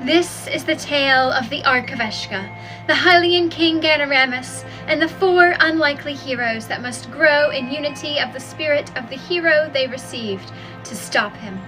This is the tale of the Ark of Eshka, the Hylian king Ganaramus, and the 4 unlikely heroes that must grow in unity of the spirit of the hero they received to stop him.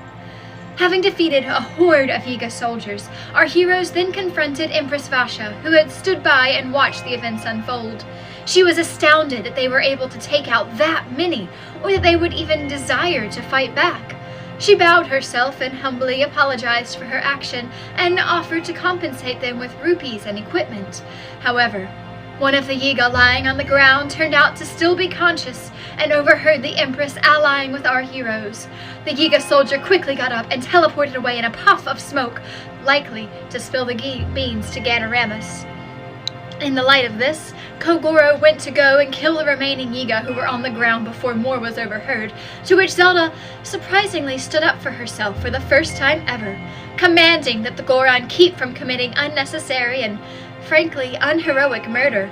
Having defeated a horde of Yiga soldiers, our heroes then confronted Empress Vasha, who had stood by and watched the events unfold. She was astounded that they were able to take out that many, or that they would even desire to fight back. She bowed herself and humbly apologized for her action and offered to compensate them with rupees and equipment. However, one of the Yiga lying on the ground turned out to still be conscious and overheard the Empress allying with our heroes. The Yiga soldier quickly got up and teleported away in a puff of smoke, likely to spill the beans to Ganaramus. In the light of this, Kogoro went to go and kill the remaining Yiga who were on the ground before more was overheard, to which Zelda surprisingly stood up for herself for the first time ever, commanding that the Goron keep from committing unnecessary and, frankly, unheroic murder.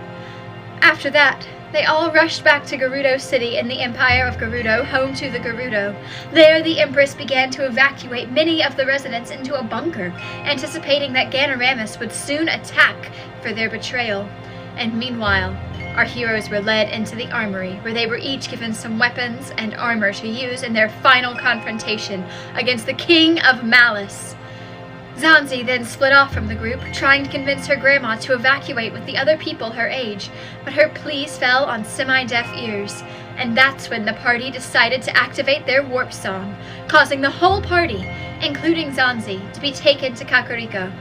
After that, they all rushed back to Gerudo City in the Empire of Gerudo, home to the Gerudo. There, the Empress began to evacuate many of the residents into a bunker, anticipating that Ganaramus would soon attack for their betrayal. And meanwhile, our heroes were led into the armory, where they were each given some weapons and armor to use in their final confrontation against the King of Malice. Zanzi then split off from the group, trying to convince her grandma to evacuate with the other people her age, but her pleas fell on semi-deaf ears, and that's when the party decided to activate their warp song, causing the whole party, including Zanzi, to be taken to Kakariko.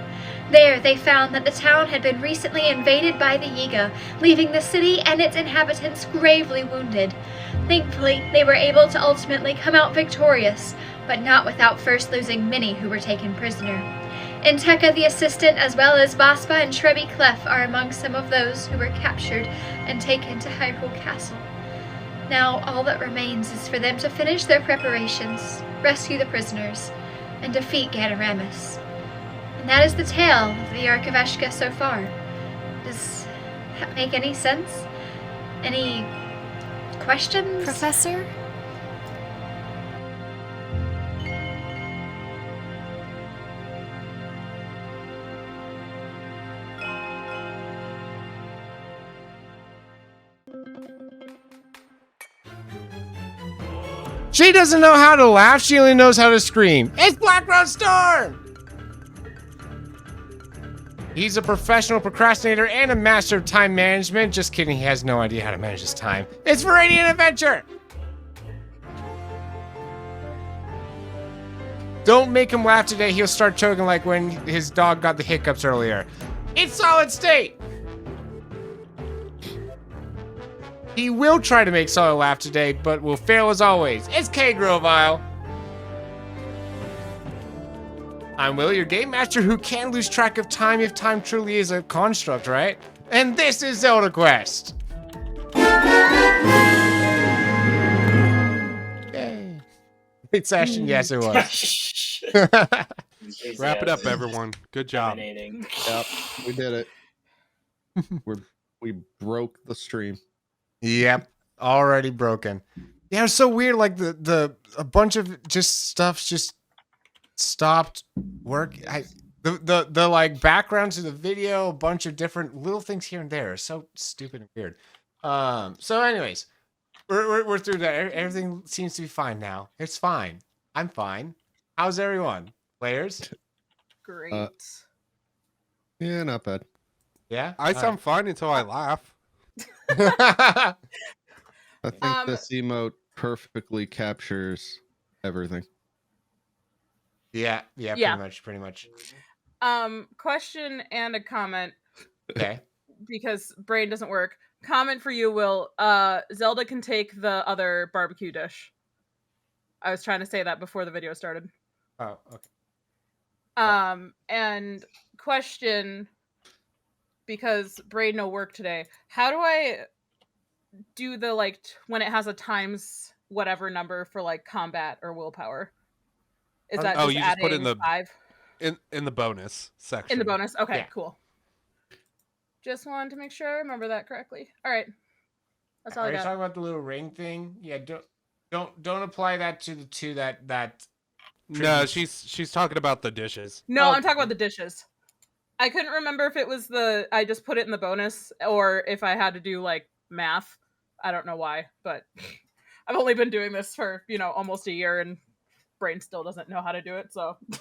There, they found that the town had been recently invaded by the Yiga, leaving the city and its inhabitants gravely wounded. Thankfully, they were able to ultimately come out victorious, but not without first losing many who were taken prisoner. Enteka the assistant, as well as Baspa and Trebi Clef, are among some of those who were captured and taken to Hyrule Castle. Now, all that remains is for them to finish their preparations, rescue the prisoners, and defeat Ganaramus. And that is the tale of the Ark of Eshka so far. Does that make any sense? Any questions? Professor? She doesn't know how to laugh, she only knows how to scream. It's Blackroad Storm! He's a professional procrastinator and a master of time management. Just kidding, he has no idea how to manage his time. It's Viridian Adventure! Don't make him laugh today, he'll start choking like when his dog got the hiccups earlier. It's Solid State! He will try to make Solid laugh today, but will fail as always. It's K Grovile. I'm Will, your game master who can lose track of time if time truly is a construct, right? And this is ZeldaQuest. Yay. Great session, yes it was. Wrap it up, everyone. Good job. Yep, we did it. We broke the stream. Yep, already broken. Yeah, it was so weird. Like a bunch of just stuff just stopped work. The like background to the video, a bunch of different little things here and there are so stupid and weird. So anyways, we're through that. Everything seems to be fine now. It's fine. I'm fine. How's everyone? Players? Great. Yeah, not bad. Yeah? I sound fine until I laugh. I think this emote perfectly captures everything. Yeah, pretty much. Question and a comment. Okay. Because brain doesn't work. Comment for you, Will. Zelda can take the other barbecue dish. I was trying to say that before the video started. Oh, okay. And question, because brain no work today. How do I do the when it has a times whatever number for combat or willpower? Is that you just put in the 5 in the bonus section? In the bonus, okay, Yeah. Cool. Just wanted to make sure I remember that correctly. All right, that's all Are I you got. talking about the little ring thing? Yeah, don't apply that to the two that. No, she's talking about the dishes. No, Oh. I'm talking about the dishes. I couldn't remember if it was I just put it in the bonus or if I had to do like math. I don't know why, but I've only been doing this for, almost a year and brain still doesn't know how to do it, so it's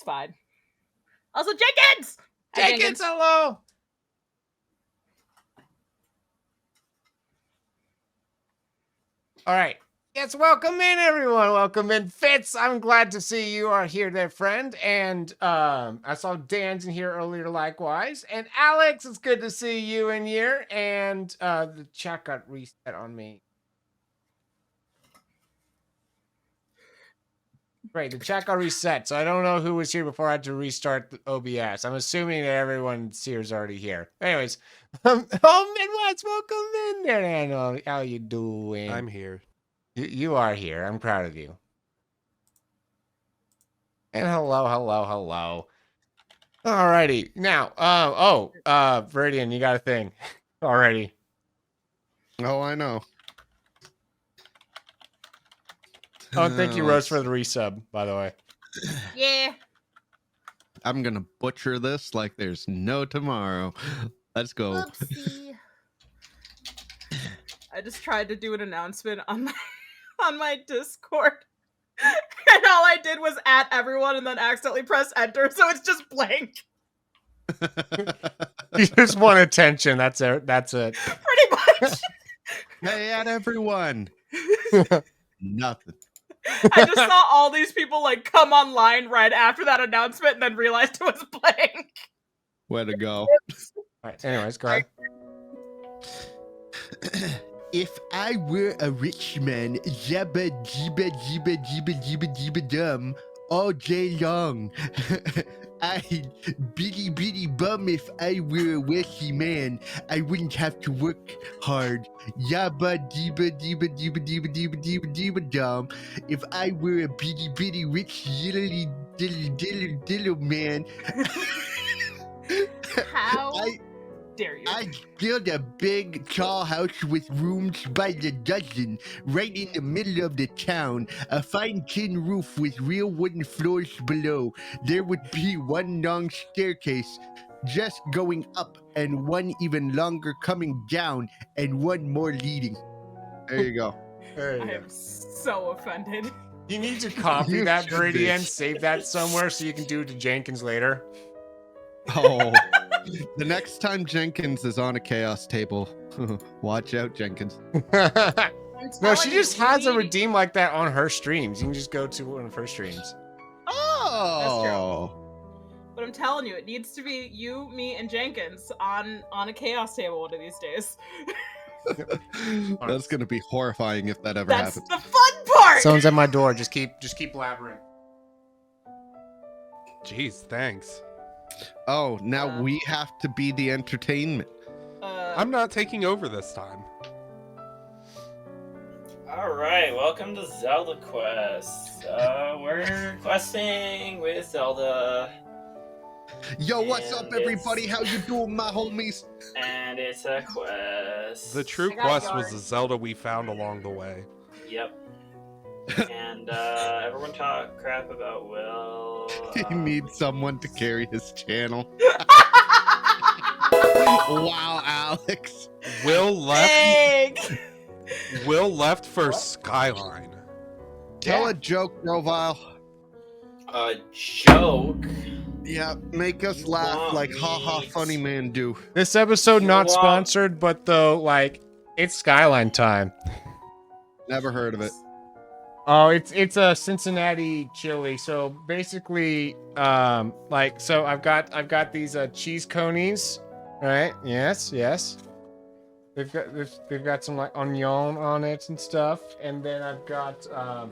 fine. Also, Jenkins! Hi, Jenkins, hello. All right. Yes, welcome in, everyone. Welcome in, Fitz. I'm glad to see you are here, there, friend. And I saw Dan's in here earlier, likewise. And Alex, it's good to see you in here. And the chat got reset on me. Great, the chat got reset, so I don't know who was here before I had to restart the OBS. I'm assuming that everyone here is already here. Anyways, Midwest, welcome in there, Daniel. How you doing? I'm here. You are here. I'm proud of you. And hello. Alrighty. Now, Viridian, you got a thing already. Oh, I know. Oh, thank you, Rose, for the resub, by the way. Yeah. I'm gonna butcher this like there's no tomorrow. Let's go. Whoopsie. I just tried to do an announcement on my Discord. And all I did was at everyone and then accidentally press enter, so it's just blank. You just want attention. That's it. Pretty much. Hey, at everyone. Nothing. I just saw all these people like come online right after that announcement and then realized it was blank. Way to go. All right. Anyways, go ahead. If I were a rich man, jabba jibba jibba jibba jibba jibba dum all day long. I'd bitty bitty bum if I were a wealthy man. I wouldn't have to work hard. Yabba dibba dibba dibba dibba dibba dibba dibba dum. If I were a bitty bitty rich diddly diddly diddly diddle man. How dare you? I'd build a big tall house with rooms by the dozen right in the middle of the town. A fine tin roof with real wooden floors below. There would be one long staircase just going up and one even longer coming down and one more leading. There you go. There I you go. am so offended. You need to copy You that, should be. Viridian, save that somewhere so you can do it to Jenkins later. Oh, the next time Jenkins is on a chaos table, watch out, Jenkins. No, telling she you, just has a we- redeem like that on her streams. You can just go to one of her streams. Oh, But I'm telling you, it needs to be you, me, and Jenkins on a chaos table one of these days. that's gonna be horrifying if that ever That's happens. the fun part. Someone's at my door. Just keep blabbering. Jeez, thanks. Oh, now we have to be the entertainment. I'm not taking over this time. Alright, welcome to ZeldaQuest. We're questing with Zelda, Yo, what's And up, everybody? How you doing, my homies? and it's a quest. The true I got quest yours. was the Zelda we found along the way. Yep. And everyone talk crap about Will. He needs someone to carry his channel. Wow, Alex. Will left. Dang. Will left for Skyline. Tell a joke, Rovile. A joke. Yeah, make us laugh like haha funny man do. This episode You not want- sponsored, but though, like, it's Skyline time. Never heard of it. Oh, it's a Cincinnati chili. So basically, so I've got these cheese conies, right? Yes. They've got some like onion on it and stuff, and then I've got a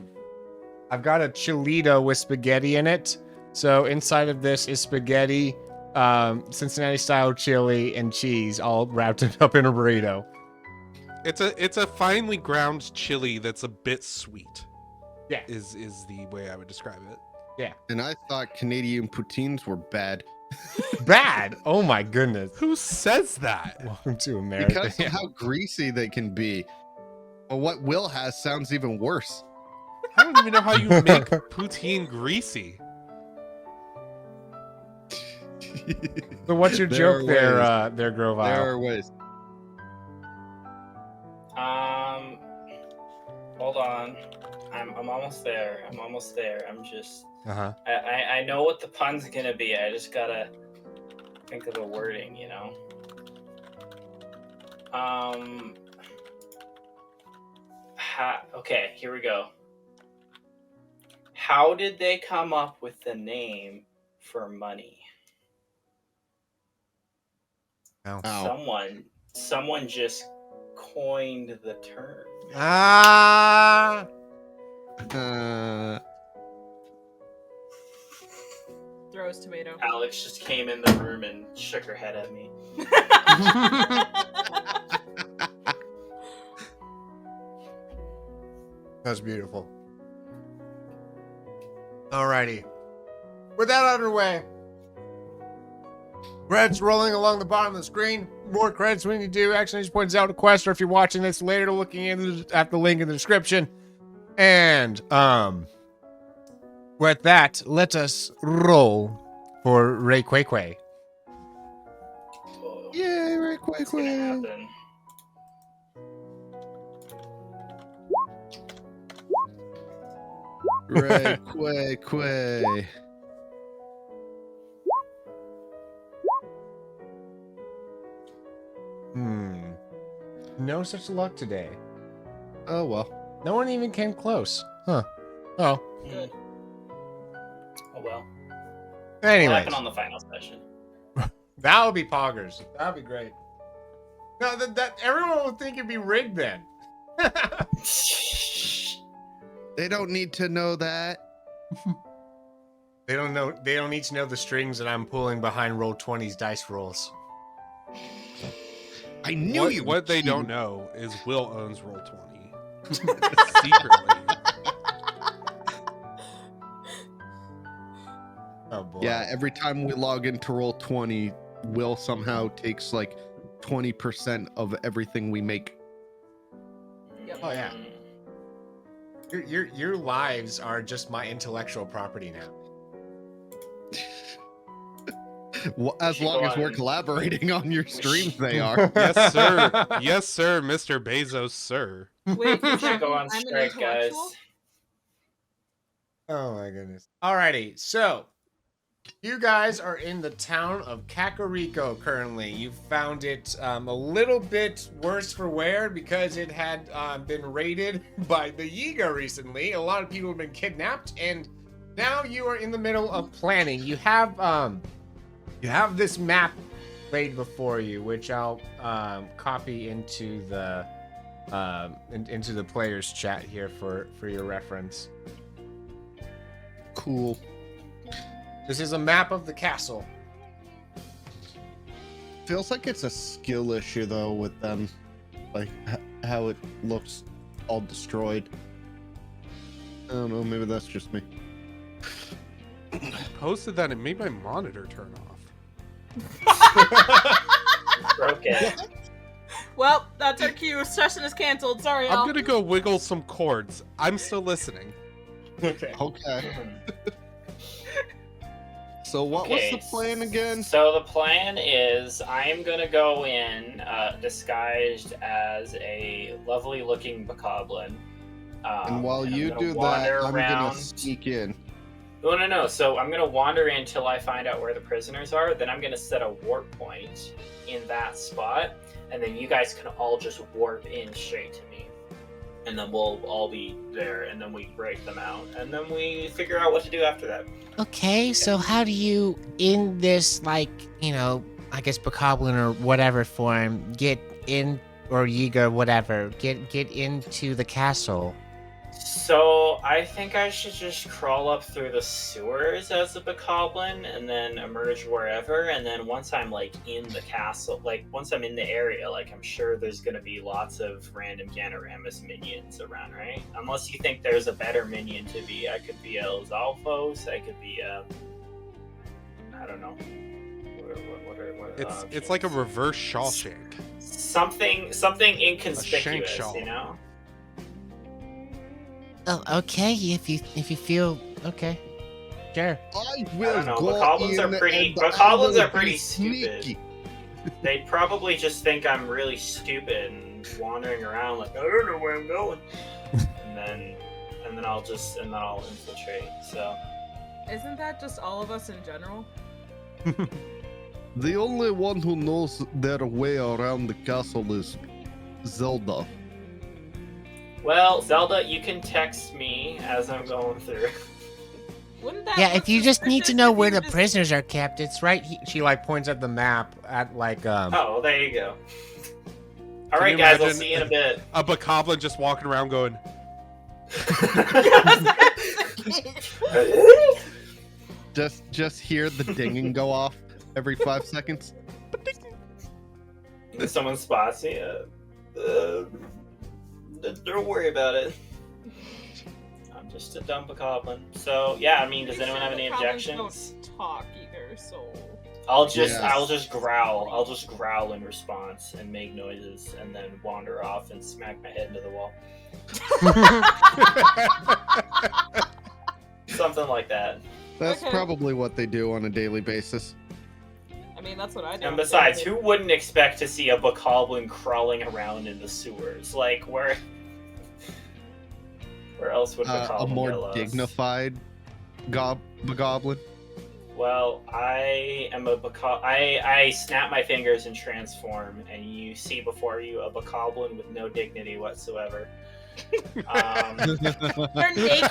chilito with spaghetti in it. So inside of this is spaghetti, Cincinnati style chili, and cheese, all wrapped up in a burrito. It's a finely ground chili that's a bit sweet. Yeah. Is the way I would describe it. And I thought Canadian poutines were bad. Bad. Oh my goodness. Who says that? Welcome to America. Because of how greasy they can be. But what Will has sounds even worse. I don't even know how you make poutine greasy. So what's your There joke are there, ways. there, Grovile? There are ways. Hold on. I'm almost there. I'm just. Uh-huh. I know what the pun's gonna be. I just gotta think of the wording, you know. Okay, here we go. How did they come up with the name for money? Ow. Someone just coined the term. Ah! Throw his tomato. Alex just came in the room and shook her head at me. That's beautiful. Alrighty. With that underway, credits rolling along the bottom of the screen. More credits we need to do. Actually, just point ZeldaQuest, or if you're watching this later, looking at the link in the description. And with that, let us roll for Ray Kwekwe. Oh, Yay, Ray what's gonna Kwekwe. happen? Ray Kwekwe. No such luck today. Oh well. No one even came close. Huh. Oh. Good. Oh well. What Anyways. happened on the final session? That would be poggers. That would be great. No, that everyone would think it'd be rigged then. They don't need to know that. They don't know. They don't need to know the strings that I'm pulling behind Roll20's dice rolls. I knew you. What they don't know is Will owns Roll20 secretly. Oh boy. Yeah, every time we log into Roll20, Will somehow takes like 20% of everything we make. Oh yeah. Your lives are just my intellectual property now. Well, as should long go as we're on. collaborating on your streams, they are. Yes, sir. Yes, sir, Mr. Bezos, sir. Wait, We you're should go talking on I'm an strike, guys. intellectual? Oh my goodness. Alrighty, so you guys are in the town of Kakariko currently. You found it a little bit worse for wear because it had been raided by the Yiga recently. A lot of people have been kidnapped, and now you are in the middle of planning. You have this map laid before you, which I'll copy into the players' chat here for your reference. Cool. This is a map of the castle. Feels like it's a skill issue though with them, like how it looks all destroyed. I don't know. Maybe that's just me. I posted that and made my monitor turn off. Broke it. Well, that's our cue. Session is canceled. Sorry, I'm y'all. gonna go wiggle some cords. I'm still listening. Okay. Okay. So what was the plan again? So the plan is I'm gonna go in disguised as a lovely looking bokoblin. And while I'm you gonna do that, wander I'm around. gonna sneak in. No. So I'm gonna wander in until I find out where the prisoners are. Then I'm gonna set a warp point in that spot, and then you guys can all just warp in straight to me. And then we'll all be there, and then we break them out, and then we figure out what to do after that. Okay, so how do you, in this, like, you know, I guess bokoblin or whatever form, get in, or Yiga, whatever, get into the castle? So I think I should just crawl up through the sewers as a bokoblin and then emerge wherever. And then once I'm like in the castle, like once I'm in the area, like I'm sure there's gonna be lots of random Ganoramus minions around, right? Unless you think there's a better minion to be. I could be El Zalfos. I could be I don't know. What It's like a reverse Shawshank. something inconspicuous, shawl. you know. Oh, okay, if you feel okay. Sure. I I will don't know. go Bokoblins in are pretty. and I Bokoblins will are pretty be stupid. sneaky. They probably just think I'm really stupid and wandering around like I don't know where I'm going. and then I'll infiltrate. So Isn't that just all of us in general? The only one who knows their way around the castle is Zelda. well, Zelda, you can text me as I'm going through. Wouldn't that Yeah, look if you just need to suspicious know if where you the just- prisoners are kept, it's right here. She like points at the map at like Oh, there you go. All Can right, you guys, I'll imagine see you in a bit. A bokoblin just walking around going, Just hear the dinging go off every 5 seconds. If someone spots me, don't worry about it. I'm just a dumb bokoblin. So yeah, I mean, does anyone have any Goblins objections? Don't talk either, so. I'll Yes. just growl. I'll just growl in response and make noises, and then wander off and smack my head into the wall. Something like that. That's Okay. probably what they do on a daily basis. I mean, that's what I do. And besides, who wouldn't expect to see a bokoblin crawling around in the sewers? Like, where else would bokoblin A get more lost? dignified goblin. Well, I am a I snap my fingers and transform, and you see before you a bokoblin with no dignity whatsoever. They're naked?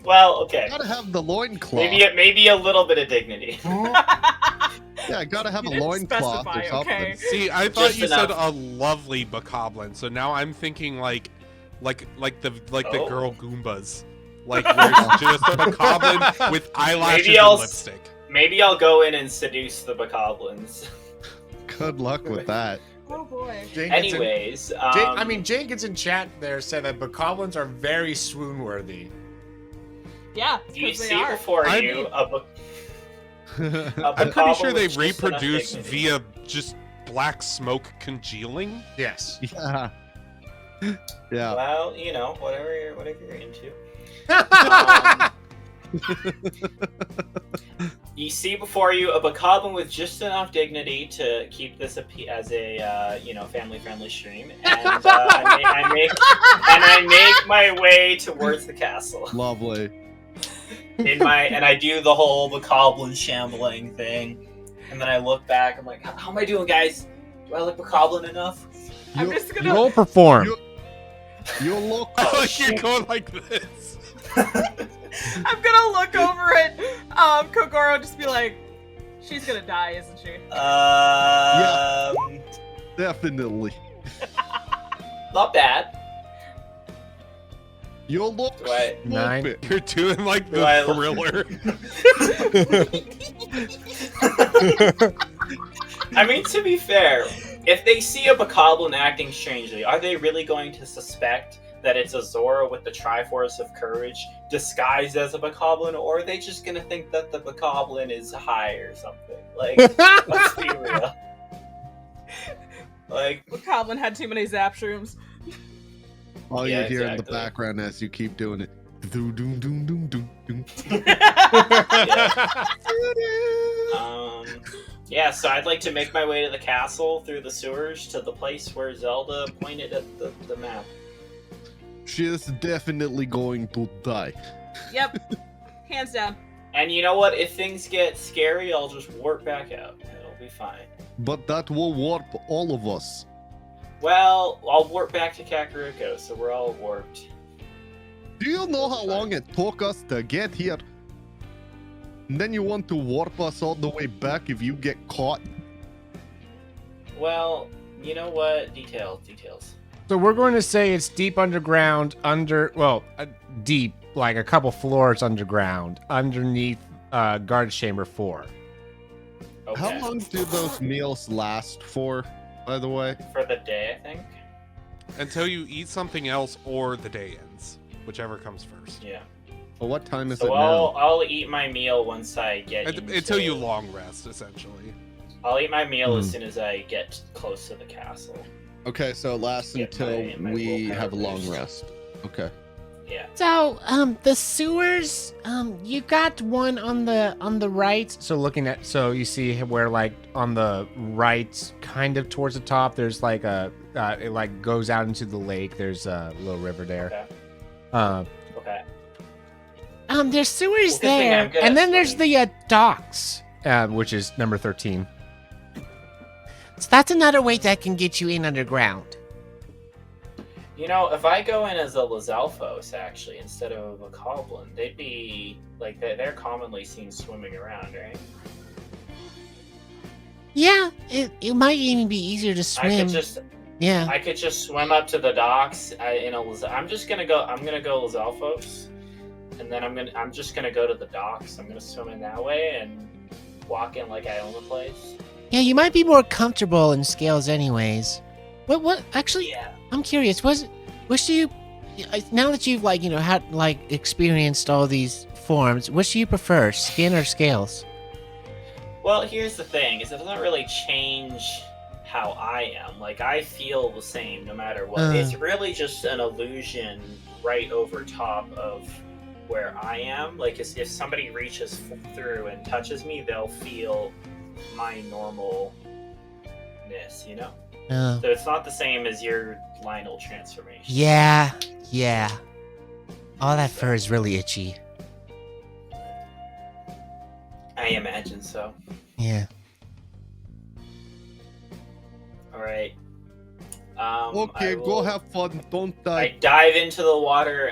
Well, okay. Gotta have the loincloth. Maybe a little bit of dignity. Yeah, gotta have You a didn't loincloth or specify, something. okay. see, I thought Just you said enough. a lovely bokoblin, so now I'm thinking like the Oh. girl Goombas. Like where it's just a bokoblin with eyelashes Maybe and I'll lipstick. Maybe I'll go in and seduce the bokoblins. Good luck with that. Oh boy. Anyways, Jenkins in chat there said that bokoblins are very swoon-worthy. Yeah, you because they see are. before I you mean- a I'm pretty sure bokoblin they with just enough reproduce dignity. via just black smoke congealing. Yes. Yeah. Yeah. Well, you know, whatever you're into. You see before you a bokoblin with just enough dignity to keep this as a family-friendly stream, and I make my way towards the castle. Lovely. And I do the whole bokoblin shambling thing, and then I look back. I'm like, how am I doing, guys? Do I look bokoblin enough? I'm just gonna. Roll perform. You look. I like you're going like this. I'm gonna look over at Kogoro, just be like, she's gonna die, isn't she? Definitely. Not bad. You look. Do I- Nine. stupid. You're doing like Do I the look- thriller. I mean, to be fair, if they see a bokoblin acting strangely, are they really going to suspect that it's a Zora with the Triforce of Courage disguised as a bokoblin, or are they just gonna think that the bokoblin is high or something? Like, let's be real. Like, Goblin had too many zap shrooms. All Yeah, you hear in the exactly. background as you keep doing it. Doom, doom, doom, doom, doom, doom. yeah, so I'd like to make my way to the castle through the sewers to the place where Zelda pointed at the map. She is definitely going to die. Yep. Hands down. And you know what? If things get scary, I'll just warp back out. It'll be fine. But that will warp all of us. Well, I'll warp back to Kakariko, so we're all warped. Do you know how long it took us to get here? And then you want to warp us all the way back if you get caught? Well, you know what? Details. So we're going to say it's deep underground, deep, like a couple floors underground, underneath guard chamber 4. Okay. How long do those meals last for, by the way? For the day, I think. Until you eat something else or the day ends, whichever comes first. Yeah. Well, what time is So it now? I'll eat my meal once I get Until you long rest, essentially. I'll eat my meal as Hmm. soon as I get close to the castle. Okay, so it lasts Get until my we willpower have a long boost. rest. Okay. Yeah. So, the sewers, you got one on the right. So looking at, so you see where like on the right, kind of towards the top, there's like it like goes out into the lake. There's a little river there. Okay. Okay. There's sewers Well, good thing there, I'm good and at then there's swimming. the docks. Which is number 13. So that's another way that can get you in underground. You know, if I go in as a Lizalfos, actually, instead of a Coblin, they'd be, like, they're commonly seen swimming around, right? Yeah, it might even be easier to swim. I could just swim up to the docks I'm gonna go Lizalfos, and then I'm just gonna go to the docks. I'm gonna swim in that way and walk in like I own the place. Yeah, you might be more comfortable in scales anyways. What actually, Yeah. I'm curious, which do you, now that you've had experienced all these forms, which do you prefer, skin or scales? Well, here's the thing, is it doesn't really change how I am. Like, I feel the same no matter what. It's really just an illusion right over top of where I am. Like, if somebody reaches through and touches me, they'll feel my normalness, you know? So it's not the same as your Lionel transformation. Yeah. All that fur is really itchy. I imagine so. Yeah. Alright. Okay, go have fun. Don't die. I dive into the water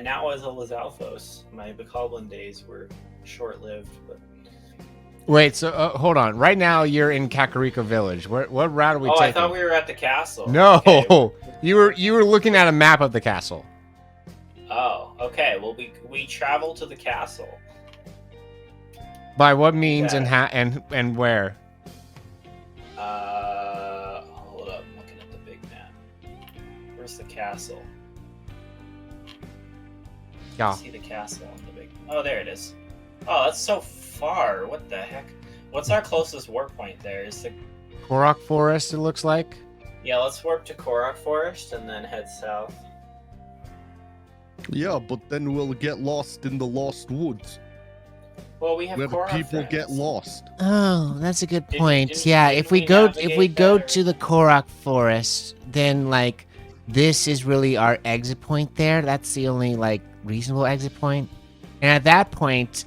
now as a Lizalfos. My Bokoblin days were short-lived, but... Wait, so hold on. Right now you're in Kakariko Village. What route are we taking? I thought we were at the castle. No, Okay. you were looking at a map of the castle. Oh, okay. Well, we travel to the castle. By what means Yeah. and where? Hold up. I'm looking at the big map. Where's the castle? Yeah. See the castle on the big. Oh, there it is. Oh, that's so far. What the heck? What's our closest warp point there? Is the Korok Forest, it looks like. Yeah, let's warp to Korok Forest and then head south. Yeah, but then we'll get lost in the Lost Woods, Well, we have where Korok people friends. get lost. Oh, that's a good Didn't- point. didn't- Yeah, didn't if we we go navigate go there? to the Korok Forest, then this is really our exit point there. That's the only reasonable exit point. And at that point,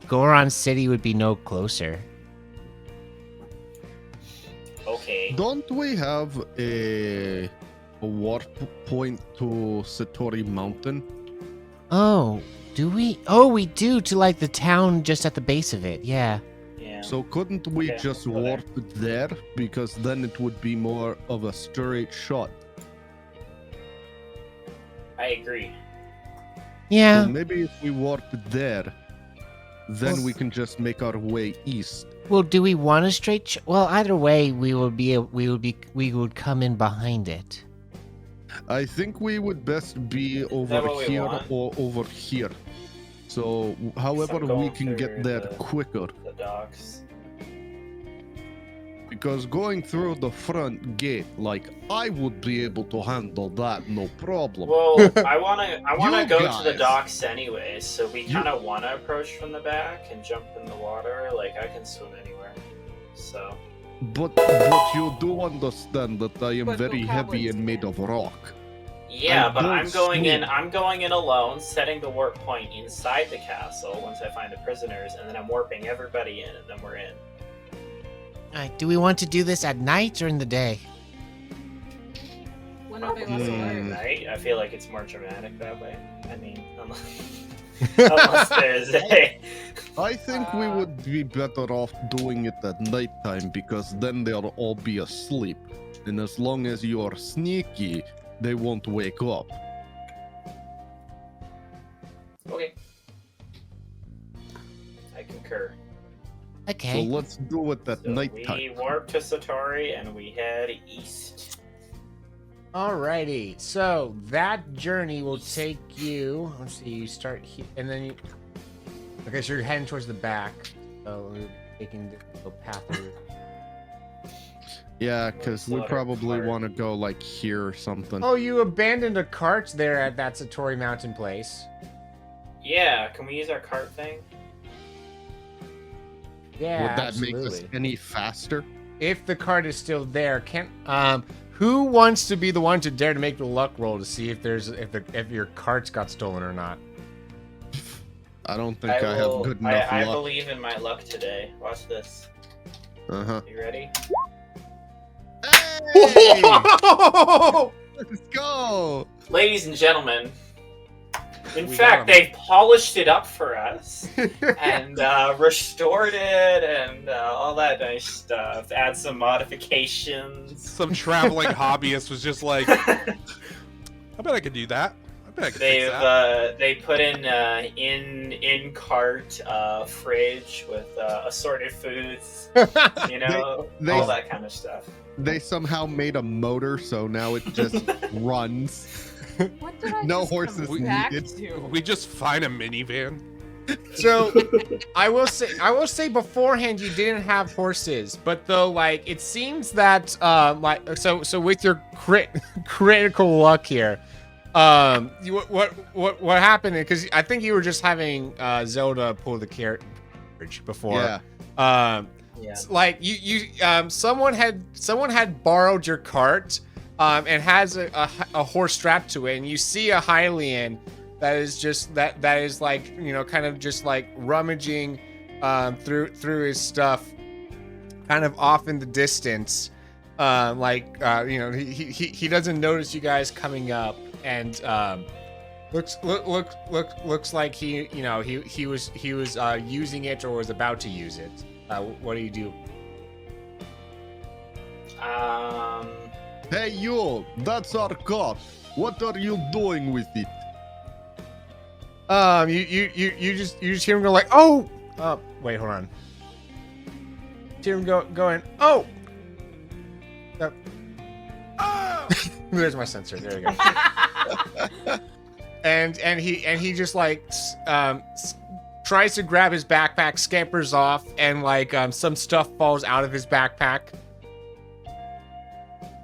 Goron City would be no closer. Okay. Don't we have a warp point to Satori Mountain? Oh, do we? Oh, we do, to the town just at the base of it. Yeah. Yeah. So couldn't we Okay, just we'll go there. warp there? Because then it would be more of a straight shot. I agree. Yeah. So maybe if we warp there, then Well, we can just make our way east. Well, do we want a straight? Well, either way, we would come in behind it. I think we would best be over what we here want? or over here. So however we going can get through there the- quicker. The docks. Because going through the front gate, I would be able to handle that, no problem. Well, I wanna You go to the guys. docks anyways, so we You- kind of wanna approach from the back and jump in the water. Like, I can swim anywhere. So But you do understand that I am But very the heavy goblins and made of rock. yeah, I but don't I'm going in. swim. I'm going in alone, setting the warp point inside the castle once I find the prisoners, and then I'm warping everybody in, and then we're in. All right. Do we want to do this at night or in the day? When are they less Hmm. alert? Right? I feel like it's more dramatic that way. I mean, unless there's a. I think we would be better off doing it at nighttime because then they'll all be asleep. And as long as you're sneaky, they won't wake up. Okay. I concur. So Okay. let's do it at So nighttime. we warp to Satori and we head east. Alrighty, so that journey will take you. Let's see, you start here, and then you. Okay, so you're heading towards the back. So you're taking the path through. Yeah, because we Slaughter probably cart. want to go like here or something. Oh, you abandoned a cart there at that Satori Mountain place. Yeah, can we use our cart thing? Yeah, Would that absolutely. make us any faster? If the cart is still there, who wants to be the one to dare to make the luck roll to see if if your carts got stolen or not? I don't think I have good enough I luck. believe in my luck today. Watch this. Uh-huh. You ready? Hey! Let's go! Ladies and gentlemen, in We fact, got 'em. they polished it up for us and restored it and all that nice stuff. Add some modifications. Some traveling hobbyist was just like, I bet I could do that. I bet I could fix that. They put in cart fridge with assorted foods, you know, They- all that kind of stuff. They somehow made a motor, so now it just runs. What did I No just come horses back needed. to? We just find a minivan. So I will say beforehand you didn't have horses, but though like it seems that so with your critical luck here, what happened? Because I think you were just having Zelda pull the carriage before. Yeah. Yeah. Like someone had borrowed your cart and has a horse strapped to it, and you see a Hylian that is just that is like, you know, kind of just like rummaging through his stuff kind of off in the distance, you know, he doesn't notice you guys coming up, and looks like he was using it or was about to use it. What do you do? Hey, you! That's our car. What are you doing with it? You just hear him go like, oh, wait, hold on. Hear him going, oh. There's my sensor. There you go. and he just like tries to grab his backpack, scampers off, and like some stuff falls out of his backpack.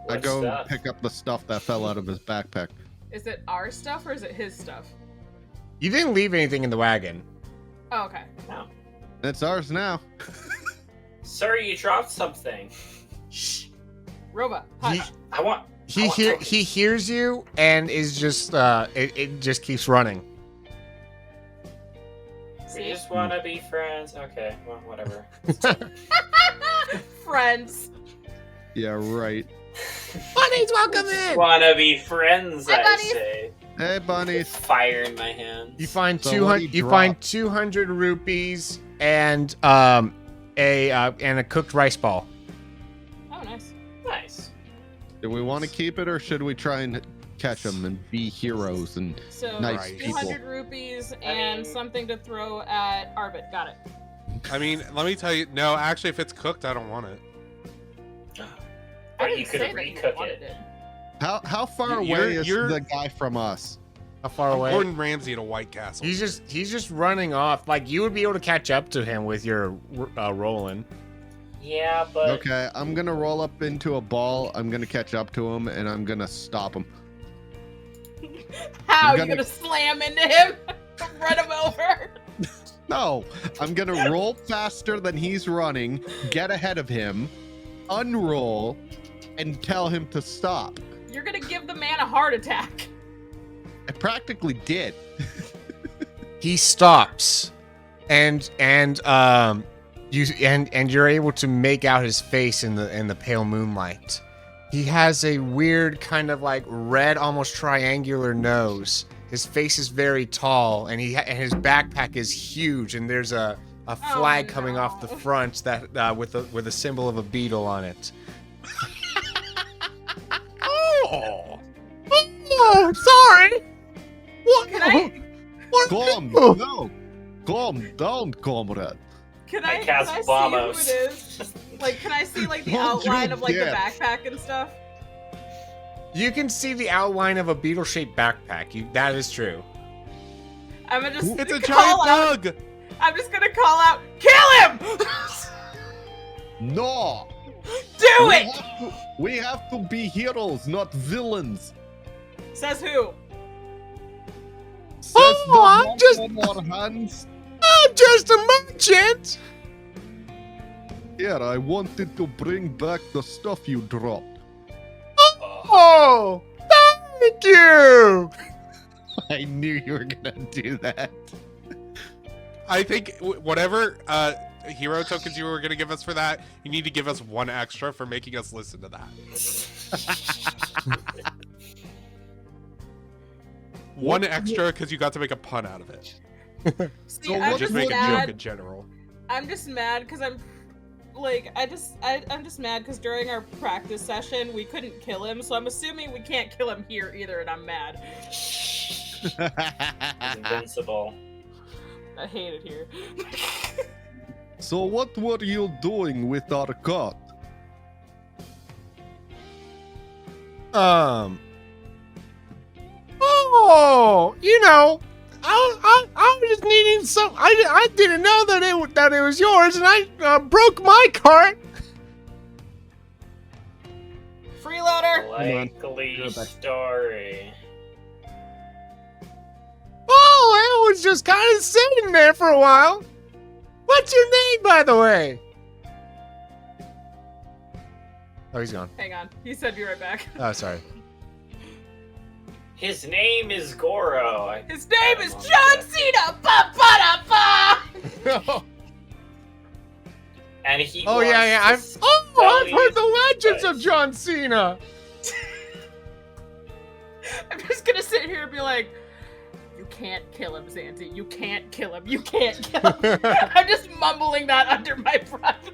I What go stuff? pick up the stuff that fell out of his backpack. Is it our stuff or is it his stuff? You didn't leave anything in the wagon. Oh, okay. No. It's ours now. Sir, you dropped something. Robot, He hush. I want he hears you and is just it just keeps running. We See? just want to be friends. Okay, well, whatever. Friends. Yeah, right. Bunnies, welcome in. Want to be friends, Hi, I buddies. say. Hey, bunnies. Fire in my hands. You find So 200. what do you You drop? find 200 rupees and a cooked rice ball. Oh, nice. Nice. Do we want to keep it, or should we try and catch them and be heroes? And So Nice 200 rupees I and mean- something to throw at Arbit. Got it. I mean, let me tell you. No, actually, if it's cooked, I don't want it. But I you didn't could say that you recook wanted it. how far You're- away is you're- the guy from us? How far away? Gordon Ramsay at a White Castle. He's just running off. Like you would be able to catch up to him with your rolling. Yeah, but Okay, I'm gonna roll up into a ball. I'm gonna catch up to him, and I'm gonna stop him. How? I'm You gonna- gonna slam into him? Run him over? No, I'm gonna roll faster than he's running, get ahead of him, unroll, and tell him to stop. You're gonna give the man a heart attack. I practically did. He stops, and you're able to make out his face in the pale moonlight. He has a weird kind of like red, almost triangular nose. His face is very tall, and his backpack is huge. And there's a flag coming off the no. front that with a symbol of a beetle on it. Oh, sorry. What? Can I? Calm, no, calm down, comrade. Can I I? cast Can I bombos. see who it is? Like, can I see like the Don't you outline of like the dare. backpack and stuff? You can see the outline of a beetle-shaped backpack. That is true. I'm gonna just It's a call giant out. bug. I'm just gonna call out, kill him! No, Do it! We have to be heroes, not villains. Says who? Says Oh, I'm just- on our hands. I'm just a merchant. Here, I wanted to bring back the stuff you dropped. Oh, thank you. I knew you were gonna do that. I think whatever hero tokens you were gonna give us for that, you need to give us one extra for making us listen to that. One extra because you got to make a pun out of it. See, So I'm what Just just make a mad. joke in general. I'm just mad because I'm just mad because during our practice session we couldn't kill him, so I'm assuming we can't kill him here either, and I'm mad. Invincible. I hate it here. So what were you doing with our cart? Oh, you know, I was just needing some. I didn't know that it was yours, and I broke my cart. Freeloader. Likely story. Oh, it was just kind of sitting there for a while. What's your name, by the way? Oh, he's gone. Hang on. He said be right back. Oh, sorry. His name is Goro. His name is John Cena. Ba-ba-da-ba! And he. Oh yeah. I've heard the legends of John Cena. I'm just gonna sit here and be like, you can't kill him, Zanzi. You can't kill him. You can't kill him. I'm just mumbling that under my breath.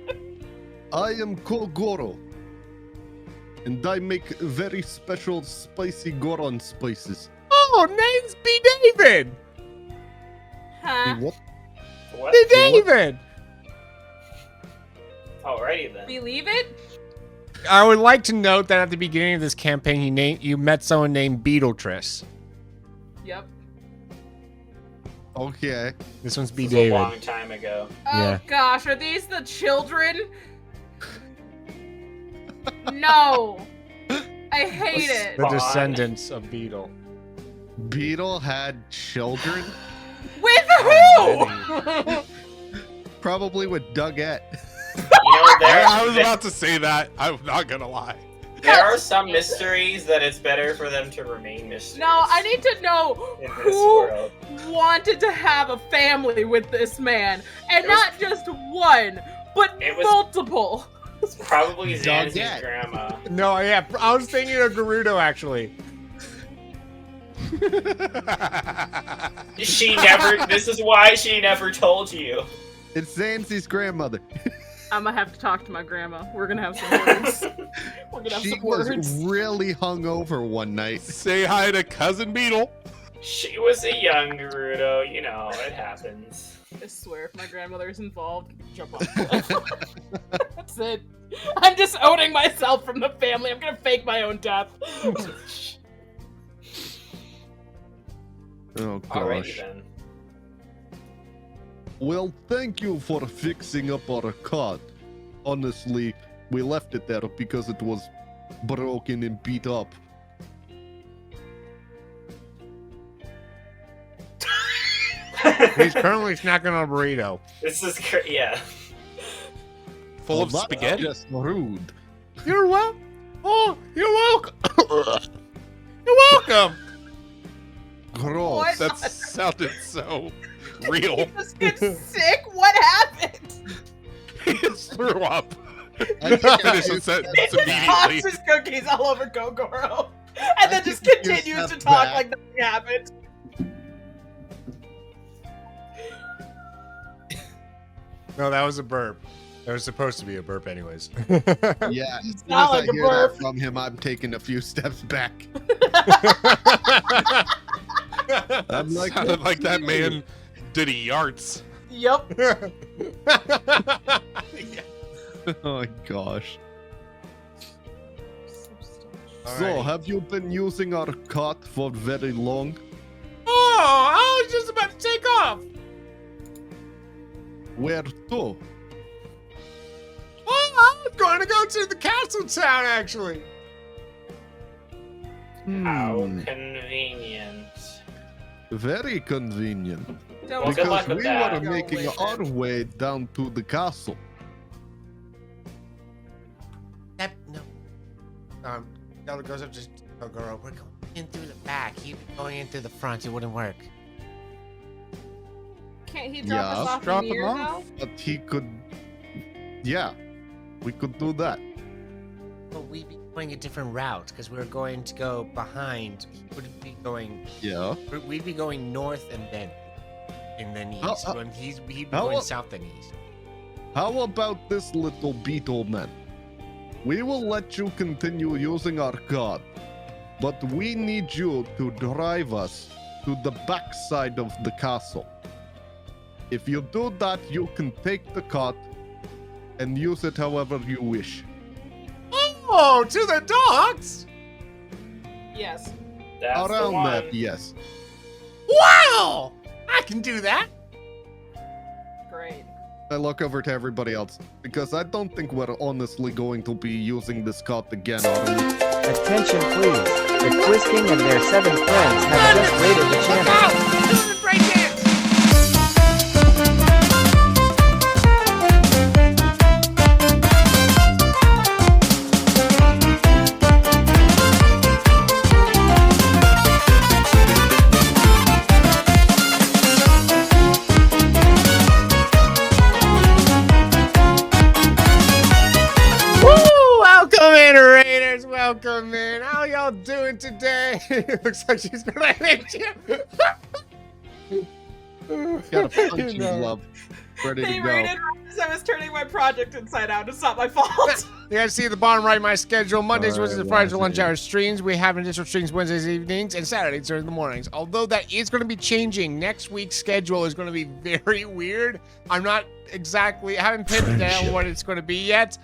I am Kogoro. And I make very special spicy Goron spices. Oh, name's B. David. Huh? What? What? B. David. Alrighty then. Believe it? I would like to note that at the beginning of this campaign, you met someone named Beetletrice. Yep. Okay. This one's B. This was David. a long time ago. Oh Yeah. gosh, are these the children? No. I hate it. The descendants of Beetle. Beetle had children? With who? Probably with Dougette. You know, I was about to say that. I'm not gonna lie. there are some mysteries that it's better for them to remain mysteries. No, I need to know in this who world. wanted to have a family with this man. And It was- not just one, but It was- multiple. Probably Zanzi's Doggett. grandma. No, yeah, I was thinking of Gerudo actually. This is why she never told you. It's Zanzi's grandmother. I'm gonna have to talk to my grandma. We're gonna have some words. We're gonna have She some was words. really hungover one night. Say hi to Cousin Beetle. She was a young Gerudo, you know, it happens. I swear, if my grandmother's involved, jump off the cliff. That's it. I'm just owning myself from the family. I'm gonna fake my own death. Oh Alrighty gosh. then. Well, thank you for fixing up our cart. Honestly, we left it there because it was broken and beat up. He's currently snacking on a burrito. This is yeah. Full of Well, that's spaghetti. just rude. You're welcome. Oh, you're welcome. You're welcome. Gross. What? That sounded so real. He just gets sick? What happened? He just threw up. I think I Finish the used sentence He just tossed immediately. his cookies all over Gogoro. And I then just think you continues to stepped talk back. like nothing happened. No, that was a burp. That was supposed to be a burp, anyways. Yeah, as soon as Not I like a hear that burp. from him, I'm taking a few steps back. I'm like, Sounded like that man did a yarts. Yup. oh gosh. So, Alrighty. have you been using our cart for very long? Oh, I was just about to take off. Where to? Oh, I was want to go to the castle town, actually. How Hmm, convenient. very convenient. Don't Well, good luck Because with we that. were making our way down to the castle. That, no. Zelda goes up to Toguro. We're going in through the back. He'd be going in through the front. It wouldn't work. Can't he Yeah, drop us off drop in him here, off. though? But he could. Yeah, we could do that. But we'd be going a different route because we're going to go behind. He wouldn't be going. Yeah. We'd be going north and then How- east. When he'd be how going a- south and east. How about this little beetle man? We will let you continue using our card, but we need you to drive us to the backside of the castle. If you do that, you can take the cart and use it however you wish. Oh, to the docks! Yes. That's the Around one. that, yes. Wow! I can do that. Great. I look over to everybody else because I don't think we're honestly going to be using this cart again, are we? Attention please. The Twisting and their 7 friends have just raided the channel. Wow! This is a great dance! Woo! Welcome in, Raiders. Welcome in. How y'all doing today? It looks like she's gonna hit you. Got a punch You you know. love. Ready They to go. raided as I was turning my project inside out. It's not my fault. You guys see at the bottom right my schedule. Mondays, All right, Wednesdays, and Fridays are lunch Wednesday. hour streams. We have additional streams Wednesdays evenings and Saturdays during the mornings. Although that is going to be changing. Next week's schedule is going to be very weird. I haven't pinned down what it's going to be yet.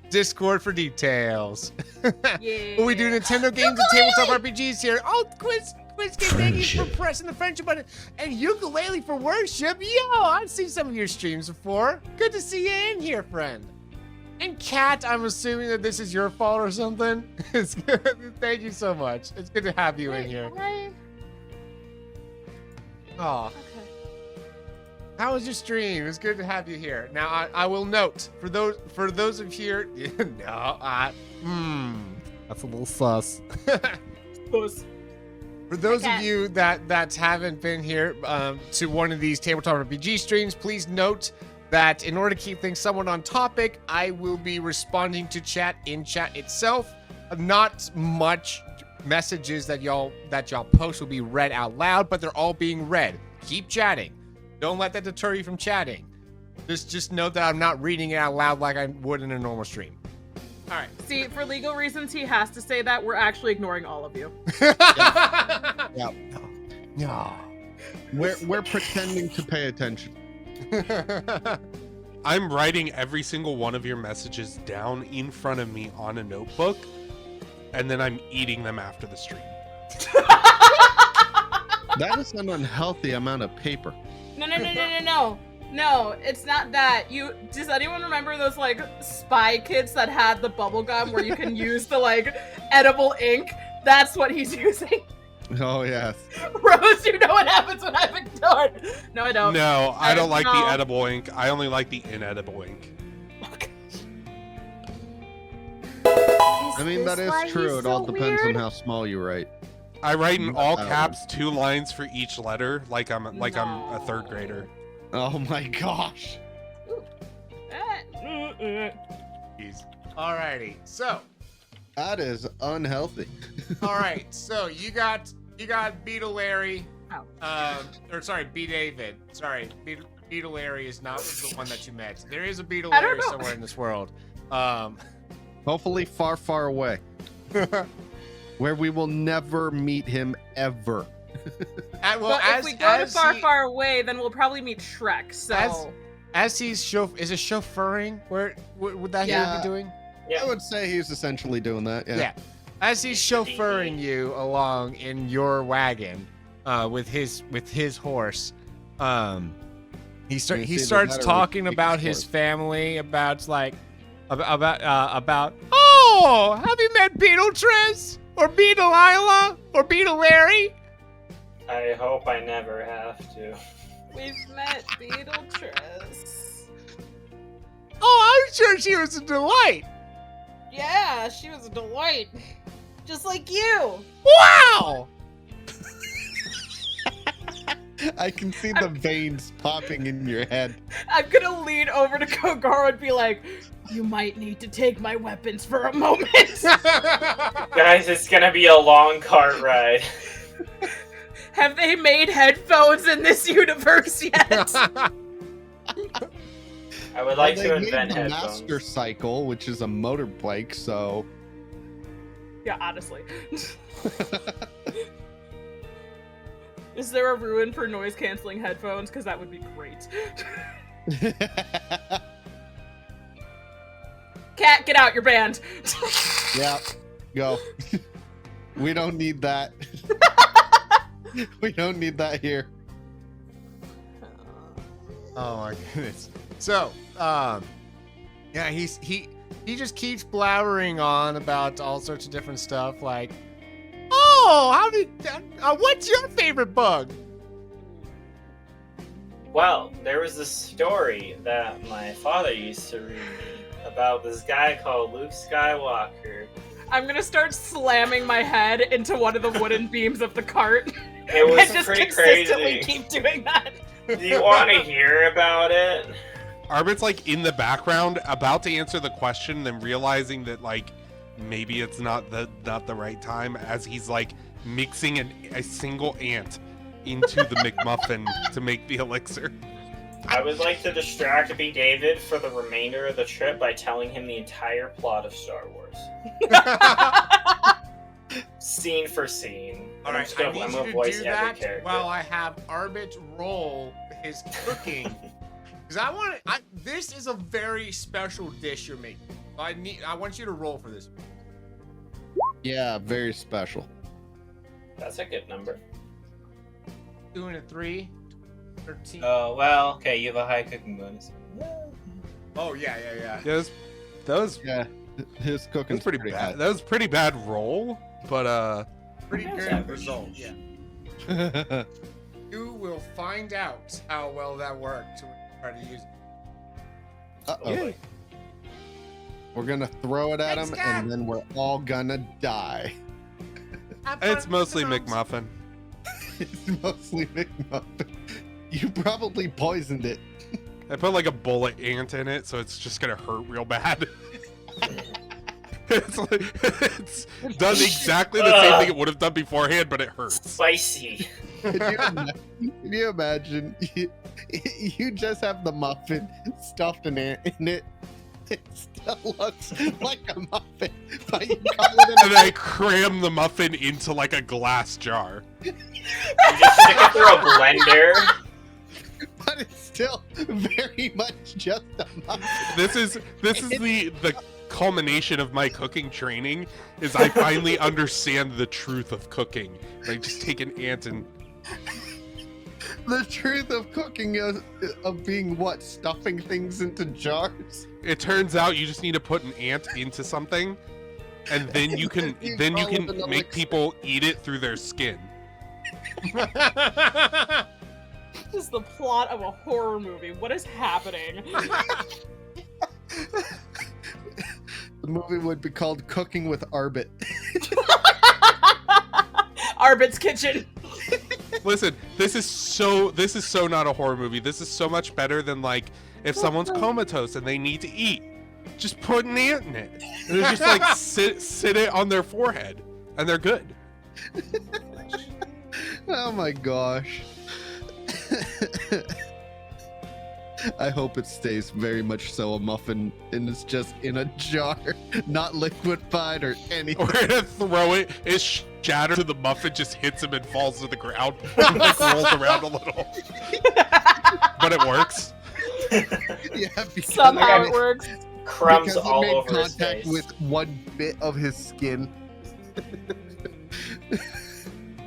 Discord for details. Yeah. We do Nintendo games and tabletop RPGs here. Oh, Quiz Game, thank you for pressing the friendship button. And ukulele for worship. Yo, I've seen some of your streams before. Good to see you in here, friend. And Kat, I'm assuming that this is your fault or something. It's good. Thank you so much. It's good to have you in here. Right. Oh, Okay. how was your stream? It's good to have you here. Now, I will note for those of here. That's a little sus. Puss. For those of Okay. you that haven't been here to one of these tabletop RPG streams, please note that in order to keep things somewhat on topic, I will be responding to chat in chat itself. Not much messages that y'all post will be read out loud, but they're all being read. Keep chatting. Don't let that deter you from chatting. Just note that I'm not reading it out loud like I would in a normal stream. All right. See, for legal reasons, he has to say that. We're actually ignoring all of you. Yeah. No. We're pretending to pay attention. I'm writing every single one of your messages down in front of me on a notebook, and then I'm eating them after the stream. That is an unhealthy amount of paper. No, it's not that. Does anyone remember those like spy kits that had the bubble gum where you can use the like edible ink? That's what he's using. Oh yes. Rose, you know what happens when I've ignored. No, I don't. No, I don't like the No. edible ink. I only like the inedible ink. I mean that is true. It all depends on how small you write. I write in all Wow. caps 2 lines for each letter, like I'm a third grader. Oh my gosh. Alrighty. So, That is unhealthy. all right. So you got Beetle Larry. Or sorry, B David. Sorry, Beetle Larry is not the one that you met. There is a Beetle I don't Larry know. somewhere in this world. Hopefully far, far away. Where we will never meet him ever. But if we go to far away, then we'll probably meet Shrek. So as he's is it chauffeuring? Where would that Yeah. he be doing? Yeah. I would say he's essentially doing that. Yeah. Yeah. As he's chauffeuring you along in your wagon, with his horse, he see, the starts better talking we take about his his horse. family, about like, about. Oh, have you met Beetletriz or Beetle-Isla or Beetle Larry? I hope I never have to. We've met Beetletrice. Oh, I'm sure she was a delight. Yeah, she was a delight. Just like you. Wow. I can see the veins popping in your head. I'm gonna lean over to Kogoro and be like, you might need to take my weapons for a moment. Guys, it's gonna be a long cart ride. Have they made headphones in this universe yet? I would like Well, to they made invent the headphones. Master Cycle, which is a motorbike, so Yeah, honestly. Is there a ruin for noise canceling headphones? Because that would be great. Cat, get out, you're banned. yeah, go. We don't need that. We don't need that here. Oh my goodness. So, yeah, he just keeps blabbering on about all sorts of different stuff, like, oh, what's your favorite bug? Well, there was this story that my father used to read me about this guy called Luke Skywalker. I'm gonna start slamming my head into one of the wooden beams of the cart. It was and just pretty consistently crazy. keep doing that. Do you want to hear about it? Arbit's like in the background, about to answer the question, then realizing that like maybe it's not the right time, as he's like mixing a single ant into the McMuffin to make the elixir. I would like to distract B. David for the remainder of the trip by telling him the entire plot of Star Wars. Scene for scene. All right, I need you to do that while I have Arbit roll his cooking. Because this is a very special dish you're making. I want you to roll for this. Yeah, very special. That's a good number. 2 and a 3, 13. Oh, well, okay, you have a high cooking bonus. Oh yeah. That was Yeah, his cooking's pretty bad. That was pretty bad roll, but Pretty good result. Yeah. You will find out how well that worked when you try to use it. Uh-oh. yeah. We're gonna throw it at Thanks, him, Cat. and then we're all gonna die. Have fun It's with mostly the gnomes. McMuffin. It's mostly McMuffin. You probably poisoned it. I put like a bullet ant in it, so it's just gonna hurt real bad. It's does exactly the same thing it would have done beforehand, but it hurts. Spicy. Can you imagine? You just have the muffin stuffed in it. It still looks like a muffin, but you call it And I cram the muffin into like a glass jar. You just stick it through a blender. but it's still very much just a muffin. This is the culmination of my cooking training. Is I finally understand the truth of cooking. Like just take an ant and The truth of cooking is of being what? Stuffing things into jars? it turns out you just need to put an ant into something, and then you can You then you call it can an make elixir. people eat it through their skin. This is the plot of a horror movie. What is happening? The movie would be called Cooking with Arbit. Arbit's Kitchen. Listen, this is so not a horror movie. This is so much better than like if someone's comatose and they need to eat. Just put an ant in it. And just like sit it on their forehead and they're good. Oh my gosh. I hope it stays very much so a muffin and it's just in a jar, not liquefied or anything. We're gonna throw it, it shatters, the muffin just hits him and falls to the ground. And, like rolls around a little. But it works. Yeah, because Somehow it, it works. Crumbs because all it made over his contact face. with one bit of his skin.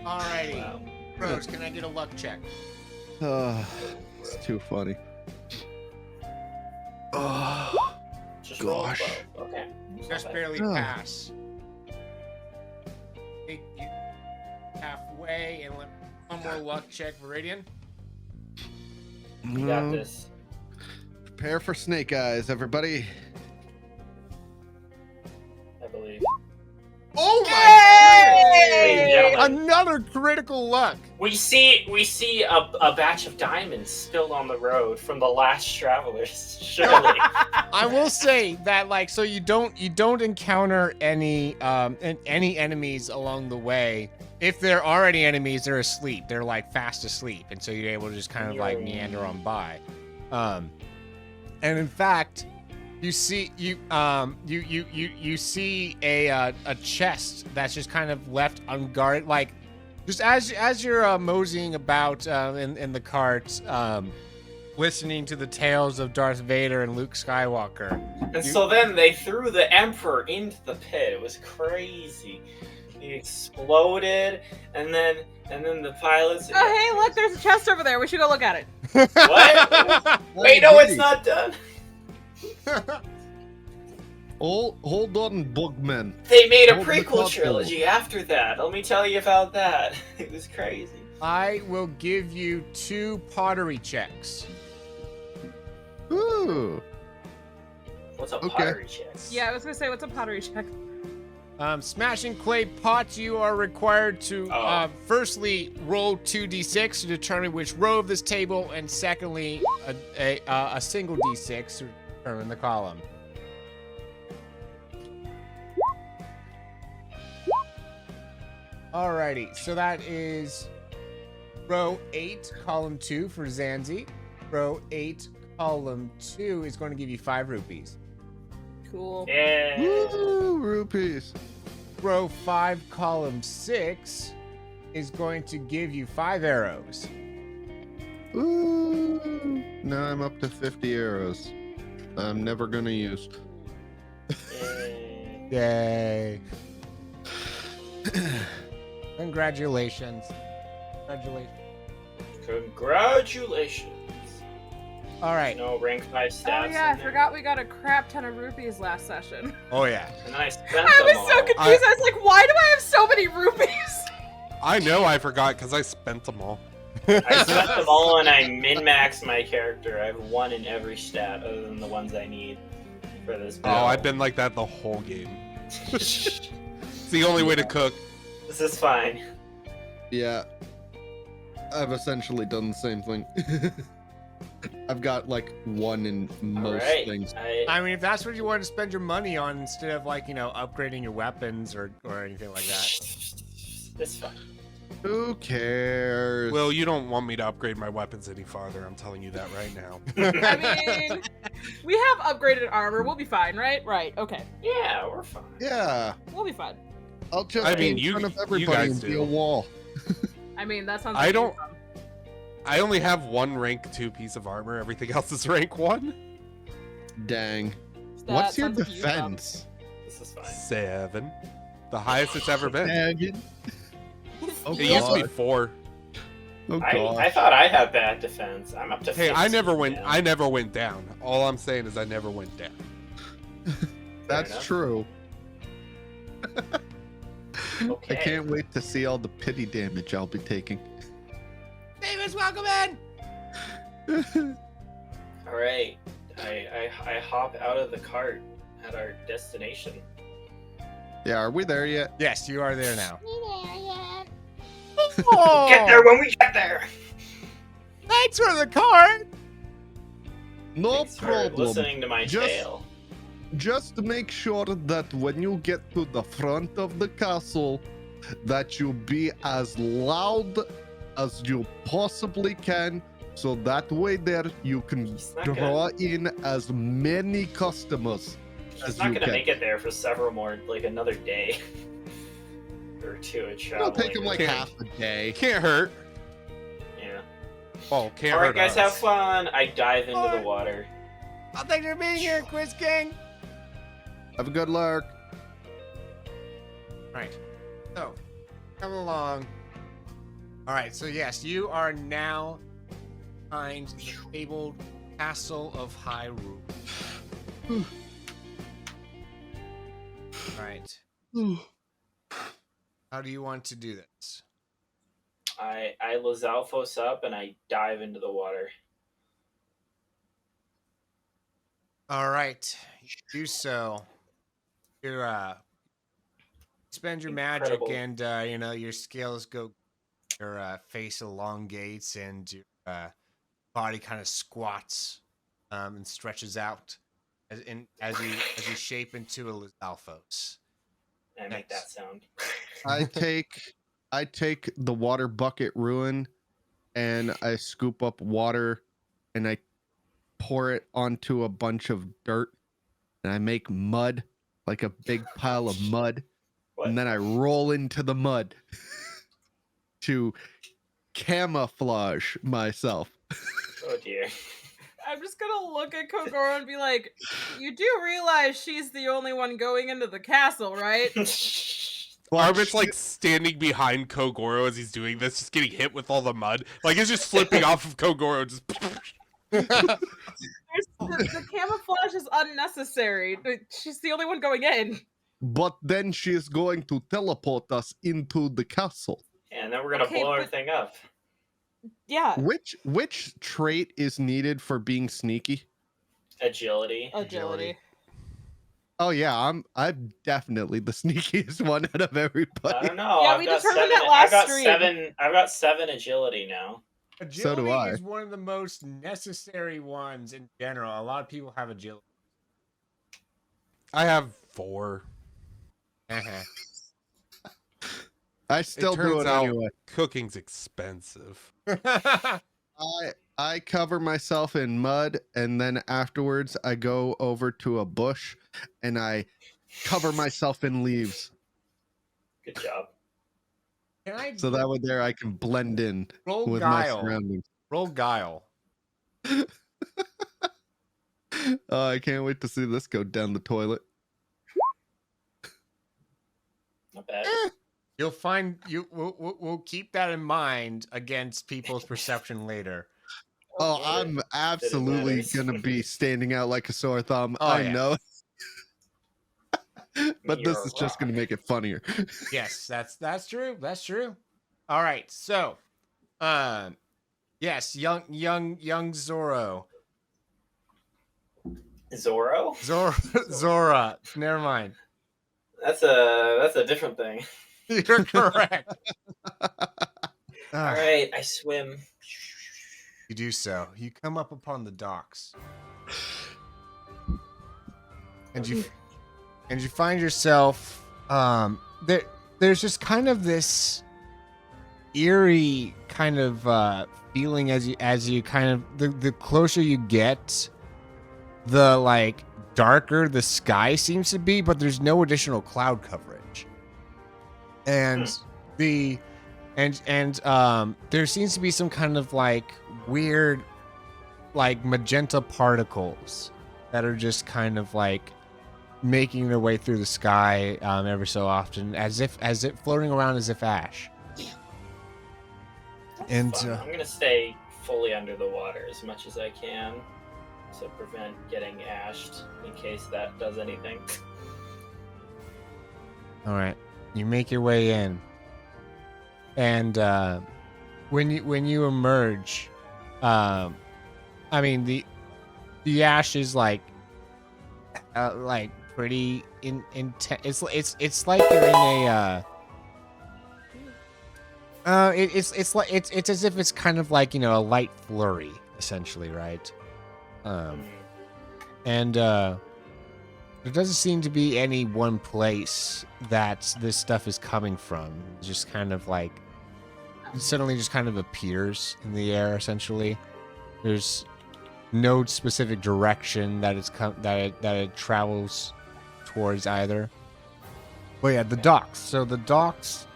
Alrighty. Wow. Rose, can I get a luck check? It's too funny. Just Just rolled gosh. 12. Okay. Just Okay. barely Oh. pass. Take you halfway and one more luck check, Viridian. You got this. Prepare for snake eyes, everybody. I believe. Oh Ladies and my gentlemen, Another critical luck. we see a batch of diamonds spilled on the road from the last travelers. Surely. I will say that, like, so you don't encounter any enemies along the way. If there are any enemies, they're asleep. They're like fast asleep, and so you're able to just kind of like meander on by. And in fact, you see you see a chest that's just kind of left unguarded, like just as you're moseying about in the cart, listening to the tales of Darth Vader and Luke Skywalker. And so then they threw the Emperor into the pit. It was crazy. He exploded, and then the pilots. Oh, hey, look, there's a chest over there. We should go look at it. What? Wait, no, it's not done. Hold on, Bugman. They made a Hold the prequel console. trilogy after that. Let me tell you about that. It was crazy. I will give you 2 pottery checks. Ooh. What's a Okay. pottery check? Yeah, I was gonna say, what's a pottery check? Smashing clay pots, you are required to Oh. firstly roll 2d6 to determine which row of this table, and secondly a single d6 to determine the column. Alrighty, so that is row 8, column 2 for Zanzi. Row 8, column 2 is going to give you 5 rupees. Cool. Yeah. Woo, rupees. Row 5, column 6 is going to give you 5 arrows. Ooh. Now I'm up to 50 arrows. I'm never gonna use. Yay. Congratulations. Congratulations. Congratulations. All right. No rank 5 stats. Oh yeah, I in there. forgot we got a crap ton of rupees last session. Oh, yeah. And I spent I them was all. so confused. I was like, why do I have so many rupees? I know I forgot because I spent them all. I spent them all and I min-maxed my character. I have 1 in every stat other than the ones I need for this Oh, build. I've been like that the whole game. It's the only way to cook. This is fine. Yeah. I've essentially done the same thing. I've got like 1 in most Alright. things. I mean, if that's what you want to spend your money on instead of, like, you know, upgrading your weapons or anything like that. It's fine. Who cares? Well, you don't want me to upgrade my weapons any farther. I'm telling you that right now. I mean, we have upgraded armor. We'll be fine, right? Right. Okay. Yeah, we're fine. yeah. We'll be fine. I'll just I be mean, in you- front of you everybody guys and be do. a wall. I mean, that sounds. I like don't- fun. I only have 1 rank 2 piece of armor. Everything else is rank 1. Dang. That What's your sounds like you, Rob. defense? This is fine. 7. The highest it's ever been. Dang. Oh, It used to be God. 4. Oh, I God. thought I had bad defense. I'm up to Hey, 15 I never went. now. I never went down. All I'm saying is I never went down. That's enough. true. Okay. I can't wait to see all the pity damage I'll be taking. Davis, welcome in! All right. I hop out of the cart at our destination. Yeah, are we there yet? Yes, you are there now. Get there when we get there. Thanks for the card! No Thanks for problem. listening to my Just- tale. Just make sure that when you get to the front of the castle, that you be as loud as you possibly can, so that way there you can He's not draw in as many customers He's as not you gonna can. make it there for several more, like another day or 2 of traveling. It'll take him like Can't- half a day. Can't hurt. Yeah. Oh, can't All right, hurt guys, us. have fun. I dive into the Alright. water. Well, thanks for being here, Quiz King! Have a good lark. Right. So, come along. Alright, so yes, you are now behind the fabled Castle of Hyrule. right. How do you want to do this? I Lizalfos up and I dive into the water. All right. You do so. You spend your magic, Incredible. and your scales go. Your face elongates, and your body kind of squats and stretches out as you shape into a Lizalfos. I make that sound. I take the water bucket ruin and I scoop up water and I pour it onto a bunch of dirt and I make mud, like a big pile of mud. What? And then I roll into the mud to camouflage myself. Oh dear. I'm just gonna look at Kogoro and be like, "You do realize she's the only one going into the castle, right?" Armin's like standing behind Kogoro as he's doing this, just getting hit with all the mud. Like it's just slipping off of Kogoro. Just the camouflage is unnecessary. She's the only one going in. But then she is going to teleport us into the castle. And then we're gonna blow everything up. Yeah. Which trait is needed for being sneaky? Agility. Oh yeah, I'm definitely the sneakiest one out of everybody. I don't know. Yeah, I've we got determined seven, that last I've got stream. I've got 7 agility now. Agility So do I. is one of the most necessary ones in general. A lot of people have agility. I have 4. I still do turns it out anyway. Cooking's expensive. I cover myself in mud and then afterwards I go over to a bush and I cover myself in leaves. Good job. So that way there I can blend in roll with guile? my surroundings. Roll guile. Oh, I can't wait to see this go down the toilet. Not bad. You'll find we'll keep that in mind against people's perception later. Oh, Yeah. I'm absolutely matters. gonna be standing out like a sore thumb. Oh, I yeah. know. But You're this a is just gonna rock. make it funnier. Yes, that's true. That's true. All right, so, yes, young Zoro, Zorro? Zora. Never mind. That's a different thing. You're correct. All right, I swim. You do so. You come up upon the docks, and you find yourself there. There's just kind of this eerie kind of feeling as you kind of the closer you get, the like darker the sky seems to be, but there's no additional cloud coverage, and there seems to be some kind of like weird like magenta particles that are just kind of like making their way through the sky ever so often, as if floating around as if ash. And Fun. I'm gonna stay fully under the water as much as I can to prevent getting ashed in case that does anything. all right, you make your way in, and when you emerge, I mean the ash is like pretty intense. It's like you're in a it's as if it's kind of like, a light flurry essentially, right? And there doesn't seem to be any one place that this stuff is coming from. It's just kind of like it suddenly just kind of appears in the air essentially. There's no specific direction that it travels towards either. But yeah, the docks. So the docks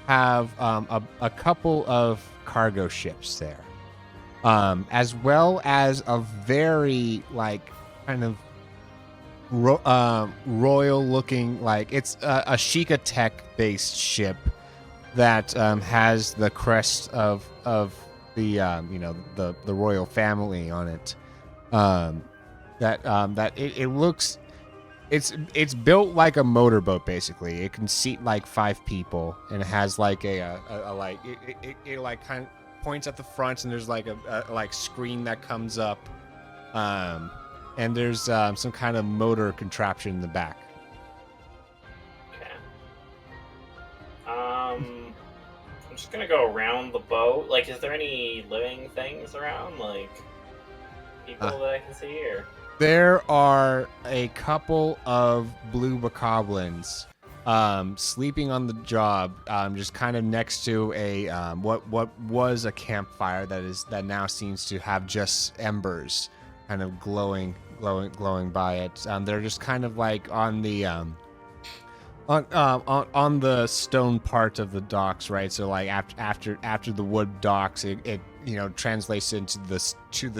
have a couple of cargo ships there, as well as a very like kind of royal looking, like it's a Sheikah Tech based ship that has the crest of the the royal family on it. It looks It's built like a motorboat basically. It can seat like 5 people, and it has like a like it like kind of points at the front, and there's like a like screen that comes up, and there's some kind of motor contraption in the back. Okay. I'm just gonna go around the boat. Like, is there any living things around, like people that I can see, or? There are a couple of blue bokoblins sleeping on the job, just kind of next to a what was a campfire that now seems to have just embers kind of glowing by it. They're just kind of like on the on the stone part of the docks, right? So like after the wood docks, it translates into the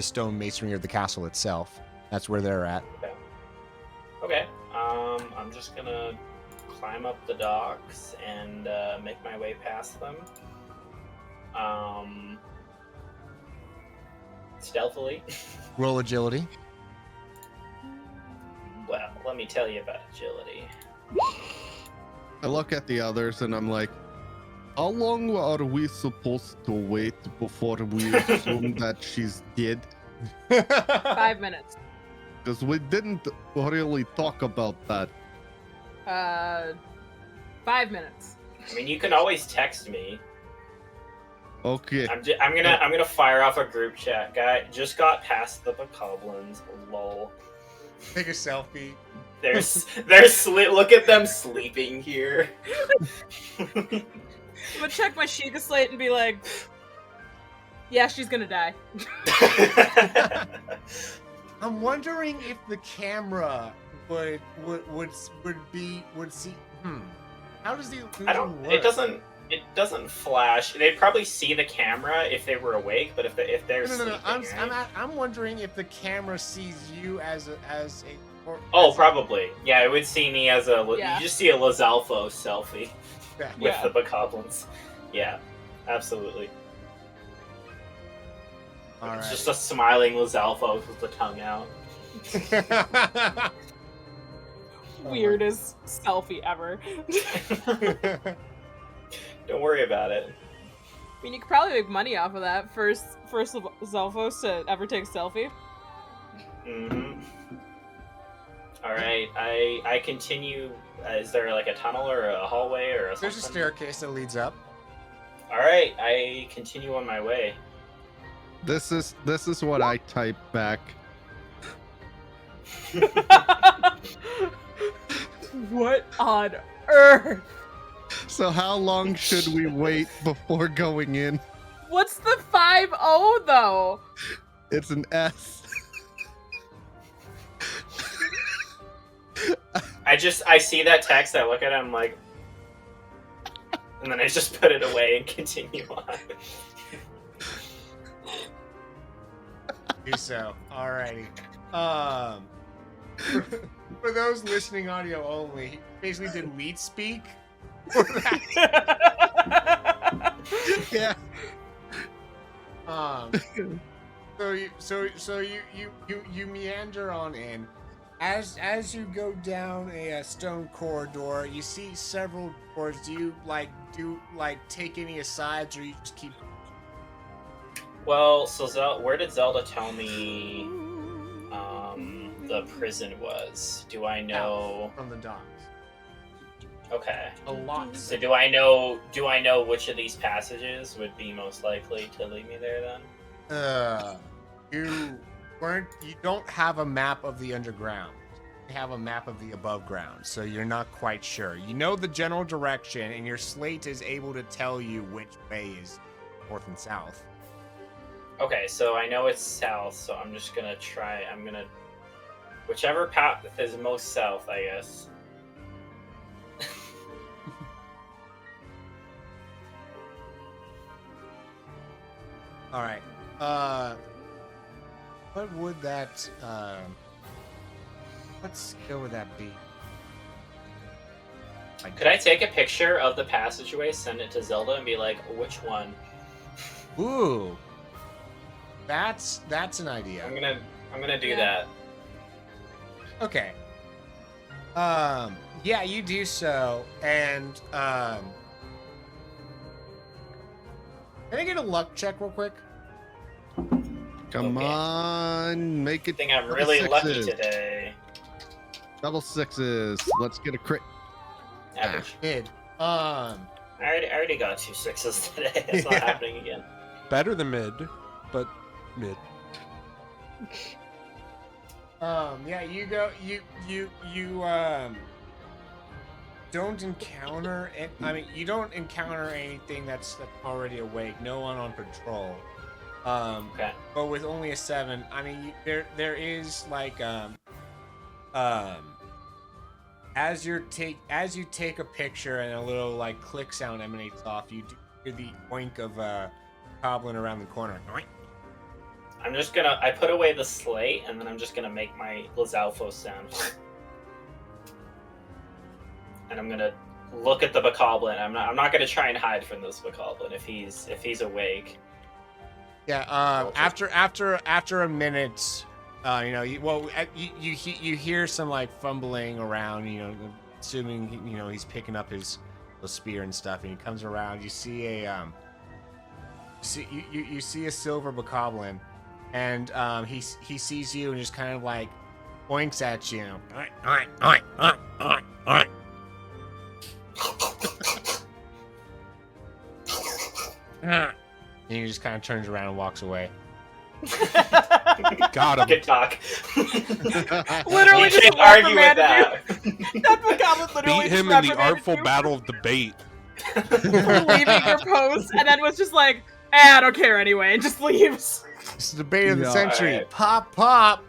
stone masonry of the castle itself. That's where they're at. Okay. I'm just gonna climb up the docks and make my way past them. Stealthily. Roll agility. Well, let me tell you about agility. I look at the others and I'm like, how long are we supposed to wait before we assume that she's dead? 5 minutes. Because we didn't really talk about that. 5 minutes. I mean, you can always text me. Okay. I'm gonna fire off a group chat. Guy just got past the bokoblins. Lol. Take a selfie. Look at them sleeping here. I'm gonna check my Sheikah slate and be like, yeah, she's gonna die. I'm wondering if the camera would see. How does the illusion work? It doesn't flash. They'd probably see the camera if they were awake, but if they're No. sleeping, right? I'm wondering if the camera sees you as a. Oh, probably. Yeah, it would see me as a. Yeah. You just see a Lizalfo selfie Yeah. with Yeah. the bokoblins. Yeah, absolutely. All It's right. just a smiling Lizalfo with the tongue out. Weirdest selfie ever. Don't worry about it. I mean, you could probably make money off of that. First Zelfos to ever take a selfie. Mm-hmm. All right, I continue. Is there like a tunnel or a hallway or something? There's a staircase that leads up. All right, I continue on my way. This is what I type back. What on earth? So how long should we wait before going in? What's the 5-0 though? It's an S. I see that text, I look at it, I'm like, and then I just put it away and continue on. Do so. Alrighty. For those listening audio only, he basically did lead speak. For that. Yeah. So you meander on in. As you go down a stone corridor, you see several doors. Do you take any asides, or you just keep? Well, so where did Zelda tell me the prison was? Do I know? From the docks. Okay. A lot. So do I know which of these passages would be most likely to lead me there then? You don't have a map of the underground. You have a map of the above ground, so you're not quite sure. You know the general direction, and your slate is able to tell you which way is north and south. Okay, so I know it's south, so I'm just gonna try. Whichever path is most south, I guess. All right. What would that? What skill would that be? Could I take a picture of the passageway, send it to Zelda, and be like, which one? Ooh, that's an idea. I'm gonna do Yeah. that. Okay. Yeah, you do so, and can I get a luck check real quick? Come Okay. on, make I it. think I'm double really lucky sixes. today. Double sixes. Let's get a crit. Average. Mid. I already got 2 6s today. It's not Yeah. happening again. Better than mid, but mid. Yeah, you don't encounter it. I mean, you don't encounter anything that's already awake. No one on patrol. Okay. But with only a 7, I mean, there is like as you take a picture and a little like click sound emanates off, you do hear the oink of a goblin around the corner. I'm just gonna. I put away the slate, and then I'm just gonna make my Lizalfo sound. And I'm gonna look at the Bokoblin. I'm not gonna try and hide from this Bokoblin if he's awake. Yeah. After a minute, you hear some like fumbling around. Assuming he's picking up his spear and stuff, and he comes around. You see you see a silver Bokoblin, and he sees you and just kind of like points at you. And he just kind of turns around and walks away. Got him. Good talk. Literally You just can't argue with reprimanded that. you. That Bokoblin literally Beat just him in the reprimanded artful you battle of debate. for leaving your post, and then was just like, I don't care anyway, and just leaves. It's the debate of the No. century. Alright. Pop, pop.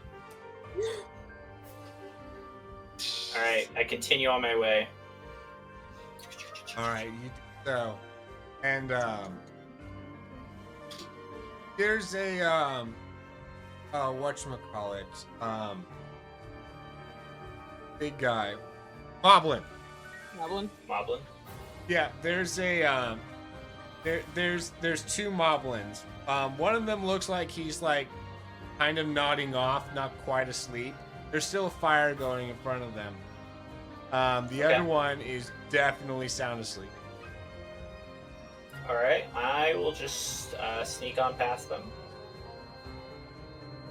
All right, I continue on my way. All right, you do so, and there's a whatchamacallit, big guy, Moblin. Goblin. Moblin. Yeah, there's a there's 2 Moblins. One of them looks like he's like kind of nodding off, not quite asleep. There's still a fire going in front of them. The Okay. other one is definitely sound asleep. All right, I will just sneak on past them.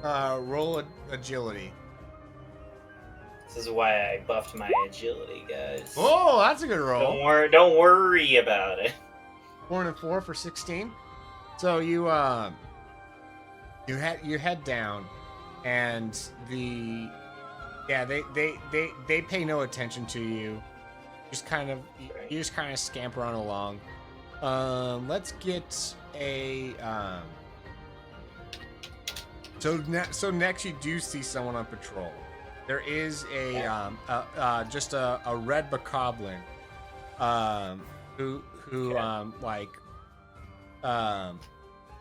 Roll agility. This is why I buffed my agility, guys. Oh, that's a good roll. Don't worry about it. 4 and a 4 for 16. So you head down, and they pay no attention to you. You just kind of scamper on along. Let's get a So next you do see someone on patrol. There is just a red Bokoblin, who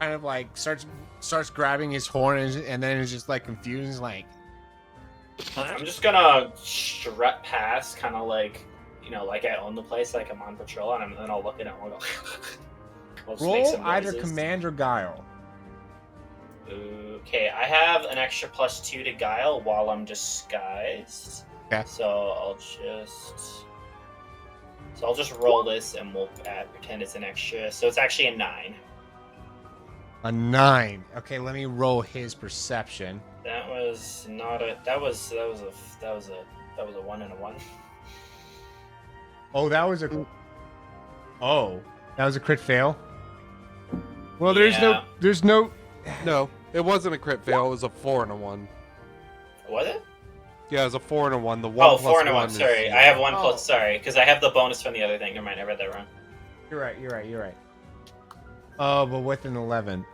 kind of like starts grabbing his horn and then is just like confused, and like. I'm just gonna strut past, kind of like, like I own the place, like I'm on patrol, and then I'll look at it and I'll go. I'll just make Roll some either noises. command or guile. Okay, I have an extra +2 to guile while I'm disguised. Okay. So I'll just roll this and we'll pretend it's an extra. So it's actually a 9. A 9. Okay, let me roll his perception. That was not a. That was a 1 and a 1. Oh, that was a crit fail. Well, there's Yeah. no. No, it wasn't a crit fail. It was a 4 and a 1. Was it? Yeah, it was a 4 and a 1. The 1 Oh, plus 4 and a 1. is- Sorry, I have 1 Oh. plus. Sorry, because I have the bonus from the other thing. Never mind, I read that wrong. You're right. Oh, but with an 11,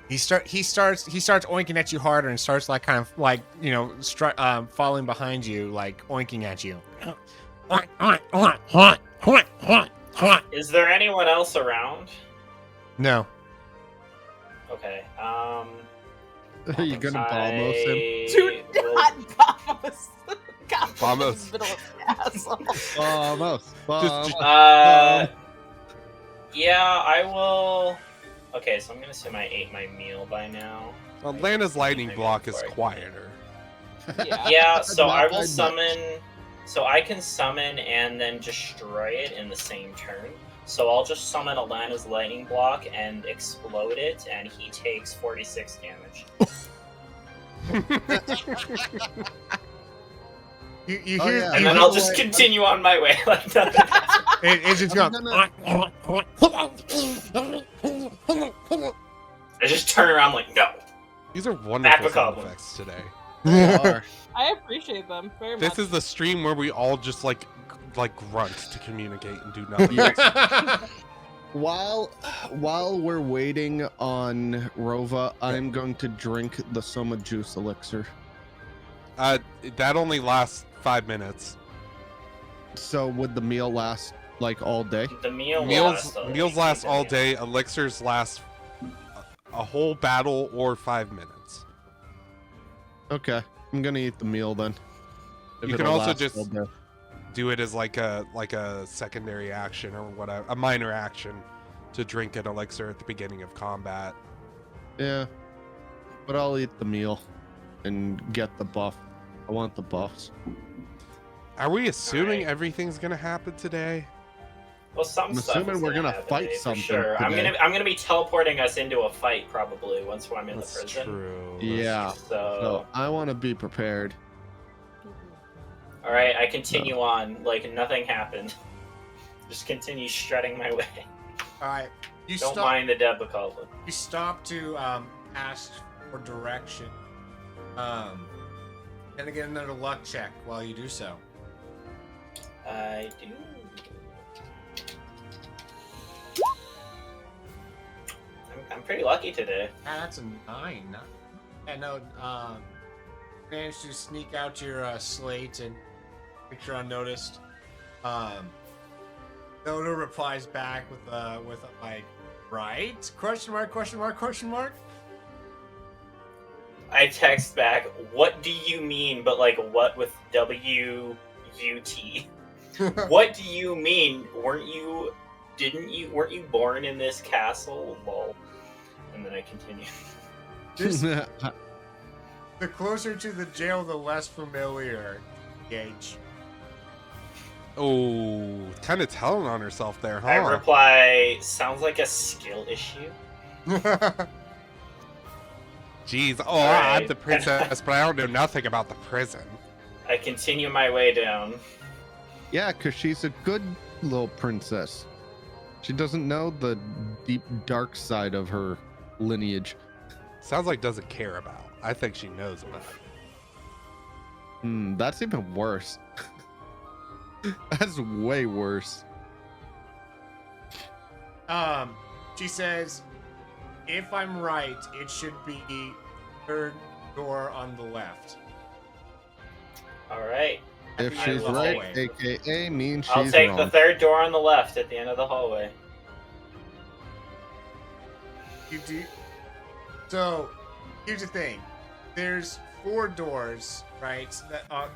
he starts oinking at you harder and starts like kind of like falling behind you, like oinking at you. Is there anyone else around? No. Okay. You're gonna Balmos him. Dude, will- not Bombos. God, Bombos. middle of the asshole. Balmos. Just- Yeah, I will. Okay, so I'm gonna assume I ate my meal by now. Atlanta's lightning Maybe block is before I- quieter. Yeah, so Not I will by much. summon. So I can summon and then destroy it in the same turn. So I'll just summon Alana's lightning block and explode it, and he takes 46 damage. You Oh, hear, yeah. And you then hear- I'll just continue on my way like nothing happened. it's just going. I just turn around like, no. These are wonderful sound Goblin. effects today. They are. I appreciate them very much. This is the stream where we all just like grunt to communicate and do nothing. While we're waiting on Rova, I'm going to drink the Soma Juice elixir. That only lasts 5 minutes. So would the meal last like all day? The meal Meals lasts last all day. Elixirs last a whole battle or 5 minutes. Okay, I'm gonna eat the meal then. If You can it'll also last just all day. do it as like a secondary action or whatever, a minor action to drink an elixir at the beginning of combat. Yeah, but I'll eat the meal and get the buff. I want the buffs. Are we assuming Alright. everything's gonna happen today? Well, some I'm stuff assuming is we're gonna happen fight today, for something Sure. today. I'm gonna be teleporting us into a fight probably once I'm in That's the prison. true. Yeah. So, So I want to be prepared. all right, I continue on like nothing happened. Just continue strutting my way. All right. You Don't stop. mind the Debacalvin. You stop to ask for direction. And to get another luck check while you do so. I do. I'm pretty lucky today. Ah, that's a 9. Yeah, no. Managed to sneak out your slate and picture unnoticed. Dodo replies back with like, right? Question mark? Question mark? Question mark? I text back, what do you mean, but like what with W-U-T? What do you mean? Weren't you born in this castle? Lol. And then I continue. The closer to the jail, the less familiar. Gage. Oh, kind of telling on herself there, huh? I reply, sounds like a skill issue. Jeez, I'm Alright. the princess, but I don't know nothing about the prison. I continue my way down. Yeah, because she's a good little princess. She doesn't know the deep, dark side of her lineage. Sounds like doesn't care about. I think she knows about it. That's even worse. That's way worse. She says, if I'm right, it should be third door on the left. Alright. If I she's love right, hallway. aka means I'll she's take wrong. the third door on the left at the end of the hallway. You do. So, here's the thing. There's 4 doors, right,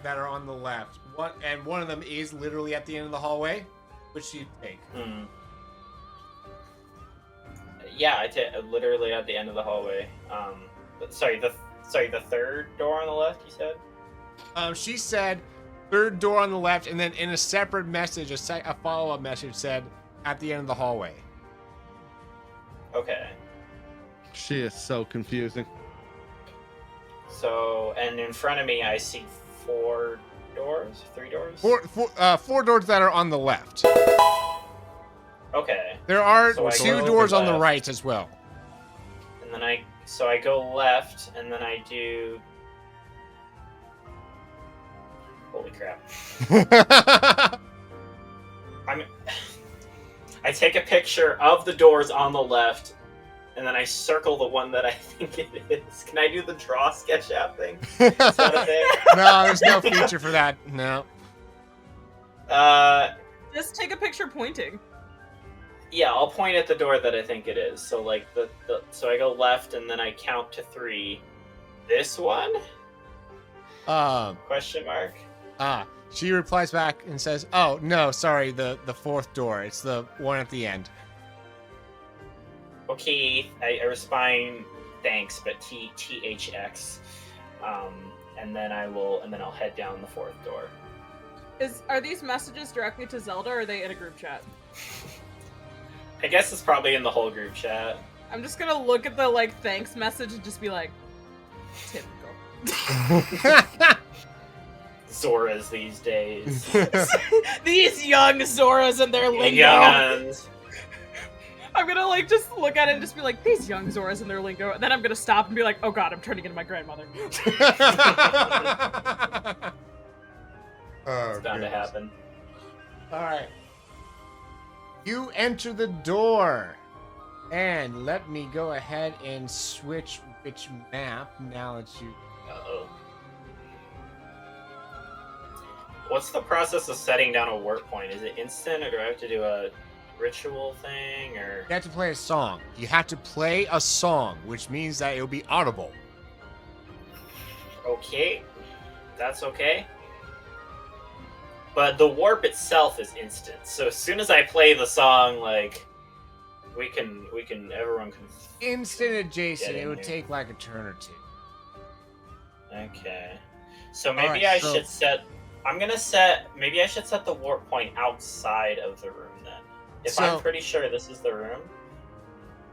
that are on the left. One of them is literally at the end of the hallway. Which do you take? Yeah, I take literally at the end of the hallway. Sorry, the third door on the left. You said. She said third door on the left, and then in a separate message, a follow-up message said at the end of the hallway. Okay. She is so confusing. So, and in front of me, I see 4 doors, 3 doors. 4 doors that are on the left. Okay. There are So I 2 go doors on the left. right as well. And then I go left, and then I do. Holy crap! I take a picture of the doors on the left, and then I circle the one that I think it is. Can I do the draw sketch app thing? Is that a thing? No, there's no feature for that. No. Just take a picture pointing. Yeah, I'll point at the door that I think it is. So like so I go left, and then I count to 3. This one? Question mark. She replies back and says, "Oh no, sorry, the 4th door. It's the one at the end." Okay, I respond, thanks, but THX. and then I'll head down the fourth door. Are these messages directly to Zelda, or are they in a group chat? I guess it's probably in the whole group chat. I'm just gonna look at the thanks message and just be like, typical. Zoras these days. These young Zoras and their lingo. Younguns. I'm gonna just look at it and just be like, these young Zoras and their lingo. And then I'm gonna stop and be like, oh god, I'm turning into my grandmother. It's bound to happen. All right. You enter the door. And let me go ahead and switch which map now that you... Uh-oh. What's the process of setting down a warp point? Is it instant, or do I have to do a ritual thing, or... You have to play a song. You have to play a song, which means that it'll be audible. Okay. That's okay. But the warp itself is instant. So as soon as I play the song, everyone can... Instant adjacent. Get in It would here. take like a turn or two. Okay. So maybe Alright, I so- should set... Maybe I should set the warp point outside of the room then. If I'm So- pretty sure this is the room.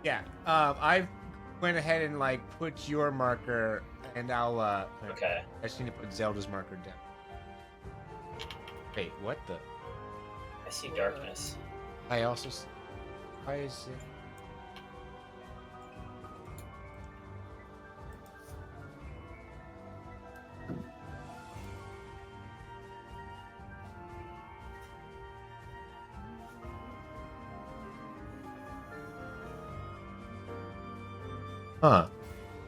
Yeah. I went ahead and put your marker, and I'll Okay. I just need to put Zelda's marker down. Wait, what the? I see darkness. I also. Why is it? Huh.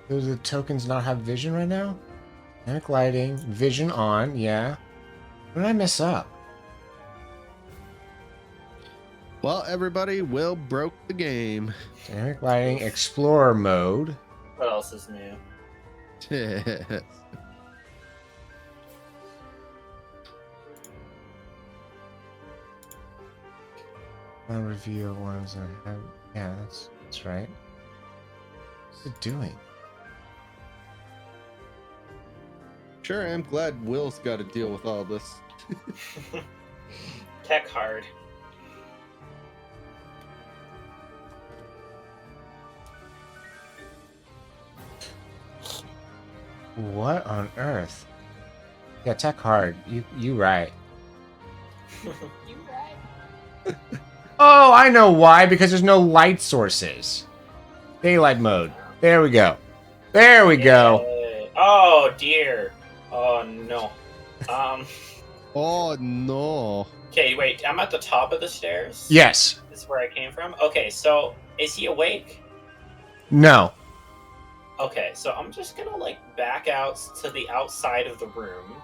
Do the tokens not have vision right now? Dynamic lighting, vision on, yeah. What did I mess up? Well, everybody, Will broke the game. Dynamic lighting, explorer mode. What else is new? I'll reveal ones I have. Yeah, that's right. What's it doing? Sure, I'm glad Will's got to deal with all this. Tech hard. What on earth? Yeah, tech hard. You right. You right. Oh, I know why. Because there's no light sources. Daylight mode. There we go. There we go. Yay. Oh dear. Oh no. Oh, no. Okay, wait. I'm at the top of the stairs. Yes. This is where I came from. Okay, so is he awake? No. Okay, so I'm just gonna back out to the outside of the room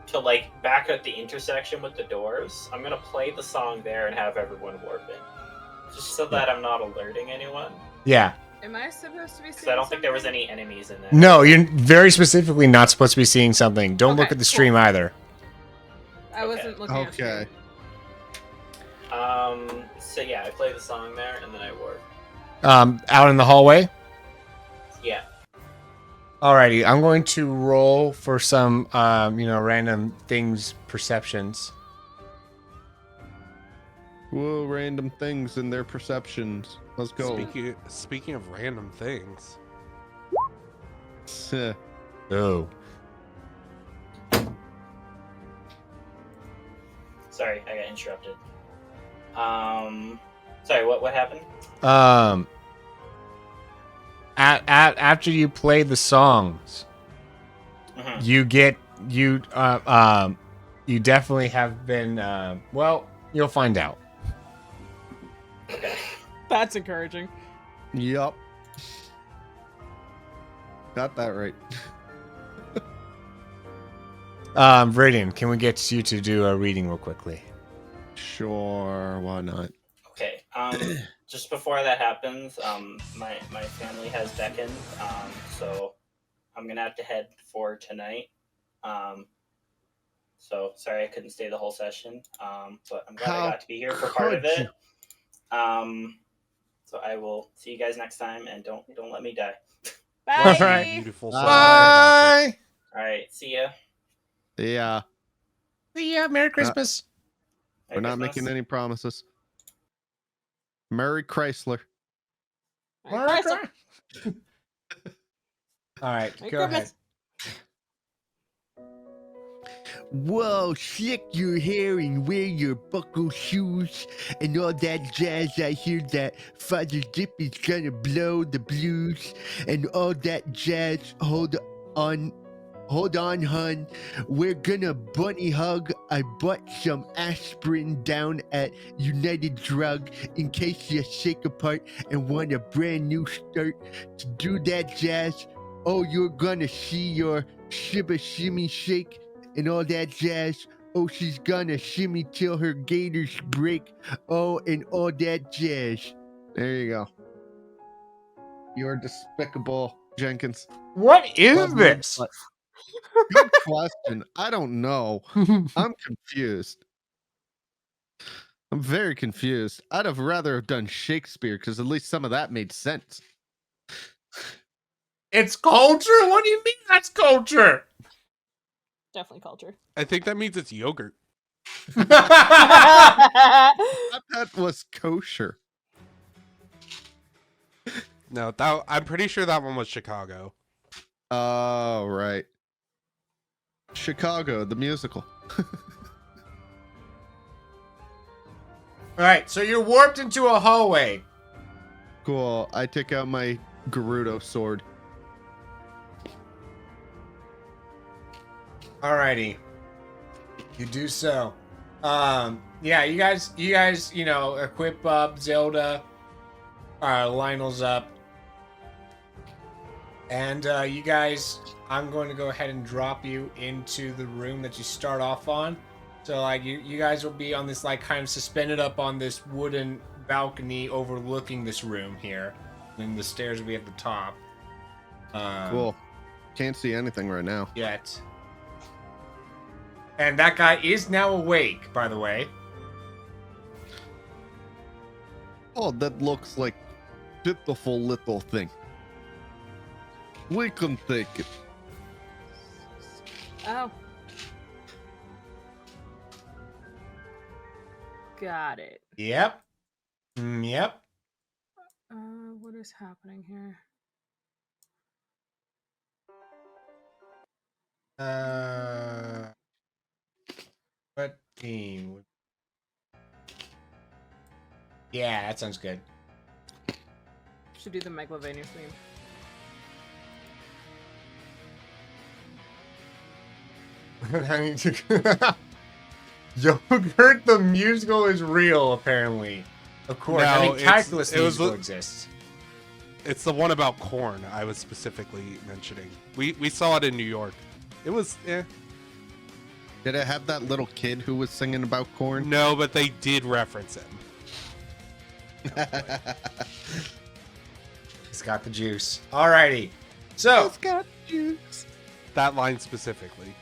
to back at the intersection with the doors. I'm gonna play the song there and have everyone warp in, just so that I'm not alerting anyone. Yeah. Am I supposed to be seeing Because I don't think there was something? any enemies in there. No, you're very specifically not supposed to be seeing something. Don't look Okay, at the cool. stream either. I wasn't looking at Okay. So yeah, I play the song there and then I warp. Out in the hallway. Yeah. Alrighty, I'm going to roll for some, random things perceptions. Whoa, random things and their perceptions. Let's go. Speaking of random things, Oh. Sorry, I got interrupted. Sorry, what happened? After you play the songs, Mhm. you definitely have been. Well, you'll find out. Okay. That's encouraging. Yup. Got that right. Viridian, can we get you to do a reading real quickly? Sure, why not? Okay. Just before that happens, my family has beckoned, so I'm gonna have to head for tonight. So sorry I couldn't stay the whole session, but I'm glad I How got to be here for part of could it. So I will see you guys next time, and don't let me die. Bye. Alright. beautiful. Bye. song. Bye. All right, see ya. Yeah, Yeah, Merry Christmas. we're not making any promises. Merry Chrysler. Merry Chrysler. All right, Merry go Christmas. ahead. Whoa, slick your hair and wear your buckle shoes and all that jazz. I hear that Father Dip is gonna blow the blues and all that jazz. Hold on, hun. We're gonna bunny hug. I bought some aspirin down at United Drug in case you shake apart and want a brand new start to do that jazz. Oh, you're gonna see your shiba shimmy shake and all that jazz. Oh, she's gonna shimmy till her gators break. Oh, and all that jazz. There you go. You're despicable, Jenkins. What is Love you, this? but- Good question. I don't know. I'm confused. I'm very confused. I'd have rather have done Shakespeare because at least some of that made sense. It's culture? What do you mean that's culture? Definitely culture. I think that means it's yogurt. I thought that was kosher. No, I'm pretty sure that one was Chicago. Oh, right. Chicago, the musical. All right, so you're warped into a hallway. Cool. I take out my Gerudo sword. Alrighty. You do so. Yeah, you guys, equip up Zelda. Lionel's up. And you guys, I'm going to go ahead and drop you into the room that you start off on. So like you guys will be on this like kind of suspended up on this wooden balcony overlooking this room here. And the stairs will be at the top. Cool. Can't see anything right now. Yet. And that guy is now awake, by the way. Oh, that looks like pitiful little thing. We can take it. Oh. Got it. Yep. Yep. What is happening here? What team? Yeah, that sounds good. Should do the Megalovania theme. Yogurt the musical is real, apparently. Of course. I No, mean, Calculus it was musical the- exists. It's the one about corn I was specifically mentioning. We saw it in New York. It was Did it have that little kid who was singing about corn? no, but they did reference him. He's got the juice. Alrighty. So, It's got juice. That line specifically.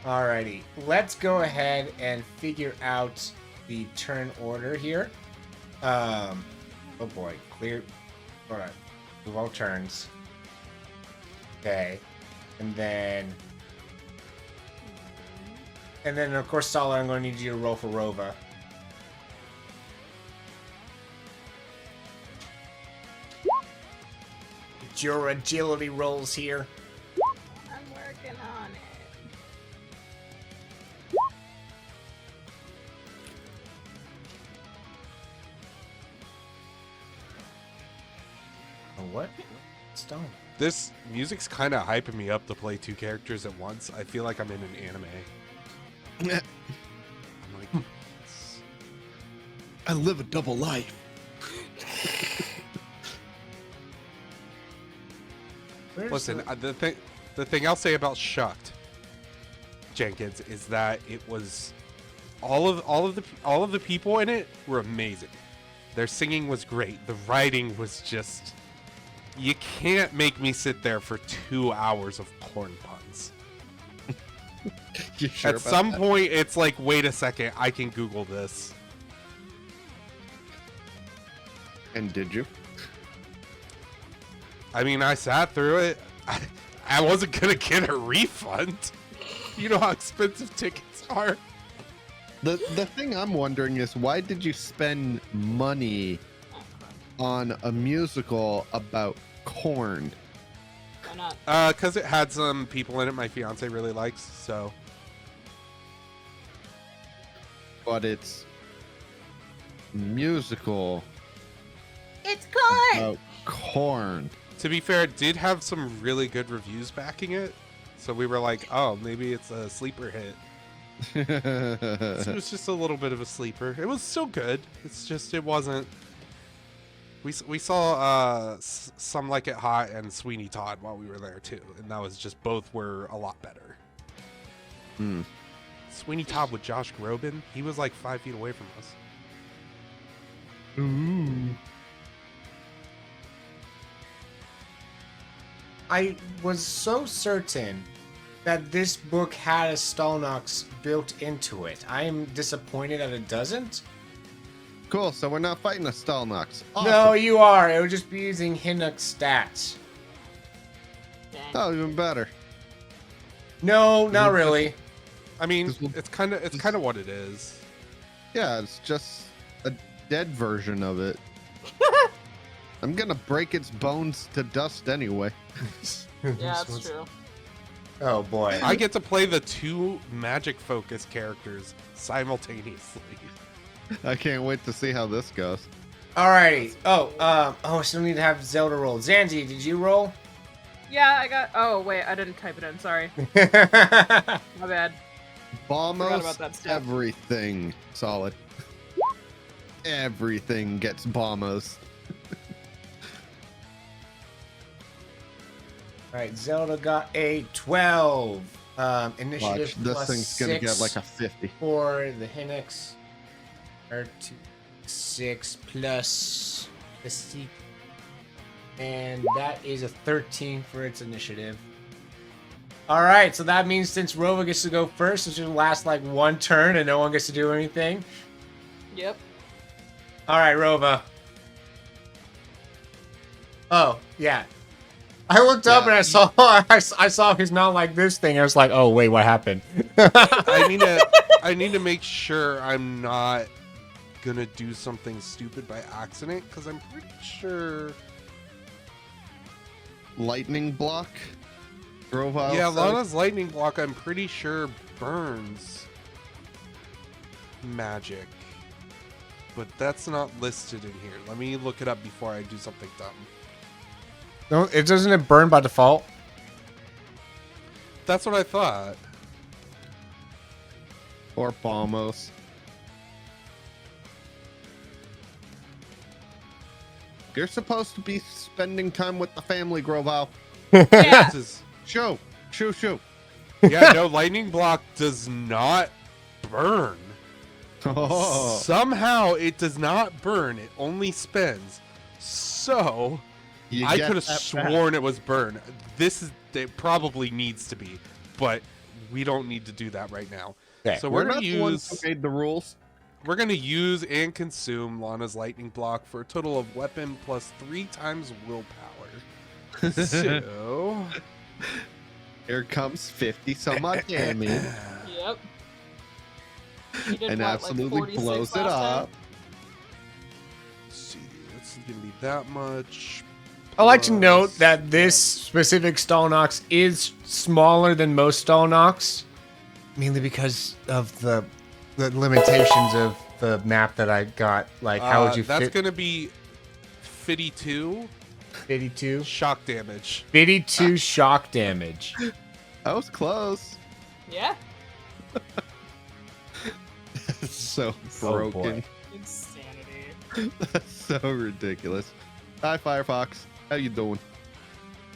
alrighty. Let's go ahead and figure out the turn order here. Oh boy. Clear. Alright. Move all turns. Okay. And then of course, Sala, I'm going to need you to roll for Rova. It's your agility rolls here. I'm working on it. Oh, what? Stone. This music's kind of hyping me up to play two characters at once. I feel like I'm in an anime. I'm like, I live a double life. listen, the thing I'll say about Shucked, Jenkins, is that it was all of the people in it were amazing. Their singing was great. The writing was just, you can't make me sit there for 2 hours of corn puns. You sure At about some that? point, it's like, wait a second, I can Google this. And did you? I mean, I sat through it. I wasn't gonna get a refund. You know how expensive tickets are. The thing I'm wondering is, why did you spend money on a musical about corn? Why not? Because it had some people in it my fiance really likes, so. But it's musical It's corn. about corn. To be fair, it did have some really good reviews backing it, so we were like, oh, maybe it's a sleeper hit. So it was just a little bit of a sleeper. It was still good. It's just, it wasn't. We saw Some Like It Hot and Sweeney Todd while we were there too, and that was just, both were a lot better. Hmm. Sweeney Todd with Josh Groban, he was like 5 feet away from us. Ooh. I was so certain that this book had a Stalnox built into it. I am disappointed that it doesn't. Cool, so we're not fighting a Stalnox. Awesome. No, you are. It would just be using Hinnock stats. Dang. Oh, even better. No, not really. I mean, This will- it's kind of what it is. Yeah, it's just a dead version of it. I'm gonna break its bones to dust anyway. Yeah, that's true. Oh boy. I get to play the 2 magic focus characters simultaneously. I can't wait to see how this goes. Alrighty. I still need to have Zelda roll. Zanzi, did you roll? Yeah, I got. Oh wait, I didn't type it in. Sorry, my bad. Forgot Bombos, about that step. everything solid. Everything gets bombos. Alright, Zelda got a 12. Initiative Watch, this plus thing's gonna get 6 like a 50. for the Hinnocks. Or 6 plus the C. And that is a 13 for its initiative. Alright, so that means since Rova gets to go first, it's gonna last like 1 turn and no one gets to do anything. Yep. Alright, Rova. Oh, yeah. I looked up and I saw his mouth like this thing. I was like, oh wait, what happened? I need to make sure I'm not gonna do something stupid by accident, because I'm pretty sure. Lightning block. Grovile Yeah, says. Lana's lightning block, I'm pretty sure burns magic, but that's not listed in here. Let me look it up before I do something dumb. No, it doesn't burn by default. That's what I thought. Or bombos. You're supposed to be spending time with the family, Grovile. Yeah. This is- Shoo! Shoo, shoo. yeah, no, lightning block does not burn. Oh. Somehow it does not burn. It only spins. So You I get could have that back. sworn it was burn. It probably needs to be, but we don't need to do that right now. Okay. So We're we're not gonna the ones use who made the rules. we're gonna use and consume Lana's lightning block for a total of weapon plus 3 times willpower. So Here comes 50 some odd damage. Yep. She did And what, absolutely 46 blows it last time? up. let's see, it's gonna be that much. I like to note plus- that this specific Stalnox is smaller than most Stalnox, mainly because of the limitations of the map that I got. Like, how would you That's fit gonna be 52 52? shock damage. 52 shock damage. That was close. Yeah. So Oh, broken. boy. Insanity. That's so ridiculous. Hi, Firefox. How you doing?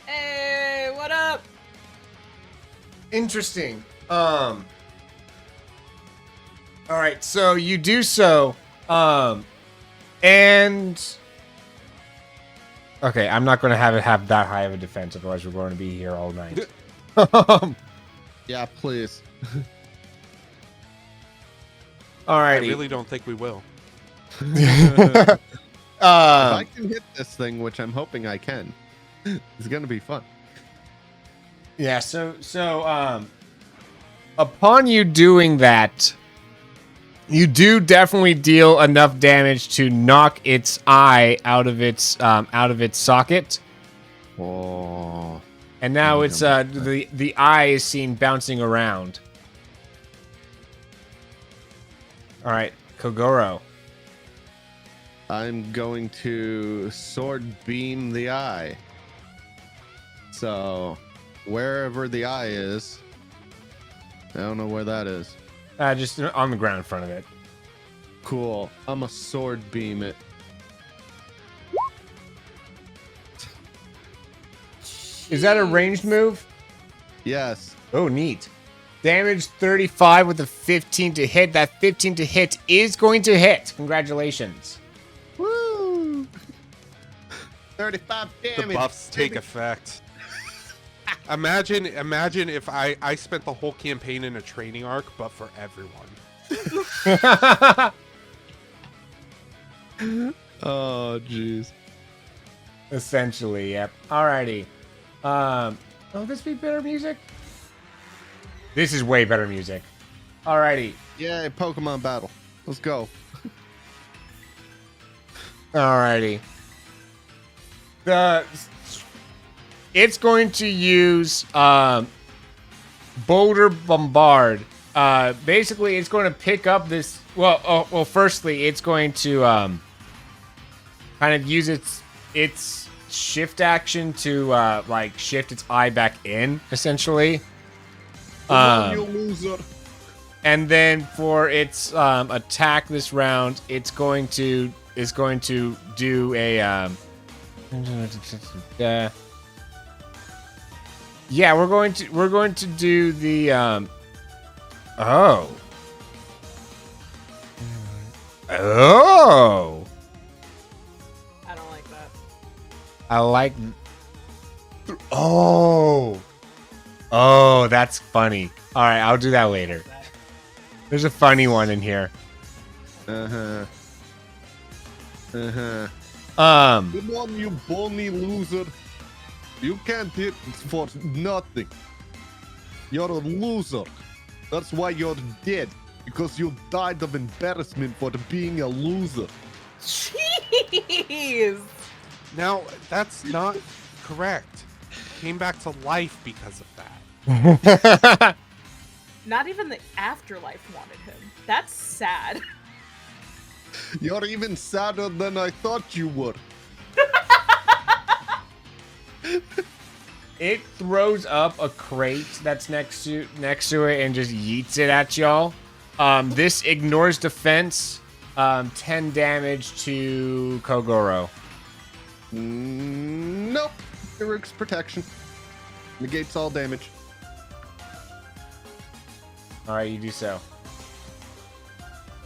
Hey, what up? Interesting. All right, so you do so, and okay, I'm not going to have it have that high of a defense, otherwise we're going to be here all night. Yeah, please. I Alrighty. really don't think we will. If I can hit this thing, which I'm hoping I can. It's gonna be fun. Yeah, upon you doing that, you do definitely deal enough damage to knock its eye out of its socket. Oh. And now Oh, it's don't the eye is seen bouncing around. All right, Kogoro. I'm going to sword beam the eye. So, wherever the eye is, I don't know where that is. Just on the ground in front of it. Cool. I'm a sword beam it. Is that a ranged move? Yes. Oh, neat. Damage 35 with a 15 to hit. That 15 to hit is going to hit. Congratulations. Woo! 35 damage. The buffs take baby. effect. Imagine if I spent the whole campaign in a training arc, but for everyone. Oh, jeez. Essentially, yep. Alrighty. Oh, this be better music? This is way better music. Alrighty. Yay, Pokemon battle. Let's go. Alrighty. It's going to use Boulder Bombard. Basically, it's going to pick up this. Well, firstly, it's going to kind of use its shift action to like shift its eye back in, essentially. You loser. And then for its attack this round, it's going to do a yeah, we're going to do the oh. I don't like that. I like Oh, that's funny. All right, I'll do that later. There's a funny one in here. Uh-huh. Uh-huh. Um, Come on, you bony loser. You can't hit for nothing. You're a loser. That's why you're dead. Because you died of embarrassment for being a loser. Jeez. Now, that's not correct. Came back to life because of that. Not even the afterlife wanted him. That's sad. You're even sadder than I thought you were. it throws up a crate that's next to it and just yeets it at y'all. This ignores defense. 10 damage to Kogoro. Nope. Eric's protection. Negates all damage. All right, you do so.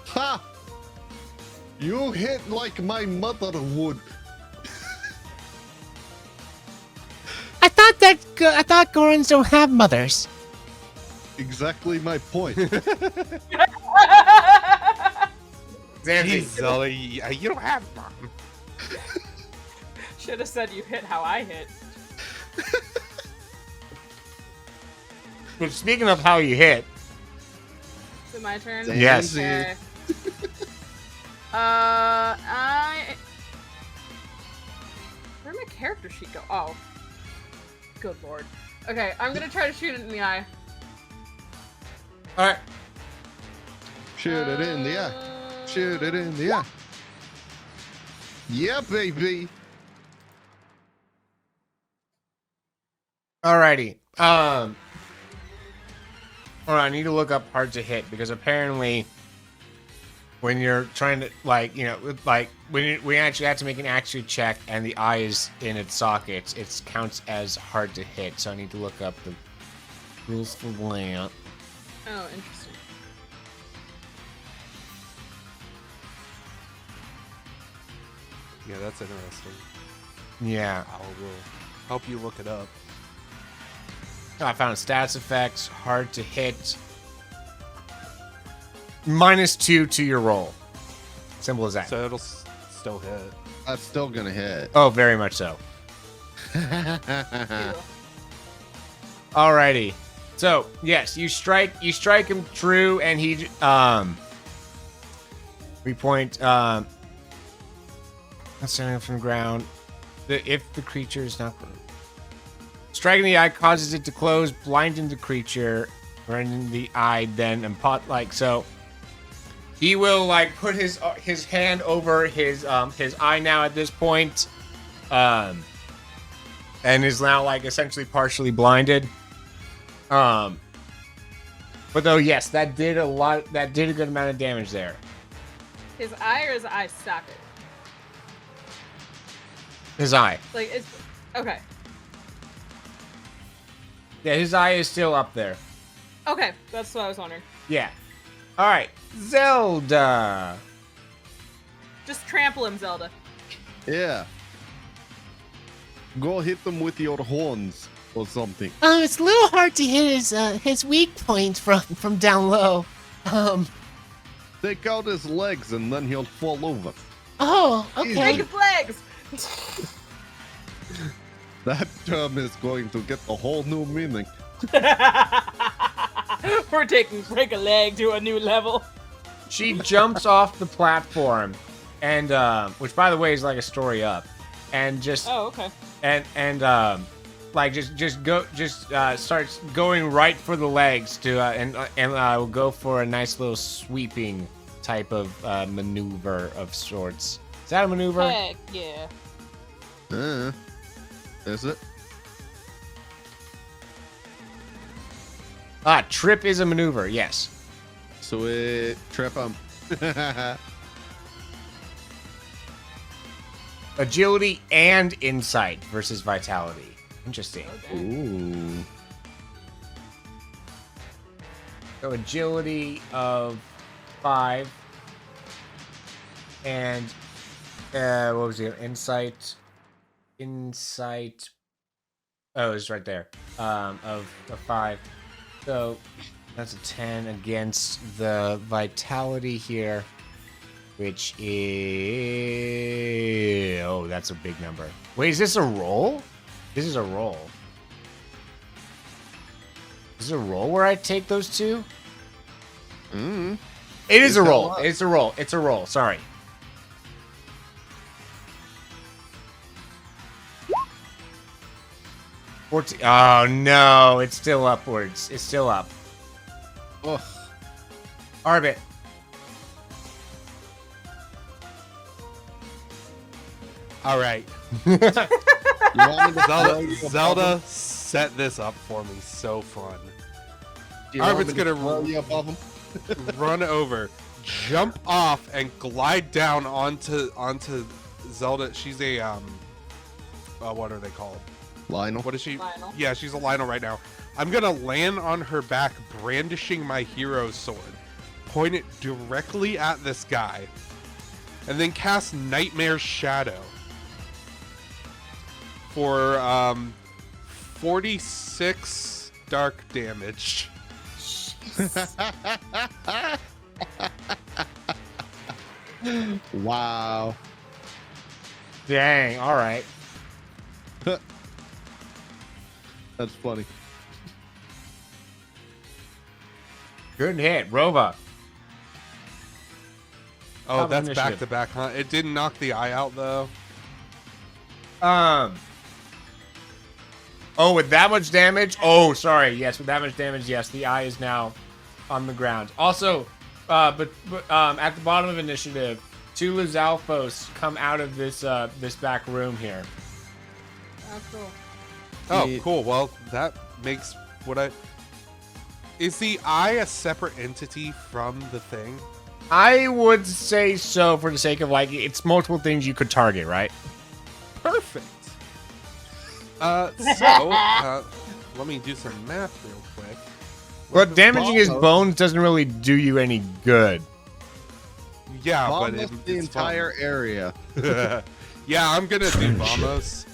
Ha! You hit like my mother would. I thought Gorons don't have mothers. Exactly my point. Xanthi. Jeez, Zelda, you don't have mom. Should have said you hit how I hit. But speaking of how you hit, Is it my turn? Yes. Okay. Where'd my character sheet go? Oh. Good lord. Okay, I'm gonna try to shoot it in the eye. all right. Shoot it in the eye. Shoot it in the eye. Yeah, baby. Alrighty. Hold on, I need to look up hard to hit because apparently when you're trying to when we actually have to make an accuracy check and the eye is in its socket, it counts as hard to hit. So I need to look up the rules for that. Oh, interesting. Yeah, that's interesting. Yeah. I will help you look it up. I found stats effects, hard to hit. -2 to your roll. Simple as that. So it'll still hit. That's still gonna hit. Oh, very much so. Alrighty. So yes, you strike him true, and he 3 point standing from the ground. If the creature is not striking the eye causes it to close, blinding the creature, rendering the eye then and pot like so. He will like put his hand over his eye now at this point, and is now like essentially partially blinded. But though yes, that did a good amount of damage there. His eye or his eye socket? His eye. Like it's okay. Yeah, his eye is still up there. Okay, that's what I was wondering. Yeah. All right, Zelda. Just trample him, Zelda. Yeah. Go hit them with your horns or something. It's a little hard to hit his weak point from down low. Take out his legs and then he'll fall over. Oh, Take okay. his legs. That term is going to get a whole new meaning. We're taking break a leg to a new level. She jumps off the platform, and which by the way is like a story up, and just Oh, okay. and like starts going right for the legs to and will go for a nice little sweeping type of maneuver of sorts. Is that a maneuver? Heck yeah. Is it? Trip is a maneuver. Yes. Sweet. Trip him. Agility and insight versus vitality. Interesting. Ooh. So agility of 5 and what was it? Insight. Oh, it's right there. Of 5. So that's a 10 against the vitality here, which is that's a big number. Wait, is this a roll? This is a roll. Is it a roll where I take those two? Mm. It is a It's roll. not. It's a roll. It's a roll. Sorry. Oh no, it's still upwards. It's still up. Ugh. Arbit. All right. You want me to throw you Zelda above set this up for me so fun. him? Do you want Arbit's me to gonna throw you above him? Run over, jump off, and glide down onto Zelda. She's a what are they called? Lionel. What is she? Lionel. Yeah, she's a Lionel right now. I'm gonna land on her back, brandishing my hero sword, point it directly at this guy, and then cast Nightmare's Shadow for 46 dark damage. Wow. Dang. All right. That's funny. Good hit, Rova. Oh, Top that's initiative. back to back, huh? It didn't knock the eye out though. Oh, with that much damage? Oh, sorry. Yes, with that much damage, yes. The eye is now on the ground. Also, but at the bottom of initiative, 2 Lizalfos come out of this this back room here. Oh, cool. Oh, Yeah. cool. Well, that makes what I... Is the eye a separate entity from the thing? I would say so for the sake of like it's multiple things you could target, right? Perfect. Let me do some math real quick. But damaging his bones doesn't really do you any good. Yeah, but Almost the it's entire area. fun. Yeah, I'm gonna do Vamos.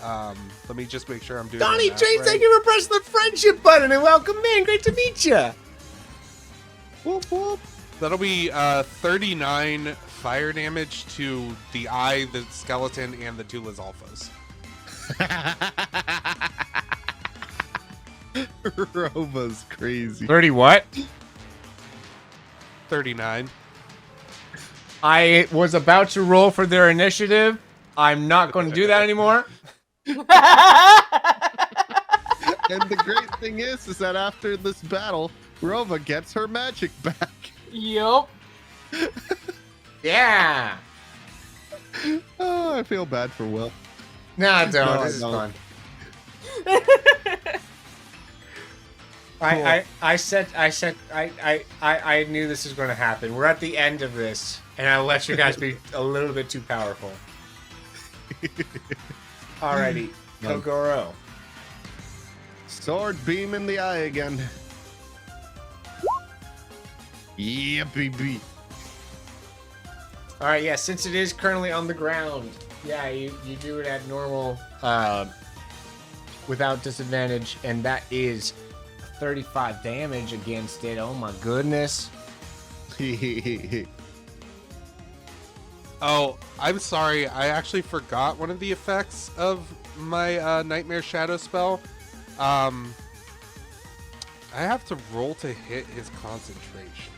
Let me just make sure I'm doing Donnie the math James, right. thank you for pressing the friendship button and welcome in. Great to meet you. Whoop, whoop. That'll be 39 fire damage to the eye, the skeleton, and the 2 Lizalfos. Rova's crazy. 30 what? 39. I was about to roll for their initiative. I'm not going to do that anymore. And the great thing is that after this battle, Rova gets her magic back. Yup. Yeah. Oh, I feel bad for Will. No, I don't. No, I This is don't. fun. I knew this was going to happen. We're at the end of this, and I let you guys be a little bit too powerful. Alrighty, Kogoro. Sword beam in the eye again. Yeah, baby. All right, yeah. Since it is currently on the ground, yeah, you do it at normal, without disadvantage, and that is 35 damage against it. Oh my goodness. Oh, I'm sorry. I actually forgot one of the effects of my Nightmare Shadow spell. I have to roll to hit his concentration.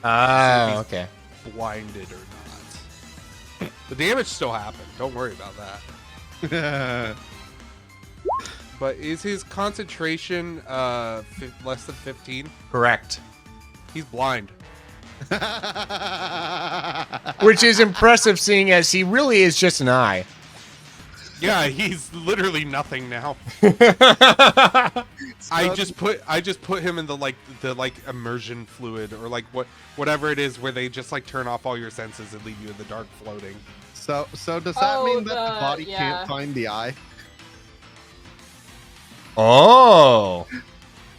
Oh, okay. Blinded or not. The damage still happened. Don't worry about that. But is his concentration less than 15? Correct. He's blind. Which is impressive, seeing as he really is just an eye. Yeah, he's literally nothing now. I just put him in the immersion fluid, or whatever it is where they just turn off all your senses and leave you in the dark floating. So does that mean that the body yeah. can't find the eye? Oh.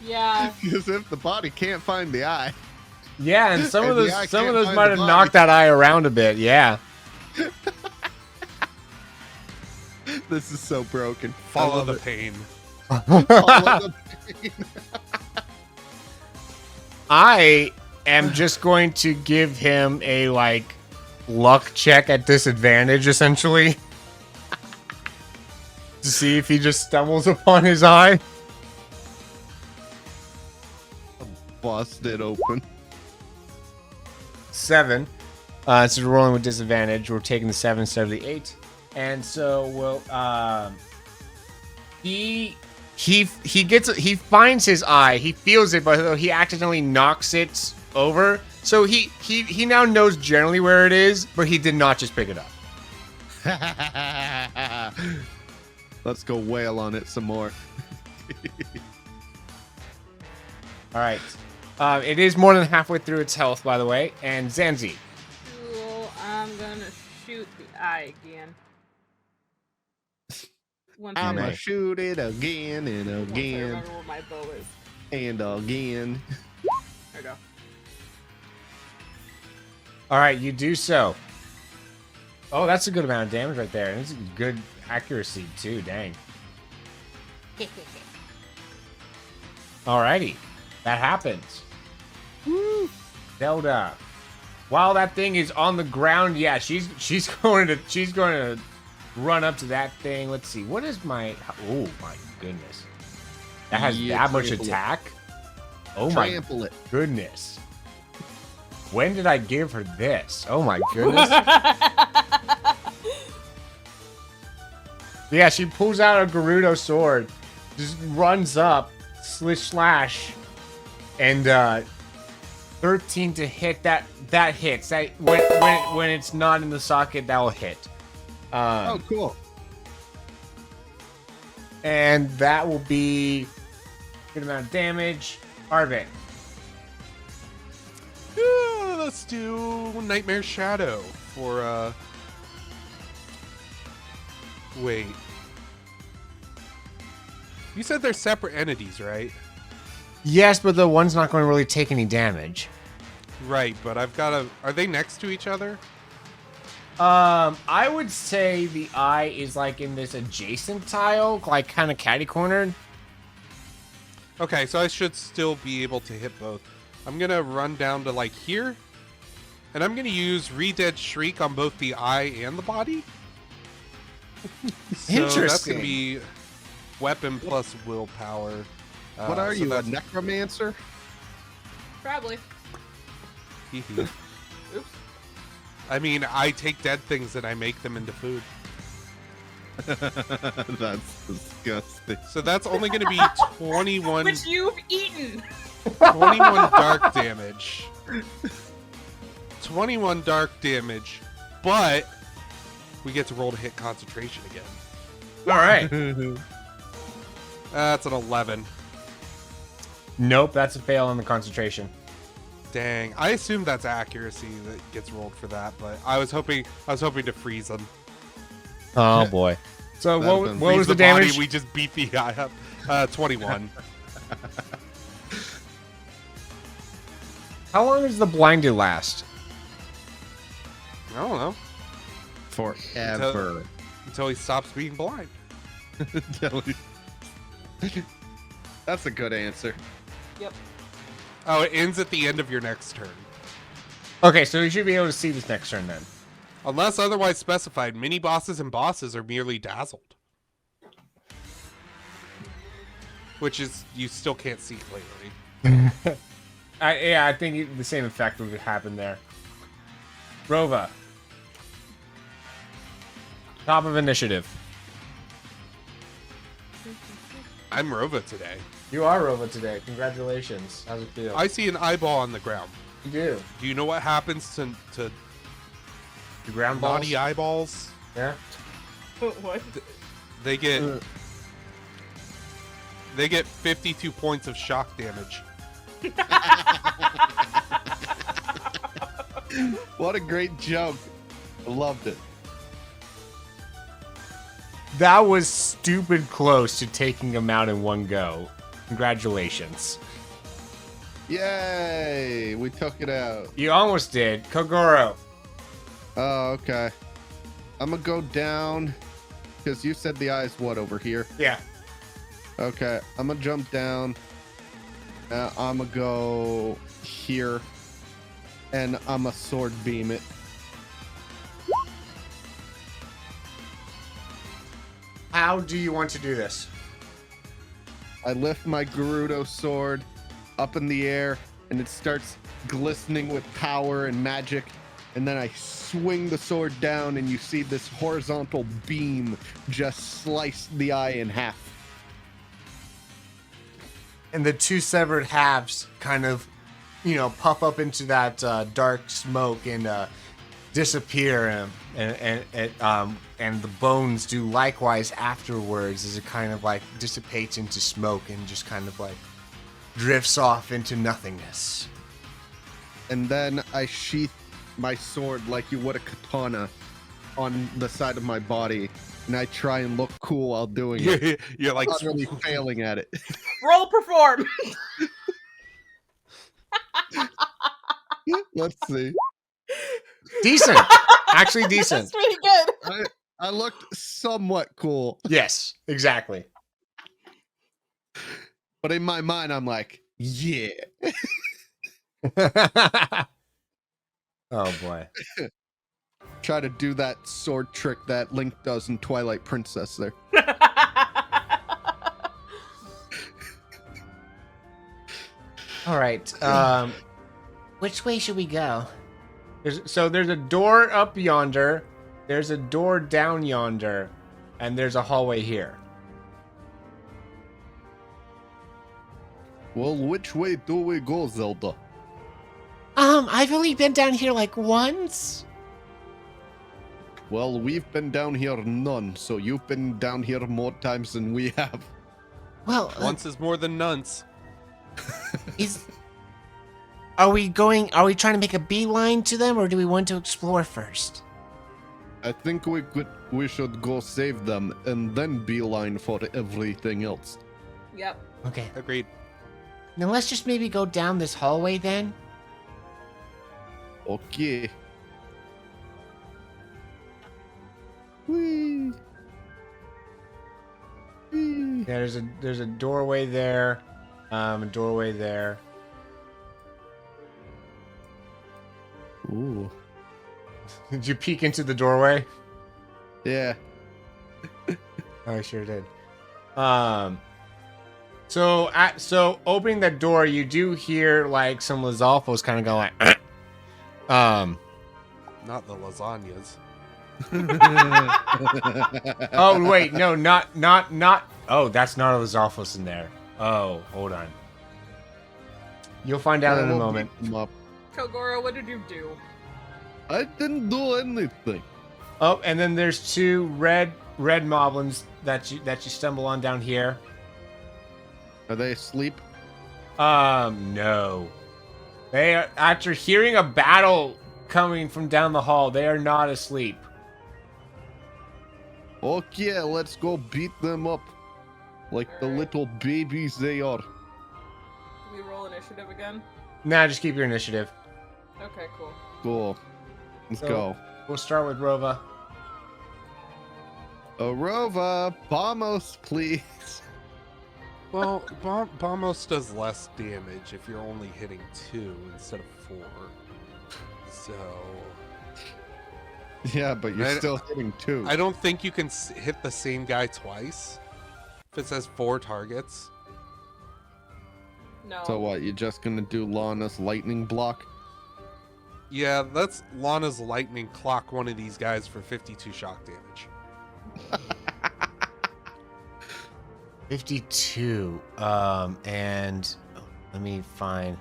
Yeah. Because if the body can't find the eye, Yeah, and some of And the eye those can't find might the have body. knocked that eye around a bit. Yeah. this is so broken. Follow the pain. Follow the pain. I am just going to give him a luck check at disadvantage, essentially, to see if he just stumbles upon his eye. Bust it open. 7. So we're rolling with disadvantage. We're taking the 7 instead of the 8, and so we'll he finds his eye. He feels it, but he accidentally knocks it over. So he now knows generally where it is, but he did not just pick it up. Let's go wail on it some more. All right. It is more than halfway through its health, by the way. And Zanzi. Cool. I'm gonna shoot the eye again. Once I, I'ma Nice. shoot it again and once I again remember where my bow is. and again. There we go. All right, you do so. Oh, that's a good amount of damage right there. And it's good accuracy, too. Dang. Alrighty. That happens. Woo. Zelda. While that thing is on the ground, yeah, she's going to run up to that thing. Let's see. What is my... Oh, my goodness. That has Yeah, that much trample it. attack? Oh, my Trample it. goodness. When did I give her this? Oh, my goodness. Yeah, she pulls out a Gerudo sword, just runs up, slash, and 13 to hit. That hits. That when it's not in the socket, that will hit. Oh, cool. And that will be a good amount of damage. Arvin. Let's do Nightmare Shadow for wait. You said they're separate entities, right? Yes, but the one's not going to really take any damage. Right, but I've got a... Are they next to each other? I would say the eye is in this adjacent tile, kind of catty-cornered. Okay, so I should still be able to hit both. I'm gonna run down to here, and I'm gonna use Re-Dead Shriek on both the eye and the body. So that's Interesting. gonna be weapon plus willpower. What are so you, a that's- necromancer? Probably. Hee-hee. Oops. I mean, I take dead things and I make them into food. That's disgusting. So that's only going to be 21, Which you've eaten. 21 dark damage. 21 dark damage, but we get to roll to hit concentration again. All right. That's an 11. Nope, that's a fail on the concentration. Dang, I assume that's accuracy that gets rolled for that, but I was hoping to freeze them. Oh boy. So That'd what been- was Freeze the body, damage? we just beat the guy up. 21. How long does the blinded last? I don't know. Forever. Until he stops being blind. That's a good answer. Yep. Oh, it ends at the end of your next turn. Okay, so you should be able to see this next turn then. Unless otherwise specified, mini bosses and bosses are merely dazzled. Which is, you still can't see clearly. I think the same effect would happen there. Rova. Top of initiative. I'm Rova today. You are Rova today. Congratulations. How's it feel? I see an eyeball on the ground. You do. Do you know what happens to The ground balls. naughty eyeballs? Yeah. What? They get 52 points of shock damage. What a great joke. I loved it. That was stupid close to taking him out in one go. Congratulations. Yay! We took it out. You almost did. Kogoro. Oh, okay. I'm gonna go down because you said the eye's what over here. Yeah. Okay, I'm gonna jump down. I'm gonna go here, and I'm a sword beam it. How do you want to do this? I lift my Gerudo sword up in the air, and it starts glistening with power and magic. And then I swing the sword down, and you see this horizontal beam just slice the eye in half. And the two severed halves kind of, puff up into that dark smoke and disappear, and the bones do likewise afterwards, as it kind of like dissipates into smoke and just kind of like drifts off into nothingness. And then I sheath my sword like you would a katana on the side of my body, and I try and look cool while doing it. You're like, I'm not really failing at it. Roll perform. Let's see. Decent. Actually decent. That's pretty good. I looked somewhat cool, Yes, exactly. but in my mind, I'm like, yeah. Oh boy. Try to do that sword trick that Link does in Twilight Princess there. All right. Which way should we go? There's a door up yonder, there's a door down yonder, and there's a hallway here. Well, which way do we go, Zelda? I've only been down here like once. Well, we've been down here none, so you've been down here more times than we have. Well, once is more than nonce. Are we trying to make a beeline to them, or do we want to explore first? I think we should go save them and then beeline for everything else. Yep. Okay. Agreed. Now let's just maybe go down this hallway then. Okay. Whee! Whee! Yeah, there's a doorway there, a doorway there. Ooh. Did you peek into the doorway? Yeah. I sure did. So opening the door, you do hear like some Lizalfos kind of go like, Not the lasagnas. Oh wait, no, not. Oh, that's not a Lizalfos in there. Oh, hold on. You'll find out in a moment. Kogoro, what did you do? I didn't do anything. Oh, and then there's two red moblins that you stumble on down here. Are they asleep? No. They are, after hearing a battle coming from down the hall, they are not asleep. Okay, let's go beat them up. Like the little babies they are. Do we roll initiative again? Nah, just keep your initiative. Okay, cool. Cool. Let's So- go. We'll start with Rova. Rova, Bombos, please. Well, Bombos does less damage if you're only hitting 2 instead of 4. So Yeah, but you're I- still hitting 2. I don't think you can hit the same guy twice. If it says 4 targets. No. So what? You're just gonna do Lana's lightning block? Yeah, let's Lana's lightning clock one of these guys for 52 shock damage. 52. And let me find.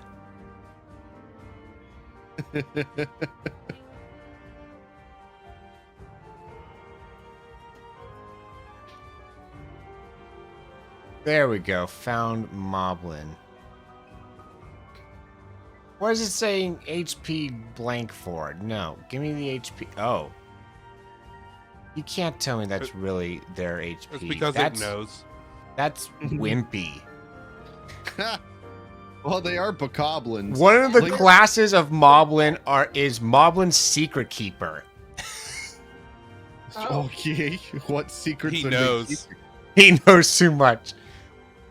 There we go. Found Moblin. What is it saying HP blank for? No. Give me the HP. Oh. You can't tell me that's really their HP. It's because that's, it knows. That's wimpy. Well, they are bokoblins. One of the Like- classes of Moblin is Moblin's Secret Keeper. Oh. Okay, what secrets He are they knows. keeping? He knows too much.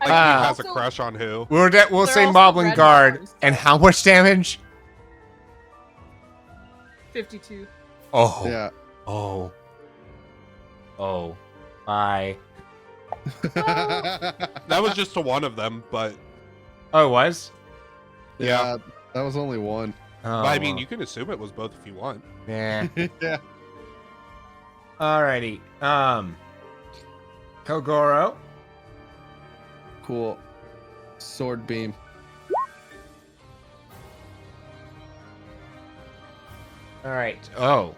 I Like, Ah. who has a also- crush on who? We'll They're say also Moblin red Guard. moblins, And so- how much damage? 52. Oh. Yeah. Oh. Oh. Bye. That was just to one of them, but Oh, it was? Yeah, that was only one. Oh, I mean, well. you can assume it was both if you want. Yeah. Yeah. Alrighty. Kogoro. Cool. Sword beam. Alright. Oh.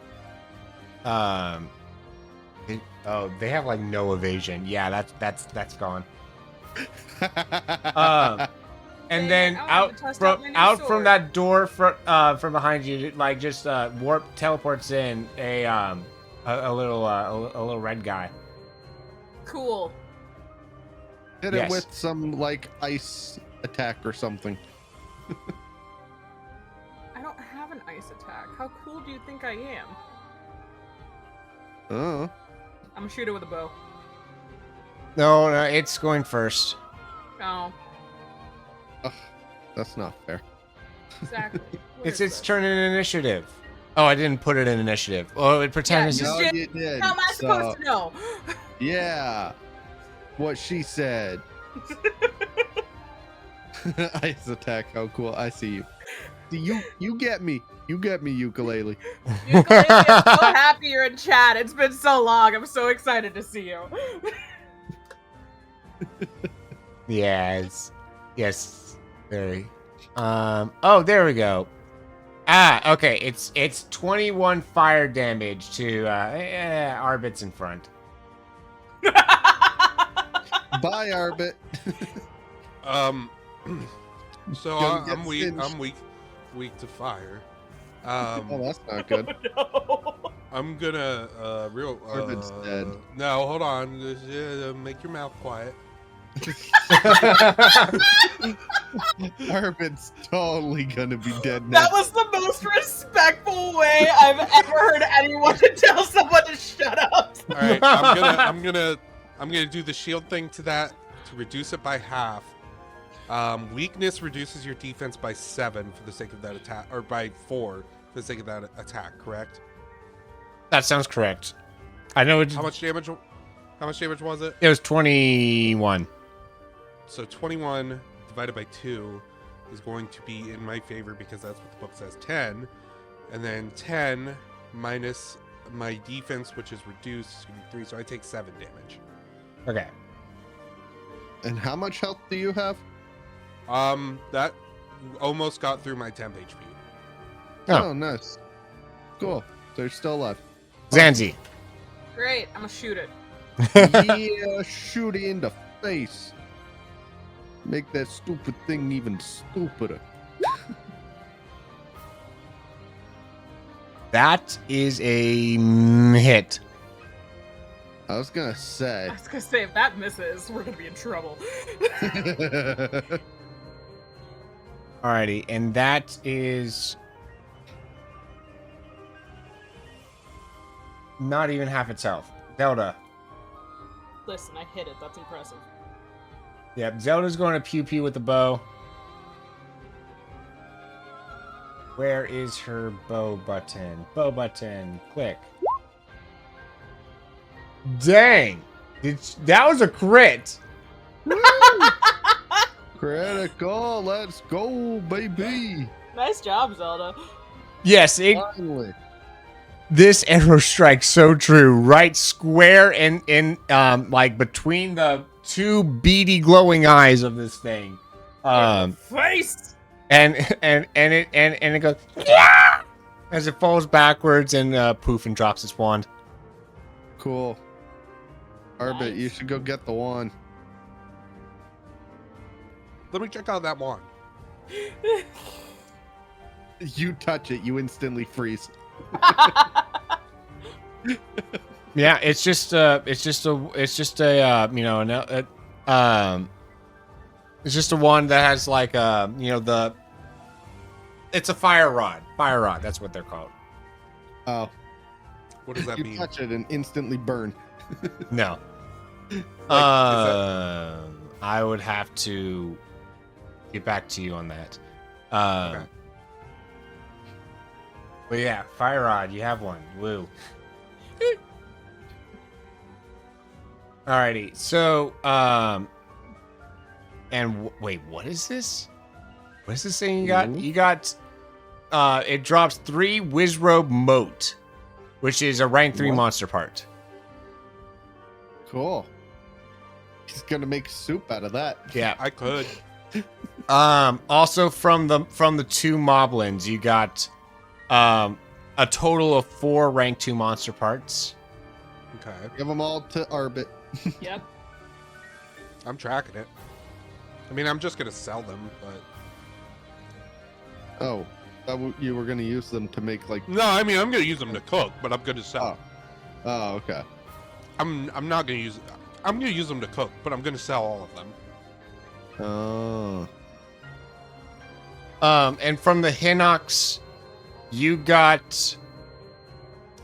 They have like no evasion. Yeah, that's gone. And then Dang it, I'll have out to test from out my new from sword. that door from behind you, like just warp teleports in a little red guy. Cool. Hit Yes. it with some like ice attack or something. I don't have an ice attack. How cool do you think I am? Oh. I'm gonna shoot it with a bow. No, it's going first. Oh, Ugh, that's not fair. exactly. What It's is its this? turn in initiative. Oh, I didn't put it in initiative. Oh, it pretends Yeah, it's No, did- you did. How am I supposed to know? Yeah. What she said. Ice attack. How cool. I see you. You get me. You get me, ukulele. Ukulele, I'm so happy you're in chat. It's been so long. I'm so excited to see you. Yes. Very. Oh, there we go. Ah, okay. It's 21 fire damage to Arbit's in front. Bye, Arbit. So Gonna get I'm weak. singed. I'm weak to fire. Oh, that's not good. No. I'm gonna Arbit's dead. No, hold on. Make your mouth quiet. Arbit's totally gonna be dead now. That was the most respectful way I've ever heard anyone to tell someone to shut up. All right, I'm gonna do the shield thing to that to reduce it by half. Weakness reduces your defense by 7 for the sake of that attack, or by 4 for the sake of that attack. Correct? That sounds correct. I know it's How much damage? How much damage was it? It was 21. So 21 divided by 2 is going to be in my favor because that's what the book says, 10. And then 10 minus my defense, which is reduced, is going to be 3. So I take 7 damage. Okay. And how much health do you have? That almost got through my temp HP. Oh, nice. Cool. So you're still alive. Zanzi. Great, I'm gonna shoot it. Yeah, shoot it in the face. Make that stupid thing even stupider. That is a hit. I was gonna say. I was gonna say, if that misses, we're gonna be in trouble. Alrighty, and that is not even half its health. Zelda. Listen, I hit it. That's impressive. Yep, Zelda's going to pew pew with the bow. Where is her bow button? Bow button. Click. Dang! That was a crit! Critical, let's go, baby. Nice job, Zelda. Yes, Finally. this arrow strikes so true. Right square in like between the two beady glowing eyes of this thing. Face! And it goes yeah! As it falls backwards and poof and drops its wand. Cool. Arbit, Nice. you should go get the wand. Let me check out that wand. You touch it, you instantly freeze. Yeah, it's just a it's just a wand that has like it's a fire rod. Fire rod, that's what they're called. Oh, What does that you mean? touch it and instantly burn. No. Like, I would have to get back to you on that. Okay. But yeah, fire rod, you have one. Woo. Alrighty, so wait, what is this? What is this thing you got? You got it drops 3 Wizrobe Moat, which is a rank 3 What? monster part. Cool. He's gonna make soup out of that. Yeah. I could. Also from the 2 moblins, you got a total of 4 rank 2 monster parts. Okay. Give them all to Arbit. Yep. I'm tracking it. I mean, I'm just going to sell them, but... Oh, you were gonna use them to make like. No, I mean, I'm going to use them to cook, but I'm going to sell. Oh, okay. I'm not going to use... I'm going to use them to cook, but I'm going to sell all of them. Oh. And from the Hinox, you got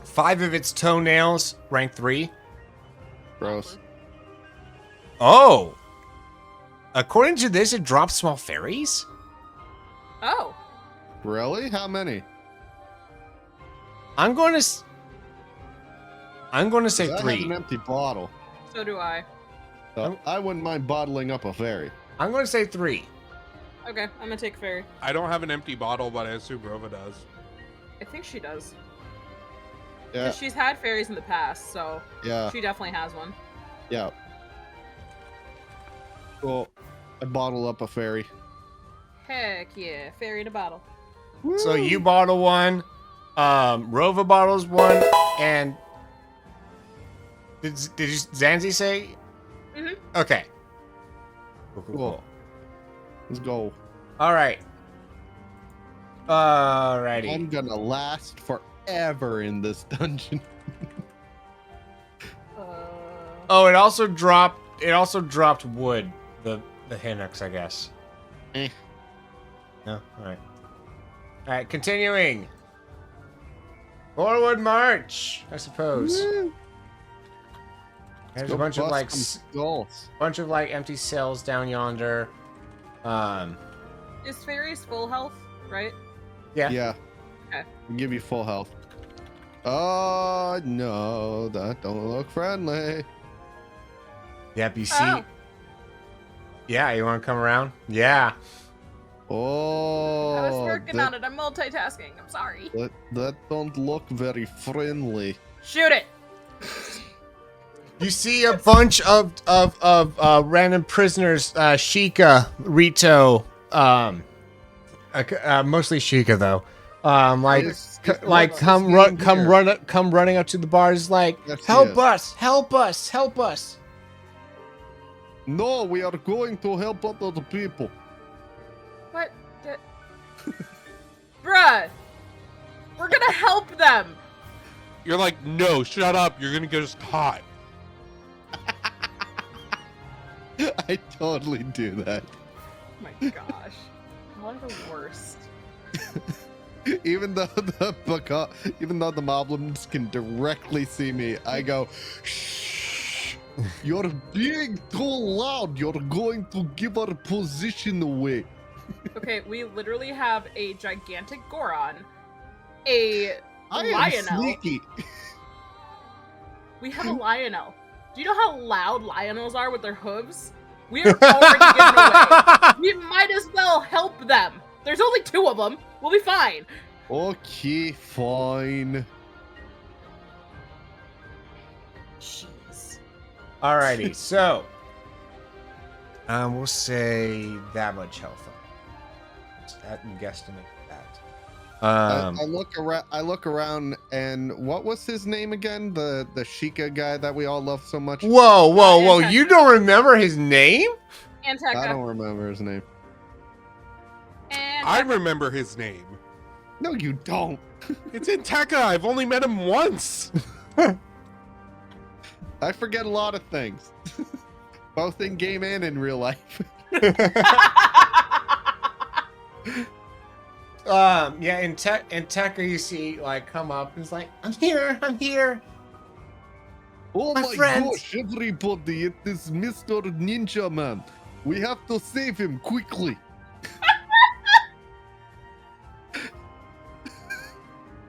5 of its toenails, rank 3. Gross. Oh! According to this, it drops small fairies? Oh. Really? How many? I'm going to say 'Cause I have an 3. empty bottle. So do I. So I wouldn't mind bottling up a fairy. I'm going to say 3. Okay, I'm gonna take fairy. I don't have an empty bottle, but I assume Rova does. I think she does. Yeah. 'Cause she's had fairies in the past, so Yeah. she definitely has one. Yeah. Cool. I bottle up a fairy. Heck yeah, fairy in a bottle. So you bottle 1, Rova bottles 1, and did you Zanzi say? Mhm. Okay. Cool. Let's go. All right. Alrighty. I'm gonna last forever in this dungeon. Oh, it also dropped wood. The Hinox, I guess. Eh. No. All right. All right. Continuing. Forward march, I suppose. Woo. There's Go a bunch of bust some skulls. empty cells down yonder. Is fairies full health, right? Yeah. Yeah. Okay. I'll give you full health. Oh no, that don't look friendly. Yep, you see. Oh. Yeah, you want to come around? Yeah. Oh, I was working on it. I'm multitasking. I'm sorry. That don't look very friendly. Shoot it. You see a bunch of random prisoners, Sheikah, Rito, mostly Sheikah though. Come running up to the bars like, Yes, help yes. us, help us, help us. No, we are going to help other people. What? Bruh. We're gonna help them. You're like, no, shut up. You're gonna get us caught. I totally do that. Oh my gosh. Y'all are the worst. Even though the moblins can directly see me, I go, shh, you're being too loud. You're going to give our position away. Okay, we literally have a gigantic Goron, a I am Lionel. sneaky. We have a Lionel. Do you know how loud Lionels are with their hooves? We are already giving away. We might as well help them. There's only 2 of them. We'll be fine. Okay, fine. Jeez. Alrighty, so we'll say that much health. I'm guesstimate that. I look around, and what was his name again? The Sheikah guy that we all love so much. Whoa! You don't remember his name? I Anteka. don't remember his name. I remember his name. No, you don't. It's in Tekka. I've only met him once. I forget a lot of things, both in game and in real life. Yeah, in Tekka you see like come up and it's like, I'm here. Oh My my friends. gosh, everybody, it is Mr. Ninja Man. We have to save him quickly.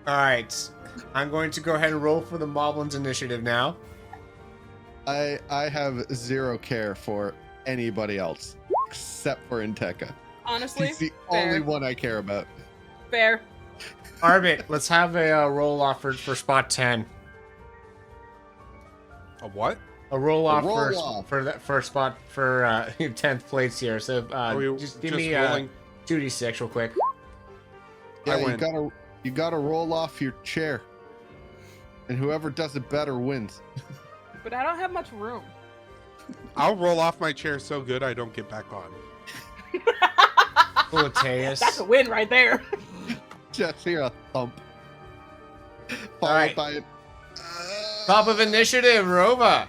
Alright. I'm going to go ahead and roll for the Moblins initiative now. I have zero care for anybody else except for Inteka. Honestly, He's the fair. only one I care about. Fair. Arbit, let's have a roll off for spot 10. A what? A roll off roll-off. for that first spot for 10th place here. So Are we just give just me rolling? 2d6 real quick. Yeah, I win. you gotta roll off your chair, and whoever does it better wins. But I don't have much room. I'll roll off my chair so good I don't get back on. Mateus. That's a win right there. Just hear a thump, followed Alright. by it. Top of initiative, Rova.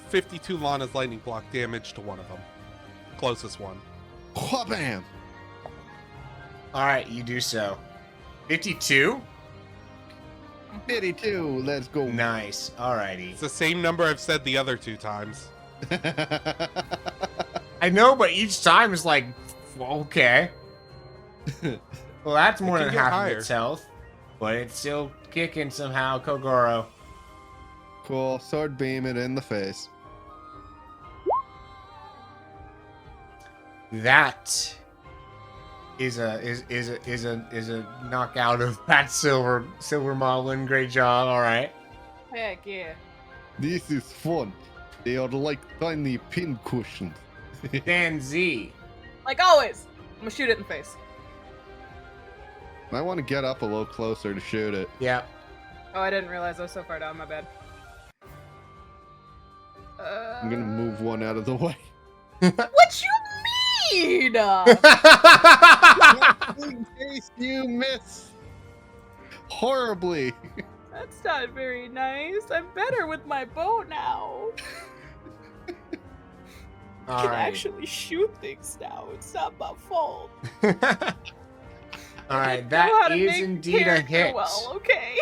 52 Lana's lightning block damage to one of them. Closest one. Wha-bam! Alright, you do so. 52? 52. Let's go. Nice. Alrighty. It's the same number I've said the other 2 times. I know, but each time is like, well, okay. Well, that's more can than get half higher. of its health. But it's still kicking somehow, Kogoro. Cool. Sword beam it in the face. That is a knockout of that silver moblin. Great job. All right. Heck yeah. This is fun. They are like tiny pin cushions. Dan Z. Like always. I'm gonna shoot it in the face. I want to get up a little closer to shoot it. Yep. Oh, I didn't realize I was so far down. My bad. I'm gonna move one out of the way. What you mean? In case you miss horribly. That's not very nice. I'm better with my bow now. I All can right. actually shoot things now. It's not my fault. All right. I know how That to is make indeed a character hit. Well, okay.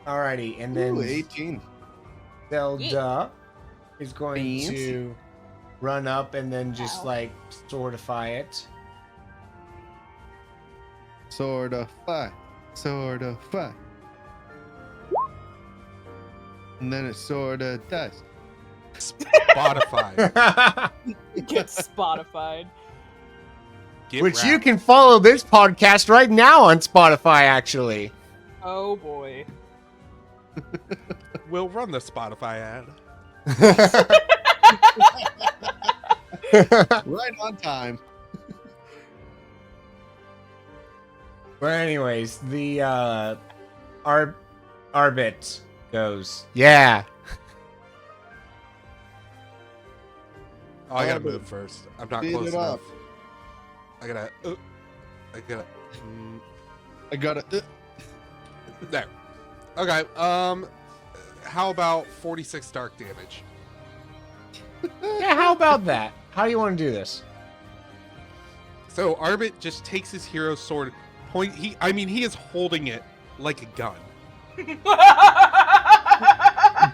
Alrighty, and then Ooh, 18. Zelda is going Fancy. to run up and then just Ow. like swordify it. Sword of fire. Sword of fire. And then it sort of does. Spotify. Get Spotify. Get Which you wrapped. can follow this podcast right now on Spotify, actually. Oh boy. We'll run the Spotify ad. Right on time. But anyways, the Arbit goes, yeah. Oh, I gotta Arbit, move first. I'm not speed close it enough. up. I gotta. I got it. There. Okay. How about 46 dark damage? Yeah, how about that? How do you want to do this? So Arbit just takes his hero sword, he is holding it like a gun.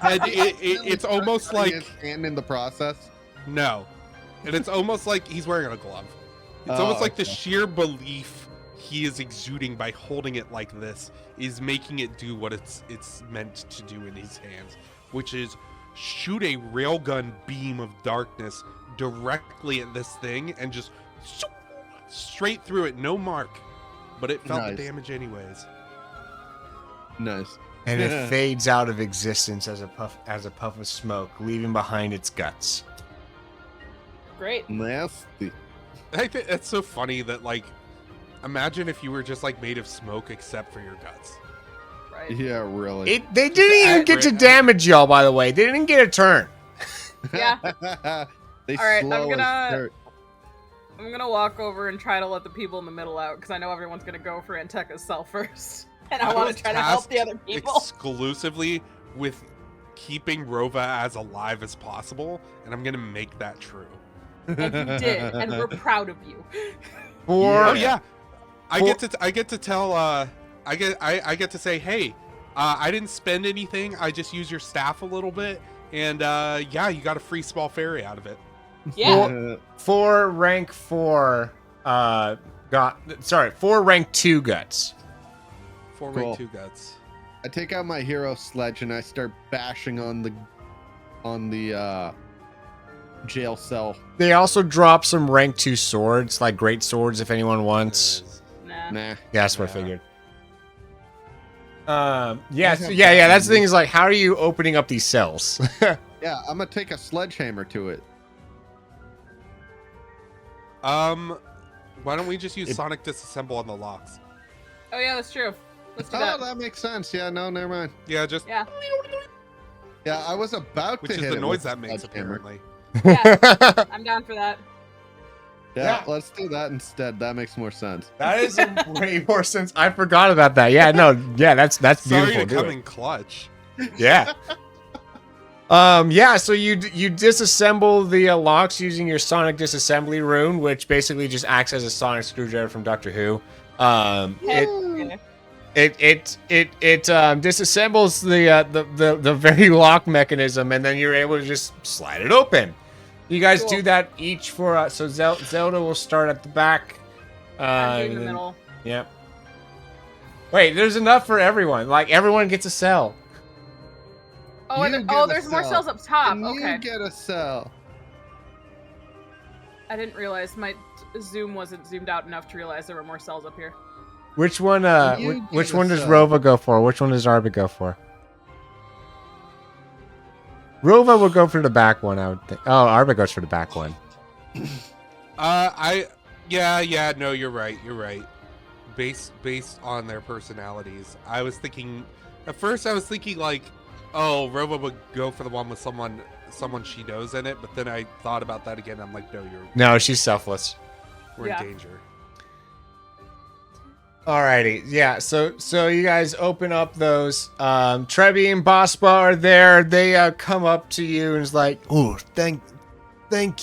And it's almost like his hand in the process. no, and it's almost like he's wearing a glove. It's Oh, almost like the okay. sheer belief he is exuding by holding it like this is making it do what it's meant to do in his hands, which is shoot a railgun beam of darkness directly at this thing and just straight through it, no mark, but it felt the Nice. damage anyways. Nice. And it fades out of existence as a puff of smoke, leaving behind its guts. Great. Nasty. I think that's so funny that, like, imagine if you were just like made of smoke except for your guts. Right. Yeah, really. They didn't even get to damage y'all, by the way. They didn't get a turn. Yeah. They All right, slow as dirt. I'm gonna walk over and try to let the people in the middle out because I know everyone's gonna go for Anteka's cell first, and I want was to try to help the tasked other people. exclusively with keeping Rova as alive as possible, and I'm gonna make that true. And you did, and we're proud of you. For Oh yeah, I get to tell. I get to say, hey, I didn't spend anything. I just used your staff a little bit, and yeah, you got a free small fairy out of it. Yeah. for rank 4 for rank 2 guts. 4 Cool. rank 2 guts. I take out my hero sledge and I start bashing on the jail cell. They also drop some rank 2 swords, like great swords if anyone wants. Nah. Nah. Yeah, that's what I Yeah. figured. Yeah, that's the thing is like, how are you opening up these cells? Yeah, I'm gonna take a sledgehammer to it. Why don't we just use Sonic Disassemble on the locks? Oh yeah, that's true. Let's do Oh, that. that makes sense. Yeah, no, never mind. Yeah, just Yeah. Yeah, I was about which to is hit the it noise with that a makes sledgehammer. apparently. Yeah. I'm down for that. Yeah, Yeah. let's do that instead. That makes more sense. That is way more sense. I forgot about that. Yeah, no, yeah, that's Sorry beautiful. to Do come it. in clutch. Yeah. Yeah, so you disassemble the locks using your sonic disassembly rune, which basically just acts as a sonic screwdriver from Doctor Who. Okay. It disassembles the very lock mechanism, and then you're able to just slide it open. You guys Cool. do that each for so Zelda will start at the back. I'm doing the and then- middle. Yep. Wait, there's enough for everyone. Like everyone gets a cell. Oh, You and get a there's more cell. cells up top. And Okay. you get a cell. I didn't realize my zoom wasn't zoomed out enough to realize there were more cells up here. Which one? You Which get a one does cell. Rova go for? Which one does Arba go for? Rova will go for the back one, I would think. Oh, Arba goes for the back one. No, you're right. You're right. Based on their personalities, I was thinking. At first, I was thinking like, oh, Rova would go for the one with someone she knows in it. But then I thought about that again. I'm like, no, No, she's selfless. we're Yeah. in danger. Alrighty, yeah. So you guys open up those. Trebi and Bospa are there. They come up to you and is like, "Oh, thank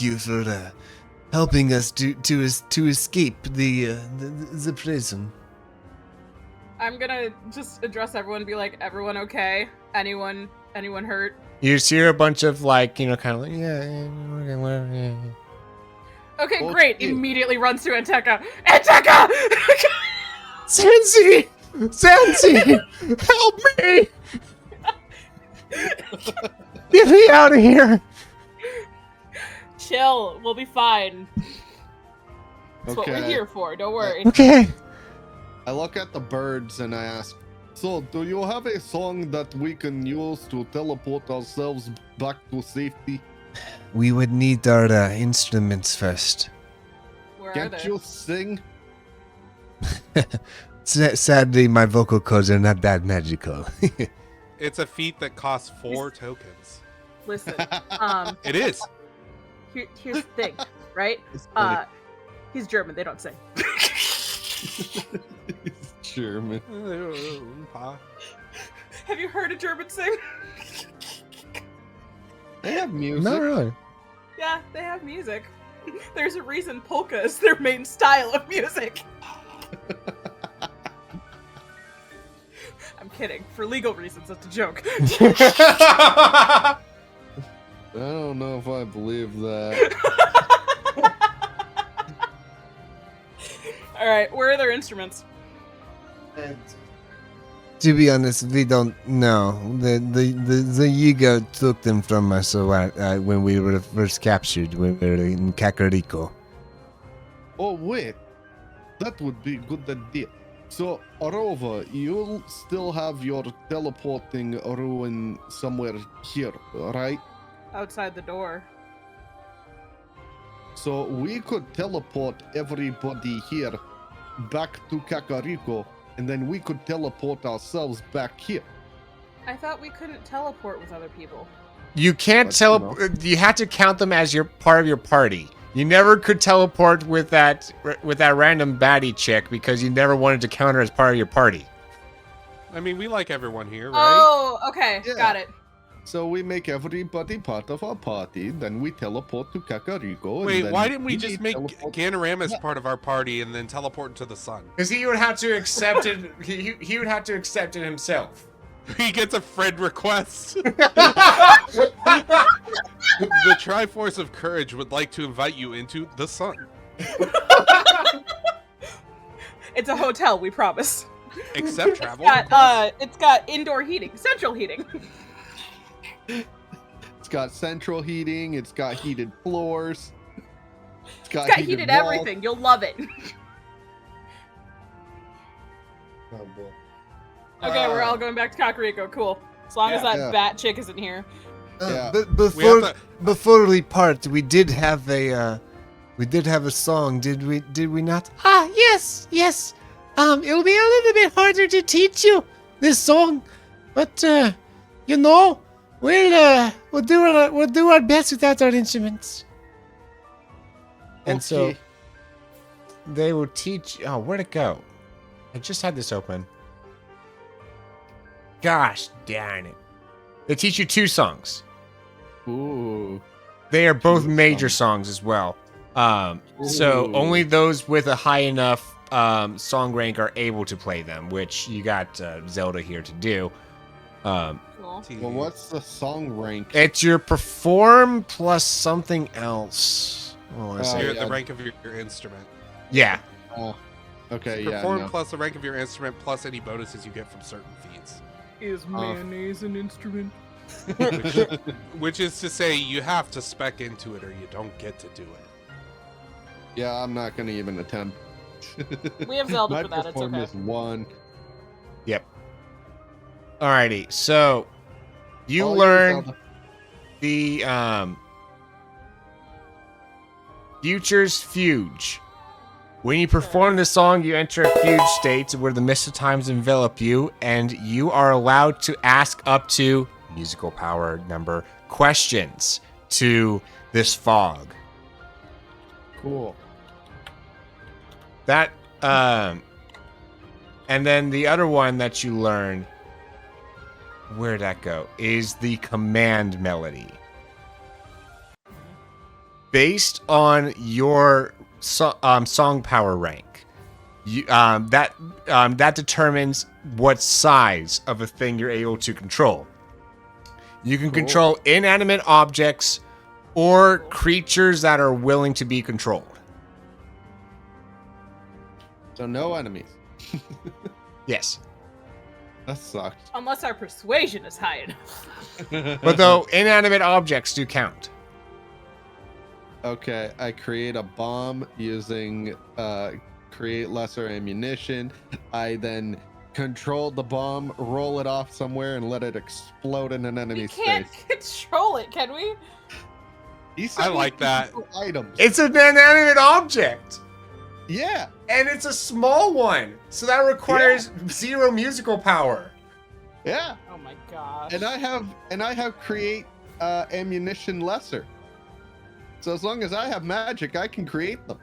you for helping us to escape the prison." I'm gonna just address everyone and be like, everyone okay? Anyone hurt? You just hear a bunch of like, kind of like, yeah, whatever, yeah. Okay, Well, great. you- Immediately runs to Anteka. Anteka! Sansi, help me! Get me out of here. Chill. We'll be fine. That's what we're Okay. here for. Don't worry. Okay. I look at the birds and I ask, so do you have a song that we can use to teleport ourselves back to safety? We would need our instruments first. Where are Can't they? you sing? Sadly, my vocal cords are not that magical. It's a feat that costs 4 tokens. Listen. It is. Here's the thing, right? It's funny. He's German. They don't sing. It's German. Have you heard a German sing? They have music. Not really. Yeah, they have music. There's a reason polka is their main style of music. I'm kidding. For legal reasons, that's a joke. I don't know if I believe that. All right, where are their instruments? To be honest, we don't know. The Yiga took them from us when we were first captured. When we were in Kakariko. Oh wait, that would be a good idea. So, Arova, you'll still have your teleporting ruin somewhere here, right? Outside the door. So we could teleport everybody here back to Kakariko, and then we could teleport ourselves back here. I thought we couldn't teleport with other people. You can't But, teleport. You have to count them as your part of your party. You never could teleport with that random baddie chick because you never wanted to count her as part of your party. I mean, we like everyone here, right? Oh, okay. Yeah. Got it. So we make everybody part of our party, then we teleport to Kakariko. Wait, and then why didn't we just make teleport- Ganaramus Yeah. part of our party and then teleport to the sun? Because he would have to accept it. He would have to accept it himself. He gets a friend request. The Triforce of Courage would like to invite you into the sun. It's a hotel, we promise. Except travel. It's got indoor heating, central heating. It's got central heating. It's got heated floors. It's got heated walls. everything. You'll love it. Okay, we're all going back to Kakariko. Cool. As long as that Yeah. bat chick isn't here. Yeah. But We have before we part, we did have a song, did we not? Ah, yes. It'll be a little bit harder to teach you this song, but we'll do our best without our instruments. And so Okay. they will teach. Oh, where'd it go? I just had this open. Gosh darn it! They teach you 2 songs. Ooh. They are both Two major songs as well. So Ooh. only those with a high enough song rank are able to play them, which you got Zelda here to do. Cool. Well, what's the song rank? It's your perform plus something else. Oh, I say. You're at yeah. the rank of your instrument. Yeah. Okay, yeah. Perform No. plus the rank of your instrument plus any bonuses you get from certain feats. Is mayonnaise an instrument? Which is to say, you have to spec into it or you don't get to do it. Yeah, I'm not gonna even attempt. We have Zelda My for that, it's perform okay. is 1. Yep. Alrighty. So you All learn yours, Zelda. the Future's Fuge. When you perform the song, you enter a fugue state where the mist of times envelop you, and you are allowed to ask up to musical power number questions to this fog. Cool. That and then the other one that you learn, where'd that go? Is the command melody. Based on your song power rank, that determines what size of a thing you're able to control. You can control inanimate objects or creatures that are willing to be controlled. So no enemies. Yes. That sucked. Unless our persuasion is high enough. But though inanimate objects do count. Okay, I create a bomb using create lesser ammunition. I then control the bomb, roll it off somewhere, and let it explode in an We enemy's can't face. control it, can we? He said I we like could that. control items. It's an inanimate object. Yeah. And it's a small one. So that requires 0 musical power. Yeah. Oh my gosh. And I have create ammunition lesser. So as long as I have magic, I can create them.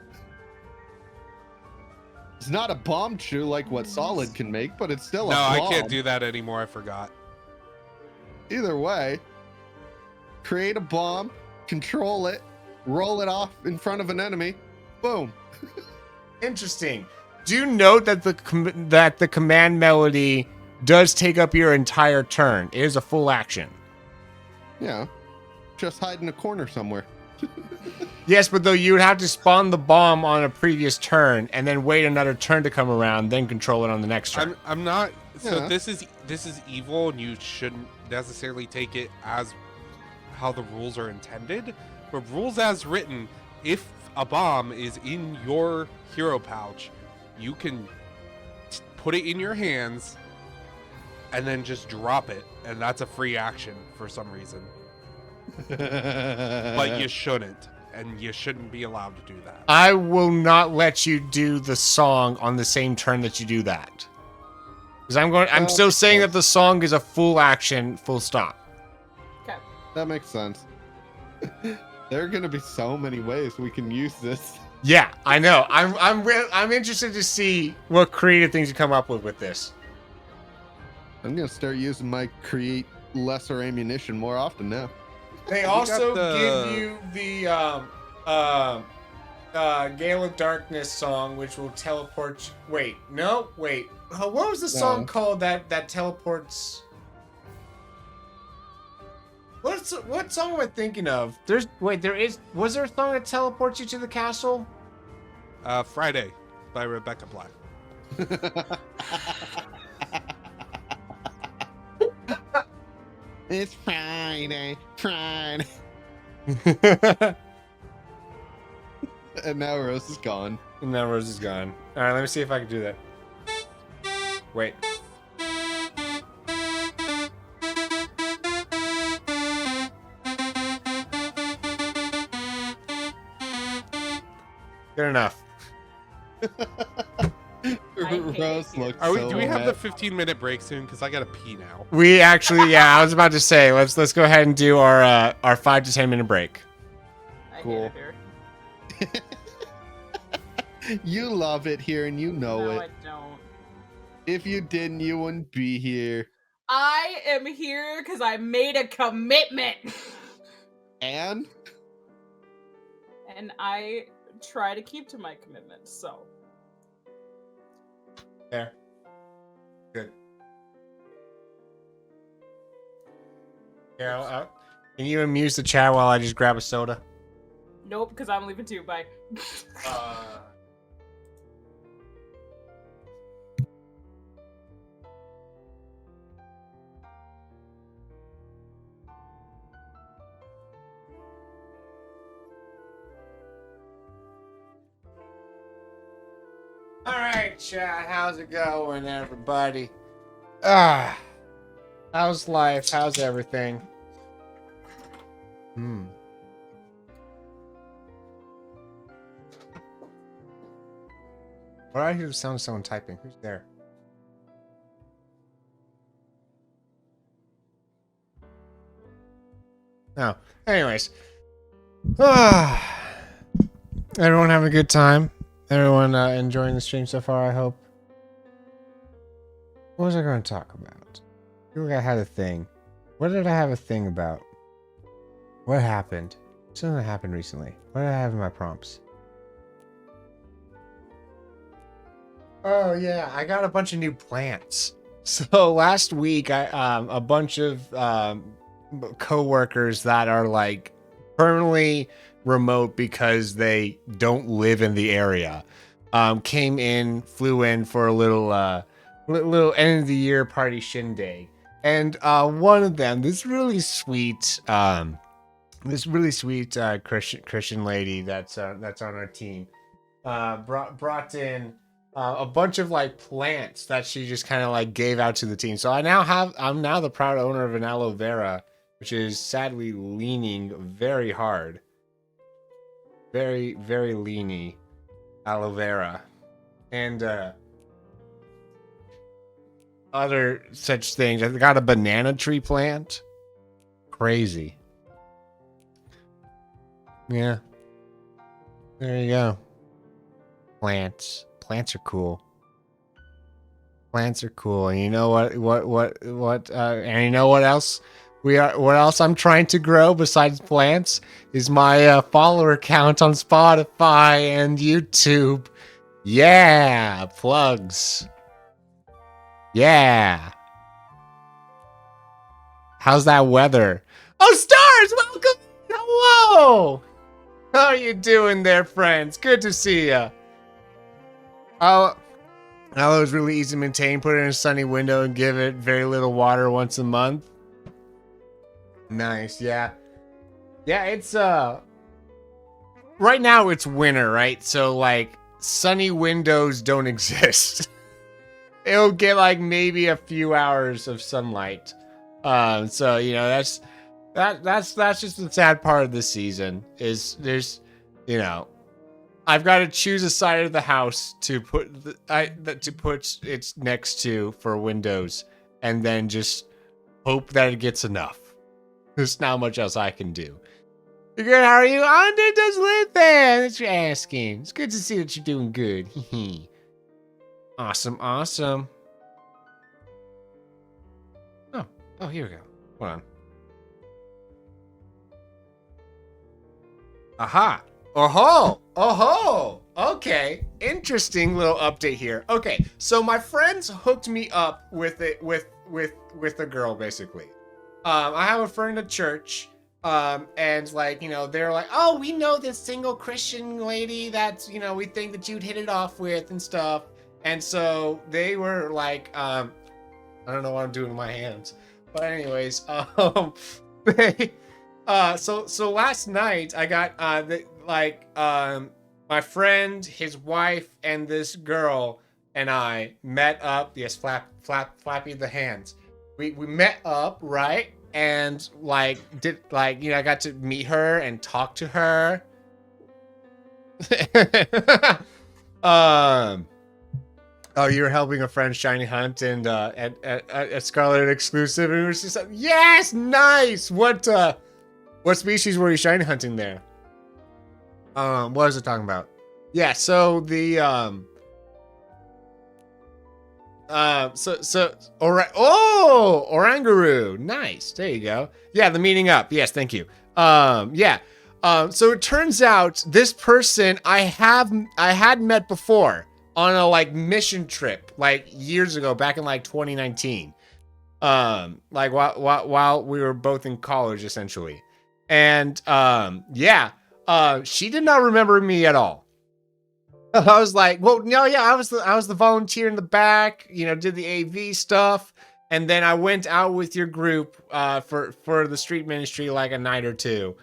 It's not a bomb chew like what Solid can make, but it's still No, a I bomb. can't do that anymore. I forgot. Either way, create a bomb, control it, roll it off in front of an enemy, boom. Interesting. Do note that the command melody does take up your entire turn. It is a full action. Yeah. Just hide in a corner somewhere. Yes, but though you would have to spawn the bomb on a previous turn and then wait another turn to come around, then control it on the next turn. I'm not. So Yeah. this is evil, and you shouldn't necessarily take it as how the rules are intended. But rules as written, if a bomb is in your hero pouch, you can put it in your hands and then just drop it, and that's a free action for some reason. But you shouldn't, and you shouldn't be allowed to do that. I will not let you do the song on the same turn that you do that. Because I'm still saying that the song is a full action, full stop. Okay. That makes sense. There are gonna be so many ways we can use this. Yeah, I know. I'm interested to see what creative things you come up with this. I'm gonna start using my create lesser ammunition more often now. They got also the- give you the Gale of Darkness song, which will teleport. What was the song No. called that teleports? What song am I thinking of? Was there a song that teleports you to the castle? Friday by Rebecca Black. It's Friday. And now Rose is gone. And now Rose is gone. All right, let me see if I can do that. Wait. Good enough. hate Rose it. looks Do so we have the mad. 15-minute break soon? Because I gotta pee now. We actually, yeah, I was about to say, let's go ahead and do our 5 to 10 minute break. I Cool. hate it here. You love it here and you know No, it. I don't. If you didn't, you wouldn't be here. I am here because I made a commitment. And And I try to keep to my commitments, so. There. Good. Yeah, can you amuse the chat while I just grab a soda? Nope, because I'm leaving too. Bye. All right, chat. How's it going, everybody? How's life? How's everything? What I hear the sound of someone typing. Who's there? Oh, anyways. Everyone having a good time? Everyone enjoying the stream so far, I hope. What was I going to talk about? I feel like I had a thing. What did I have a thing about? What happened? Something that happened recently. What did I have in my prompts? Oh yeah, I got a bunch of new plants. So last week, a bunch of co-workers that are like permanently remote because they don't live in the area flew in for a little little end of the year party shindig. And one of them, this really sweet Christian lady that's on our team, brought in a bunch of like plants that she just kind of like gave out to the team. So I'm now the proud owner of an aloe vera, which is sadly leaning very hard. Very, very leany aloe vera. And other such things. I got a banana tree plant. Crazy. Yeah. There you go. Plants are cool. Plants are cool. And you know what and you know what else what else I'm trying to grow besides plants is my follower count on Spotify and YouTube. Yeah, plugs. Yeah. How's that weather? Oh, stars, welcome. Hello. How are you doing there, friends? Good to see ya. Aloe is really easy to maintain. Put it in a sunny window and give it very little water once a month. Nice, yeah. Yeah, it's right now it's winter, right? So like sunny windows don't exist. It'll get like maybe a few hours of sunlight. So you know that's just the sad part of the season is there's, you know, I've got to choose a side of the house to put it next to for windows, and then just hope that it gets enough. There's not much else I can do. You're good. How are you? Under does live there. Thanks for asking. It's good to see that you're doing good. Awesome. Oh, here we go. Hold on. Aha. Oh-ho. Okay. Interesting little update here. Okay, so my friends hooked me up with a girl, basically. I have a friend at church, and like, you know, they're like, oh, we know this single Christian lady that's, you know, we think that you'd hit it off with and stuff. And so they were like, I don't know what I'm doing with my hands, but anyways, they, so last night I got, my friend, his wife, and this girl and I met up. Yes, flappy the hands. We met up, right? And like I got to meet her and talk to her. Oh, you were helping a friend shiny hunt and at Scarlet exclusive, and it was just like, yes, nice. What species were you shiny hunting there? What was it talking about? Yeah, so the Oranguru. Nice. There you go. Yeah, the meeting up. Yes, thank you. Yeah. So it turns out this person I had met before on a like mission trip like years ago, back in like 2019. Like while we were both in college essentially. And she did not remember me at all. I was like, well, no, yeah, I was the volunteer in the back, you know, did the AV stuff, and then I went out with your group for the street ministry like a night or two.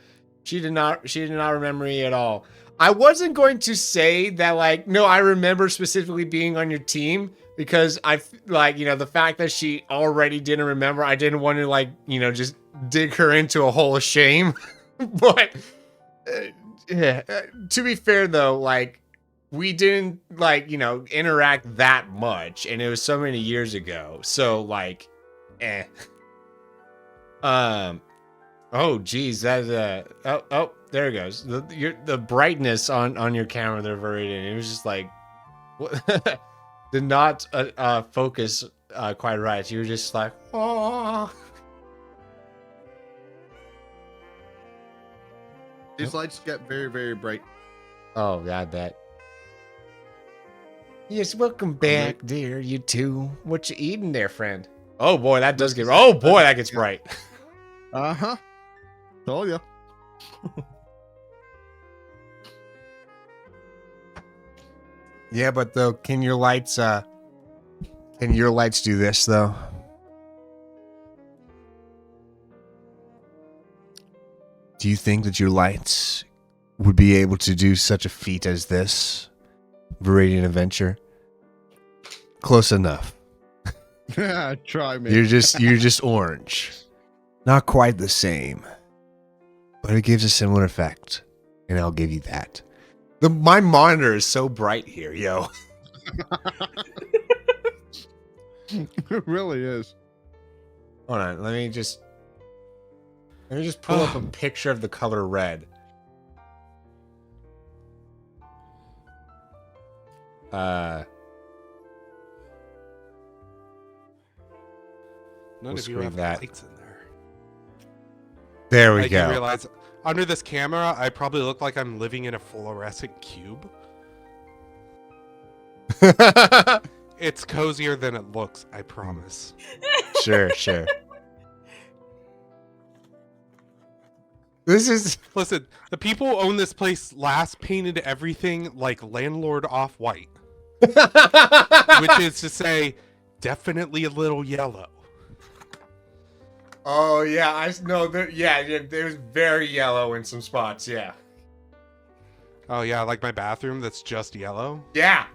She did not remember me at all. I wasn't going to say that like, no, I remember specifically being on your team, because I like, you know, the fact that she already didn't remember, I didn't want to like, you know, just dig her into a hole of shame. But to be fair though, like, we didn't like, you know, interact that much, and it was so many years ago. So like, oh geez, that's oh there it goes. The brightness on your camera there, Veridian, it was just like did not focus quite right. You were just like, oh. These lights get very, very bright. Oh, yeah, I bet. Yes, welcome back, dear. You too. What you eating there, friend? Oh boy, that does get. Oh boy, that gets bright. Uh-huh. Oh yeah. Yeah, but though, can your lights Can your lights do this though? Do you think that your lights would be able to do such a feat as this? Viridian Adventure? Close enough. Try me. You're just orange. Not quite the same. But it gives a similar effect. And I'll give you that. My monitor is so bright here, yo. It really is. Hold on, let me just pull up a picture of the color red. None We'll of you screen have that. lights in there. There we I go. realize under this camera, I probably look like I'm living in a fluorescent cube. It's cozier than it looks, I promise. Sure. This is Listen, the people who own this place last painted everything like landlord off-white, which is to say, definitely a little yellow. Oh yeah, I know. There's very yellow in some spots. Yeah. Oh yeah, like my bathroom that's just yellow. Yeah.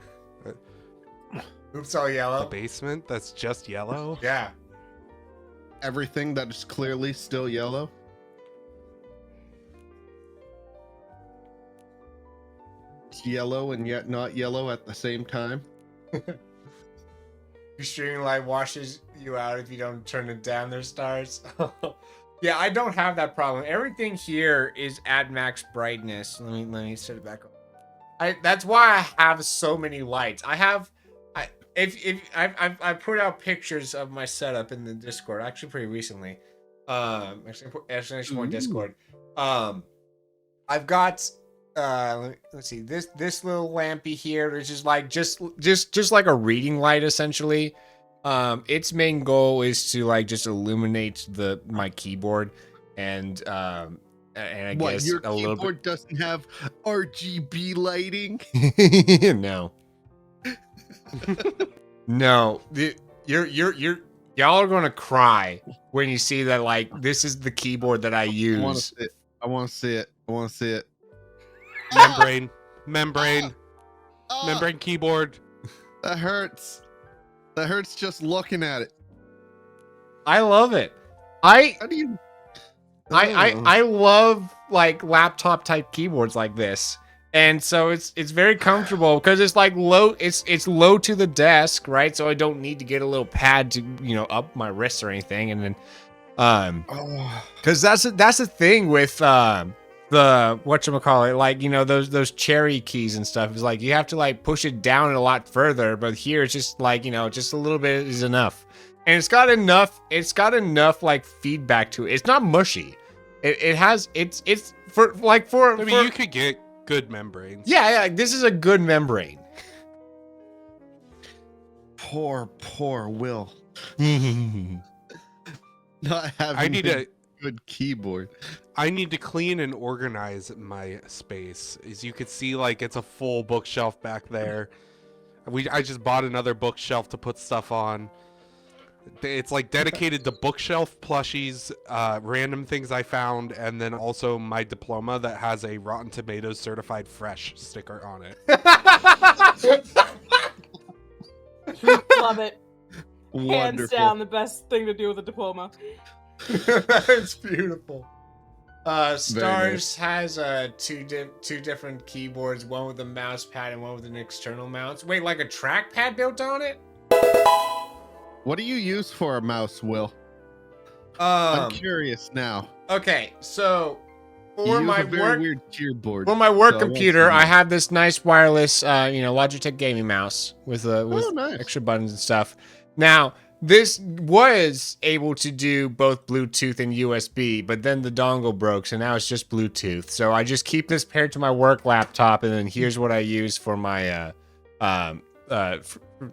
Oops, all The yellow. basement that's just yellow. Yeah. Everything that is clearly still yellow. It's yellow and yet not yellow at the same time. Your streaming light washes you out if you don't turn it down. There's stars. Yeah, I don't have that problem. Everything here is at max brightness. Let me set it back up. That's why I have so many lights. I put out pictures of my setup in the Discord actually pretty recently. Actually more Discord. I've got let's see, this little lampy here, which is like just like a reading light essentially. Its main goal is to like just illuminate my keyboard and I guess Your a little keyboard doesn't have RGB lighting? bit. No. No. Y'all are gonna cry when you see that. Like, this is the keyboard that I use. I want to see it. I want to see it. Membrane keyboard. That hurts. That hurts just looking at it. I love it. I How do you? I love like laptop type keyboards like this. And so it's very comfortable because it's like low, it's low to the desk, right? So I don't need to get a little pad to, up my wrists or anything. And then because that's the thing with the whatchamacallit, like, those cherry keys and stuff is like you have to like push it down a lot further, but here it's just like, just a little bit is enough. And it's got enough like feedback to it. It's not mushy. It's for I mean, you could get good membranes. Yeah, this is a good membrane. Poor Will. Not having I need a good keyboard. I need to clean and organize my space. As you can see, like, it's a full bookshelf back there. I just bought another bookshelf to put stuff on. It's like dedicated to bookshelf plushies, random things I found, and then also my diploma that has a Rotten Tomatoes certified fresh sticker on it. Love it. Hands Wonderful. down, the best thing to do with a diploma. It's beautiful. Stars nice. has two different keyboards, one with a mouse pad and one with an external mouse. Wait, like a trackpad built on it? What do you use for a mouse, Will? I'm curious now. Okay, so You use a very weird keyboard. for my work so I want computer, some- I have this nice wireless, Logitech gaming mouse with nice. extra buttons and stuff. Now, this was able to do both Bluetooth and USB, but then the dongle broke, so now it's just Bluetooth. So I just keep this paired to my work laptop, and then here's what I use for my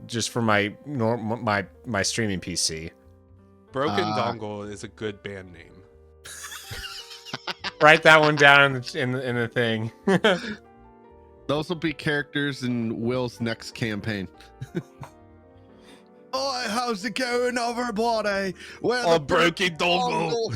just for my my streaming PC. Broken Dongle is a good band name. Write that one down in the thing. Those will be characters in Will's next campaign. Oh, how's it going, everybody? Where Oh, the broken dongle.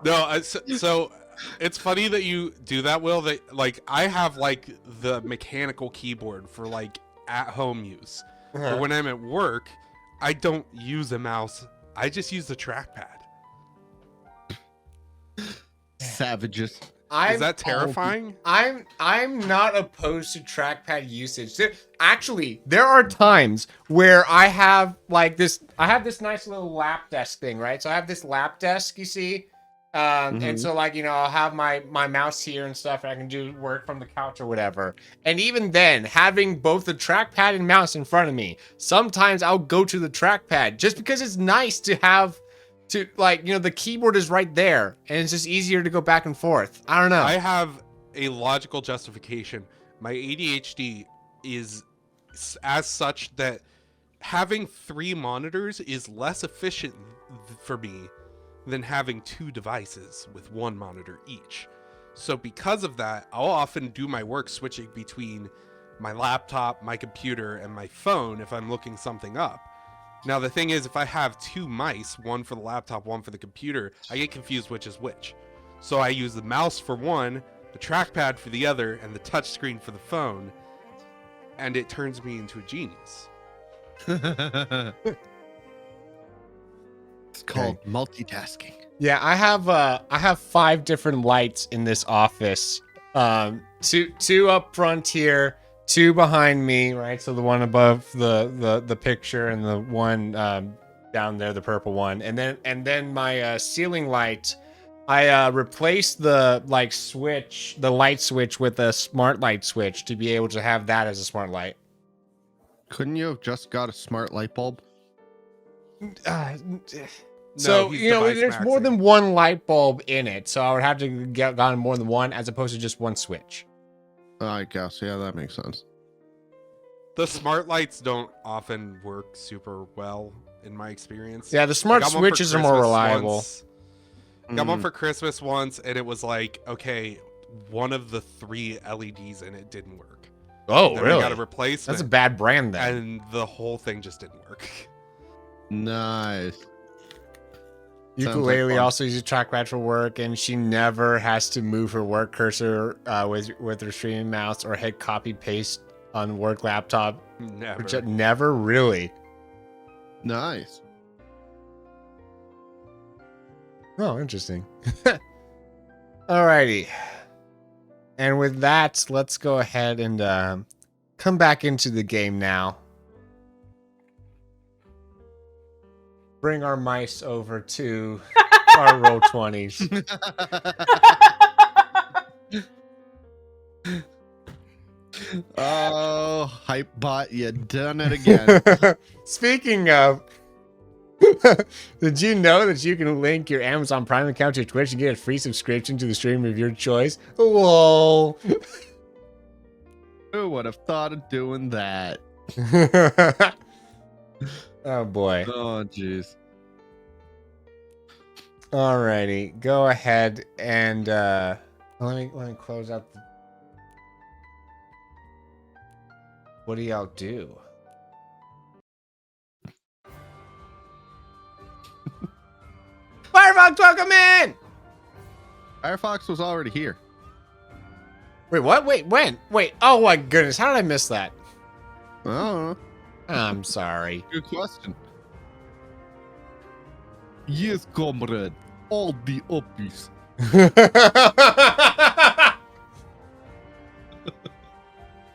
No, so it's funny that you do that, Will. That like I have like the mechanical keyboard for like at home use, but when I'm at work, I don't use a mouse. I just use the trackpad. Savages. Is that terrifying? I'm not opposed to trackpad usage. Actually, there are times where I have like this. I have this nice little lap desk thing, right? So I have this lap desk, you see, and so like I'll have my mouse here and stuff, and I can do work from the couch or whatever. And even then, having both the trackpad and mouse in front of me, sometimes I'll go to the trackpad just because it's nice to have. To like the keyboard is right there and it's just easier to go back and forth. I don't know. I have a logical justification. My ADHD is as such that having 3 monitors is less efficient for me than having 2 devices with 1 monitor each. So because of that, I'll often do my work switching between my laptop, my computer, and my phone if I'm looking something up. Now, the thing is, if I have 2 mice, one for the laptop, one for the computer, I get confused which is which. So I use the mouse for one, the trackpad for the other, and the touchscreen for the phone, and it turns me into a genius. It's called multitasking. Yeah, I have 5 different lights in this office. Two up front here, 2 behind me, right? So the one above the picture and the one down there, the purple one, and then my ceiling light. I replaced the light switch with a smart light switch to be able to have that as a smart light. Couldn't you have just got a smart light bulb? So he's there's device more maxing. than one light bulb in it, so I would have to get gotten more than one as opposed to just one switch. I guess, yeah, that makes sense. The smart lights don't often work super well in my experience. Yeah, the smart I got one for switches are more Christmas reliable. once. Got one for Christmas once, and it was like, okay, one of the 3 LEDs in it didn't work. Oh, Then really? I got a replacement. That's a bad brand then. And the whole thing just didn't work. Nice. Ukulele fun. also uses trackpad for work, and she never has to move her work cursor with her streaming mouse or hit copy paste on work laptop. Never. Never really. Nice. Oh, interesting. Alrighty. And with that, let's go ahead and come back into the game now. Bring our mice over to our roll 20s. Oh, hype bot, you done it again. Speaking of, did you know that you can link your Amazon Prime account to Twitch and get a free subscription to the stream of your choice? Lol. Who would have thought of doing that? Oh boy. Oh, jeez. Alrighty, go ahead and let me close out the. What do y'all do? Firefox, welcome in! Firefox was already here. Wait, what? Wait, when? Wait, oh my goodness, how did I miss that? I don't know. I'm sorry. Good question. Yes, comrade. All the uppies.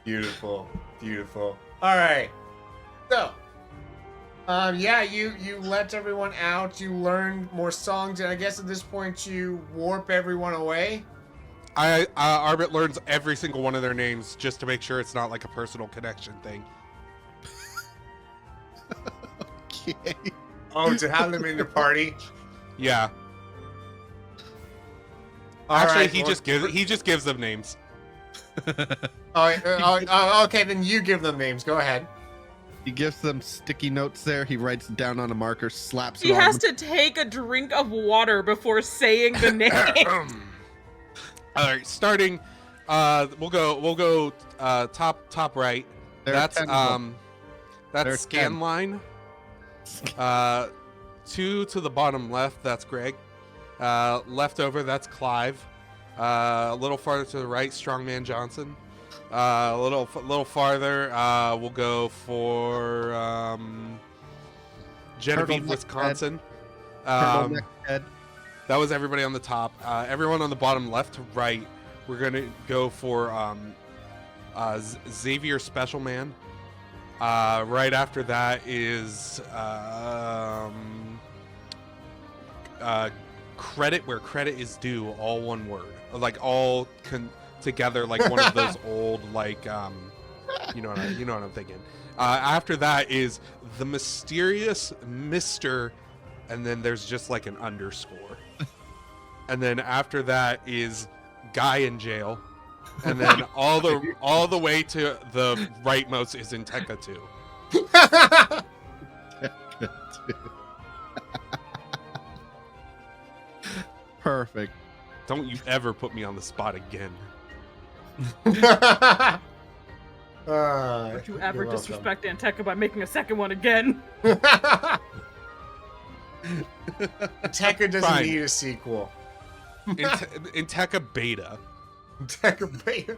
Beautiful, beautiful. All right. So, yeah, you let everyone out. You learned more songs, and I guess at this point you warp everyone away. Arbit learns every single one of their names just to make sure it's not like a personal connection thing. Okay. Oh, to have them in your party. Yeah. All Actually, right, he just gives them names. Okay, then you give them names. Go ahead. He gives them sticky notes there. He writes it down on a marker, slaps He it on has them. to take a drink of water before saying the name. All right, starting. We'll go top right. There are That's 10 of them. That's There's scan 10. line. 2 to the bottom left, that's Greg. Left over, that's Clive. A little farther to the right, Strongman Johnson. A little farther, we'll go for Genevieve, Turtleneck Wisconsin. Turtleneck head. That was everybody on the top. Everyone on the bottom left to right, we're gonna go for Xavier Special Man. Right after that is credit where credit is due, all one word, like all together, like one of those old like you know what I'm thinking. After that is the mysterious Mr. and then there's just like an underscore. And then after that is guy in jail. And then all the way to the rightmost is in Tekka 2. Perfect. Don't you ever put me on the spot again. Don't you ever disrespect Anteca by making a second one again? Tekka doesn't Fine. need a sequel. In Tekka Beta. Tekka Beta.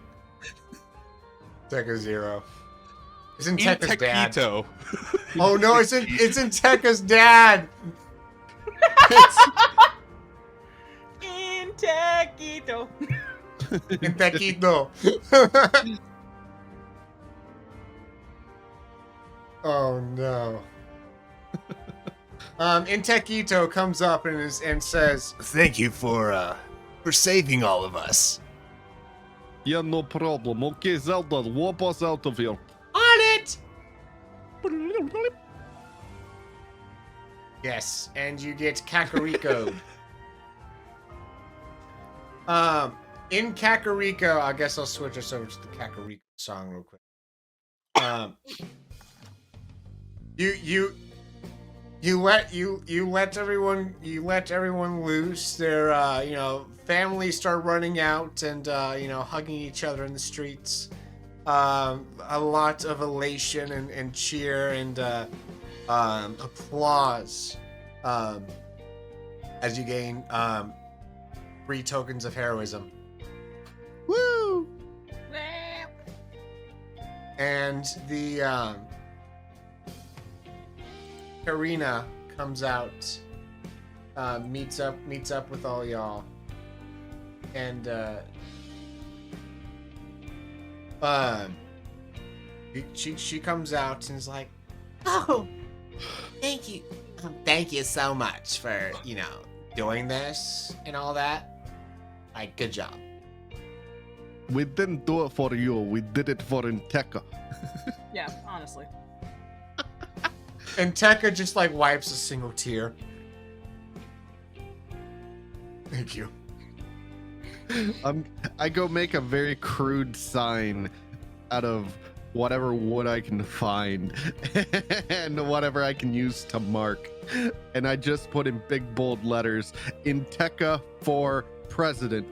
Tekka Zero. It's in In Tekka's dad. Tekito. Oh no, it's in Tekka's dad. In Tequito. In Tequito. Oh no. In Tequito comes up and says, "Thank you for saving all of us." Yeah, no problem. Okay, Zelda, walk us out of here. On it. Yes, and you get Kakariko. In Kakariko, I guess I'll switch us over to the Kakariko song real quick. You let everyone loose. Their families start running out and hugging each other in the streets. A lot of elation and cheer and applause as you gain 3 tokens of heroism. Woo! And the Karina comes out, meets up with all y'all, and she comes out and is like, "Oh, thank you so much for doing this and all that. Like, good job." We didn't do it for you. We did it for Anteca. Yeah, honestly. And Tekka just like wipes a single tear. Thank you. I go make a very crude sign out of whatever wood I can find and whatever I can use to mark. And I just put in big bold letters, Anteca for president.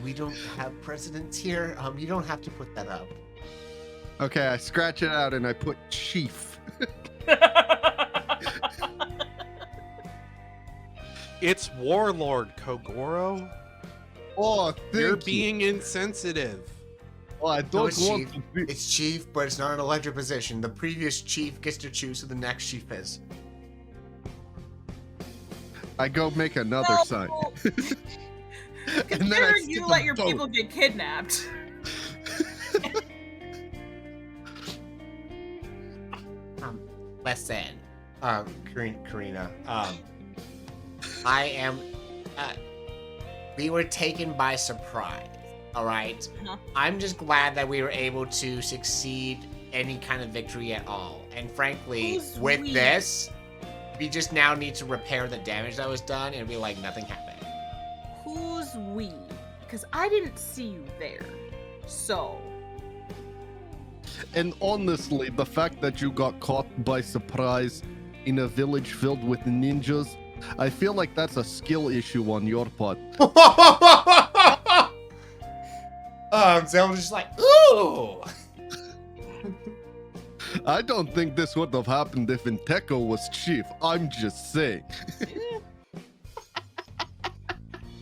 We don't have presidents here. You don't have to put that up. Okay, I scratch it out and I put chief. It's Warlord Kogoro. Oh, You're thank you. being insensitive. Oh, I No, don't it's want chief. to be. It's chief, but it's not an elected position. The previous chief gets to choose who the next chief is. I go make another sign. And then I Considering stick you a let your boat. people get kidnapped. Listen, Karina, I am, we were taken by surprise, all right? Uh-huh. I'm just glad that we were able to succeed any kind of victory at all. And frankly, Who's with we? this, we just now need to repair the damage that was done and be like, nothing happened. Who's we? Because I didn't see you there. So. And honestly, the fact that you got caught by surprise in a village filled with ninjas, I feel like that's a skill issue on your part. Zelda's just like, ooh. I don't think this would have happened if Inteco was chief. I'm just saying.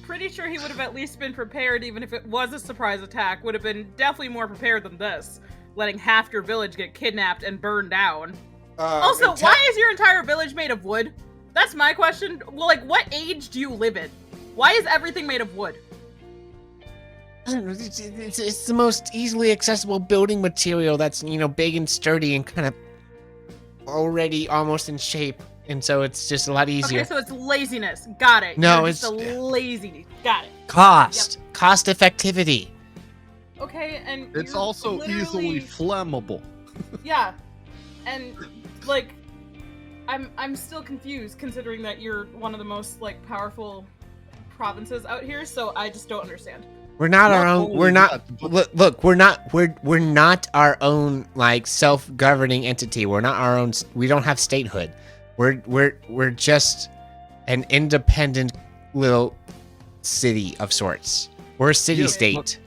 Pretty sure he would have at least been prepared, even if it was a surprise attack. Would have been definitely more prepared than this, letting half your village get kidnapped and burned down. Also, why is your entire village made of wood? That's my question. Well, like, what age do you live in? Why is everything made of wood? It's the most easily accessible building material that's, big and sturdy and kind of already almost in shape. And so it's just a lot easier. Okay, so it's laziness. Got it. No, You're it's just a lazy. Got it. cost effectivity. Okay, and It's you're also easily literally- flammable. Yeah, and like, I'm still confused considering that you're one of the most like powerful provinces out here. So I just don't understand. We're not our Not own. only We're not. that, but- Look, we're not. We're not our own like self-governing entity. We're not our own. We don't have statehood. We're just an independent little city of sorts. We're a city-state.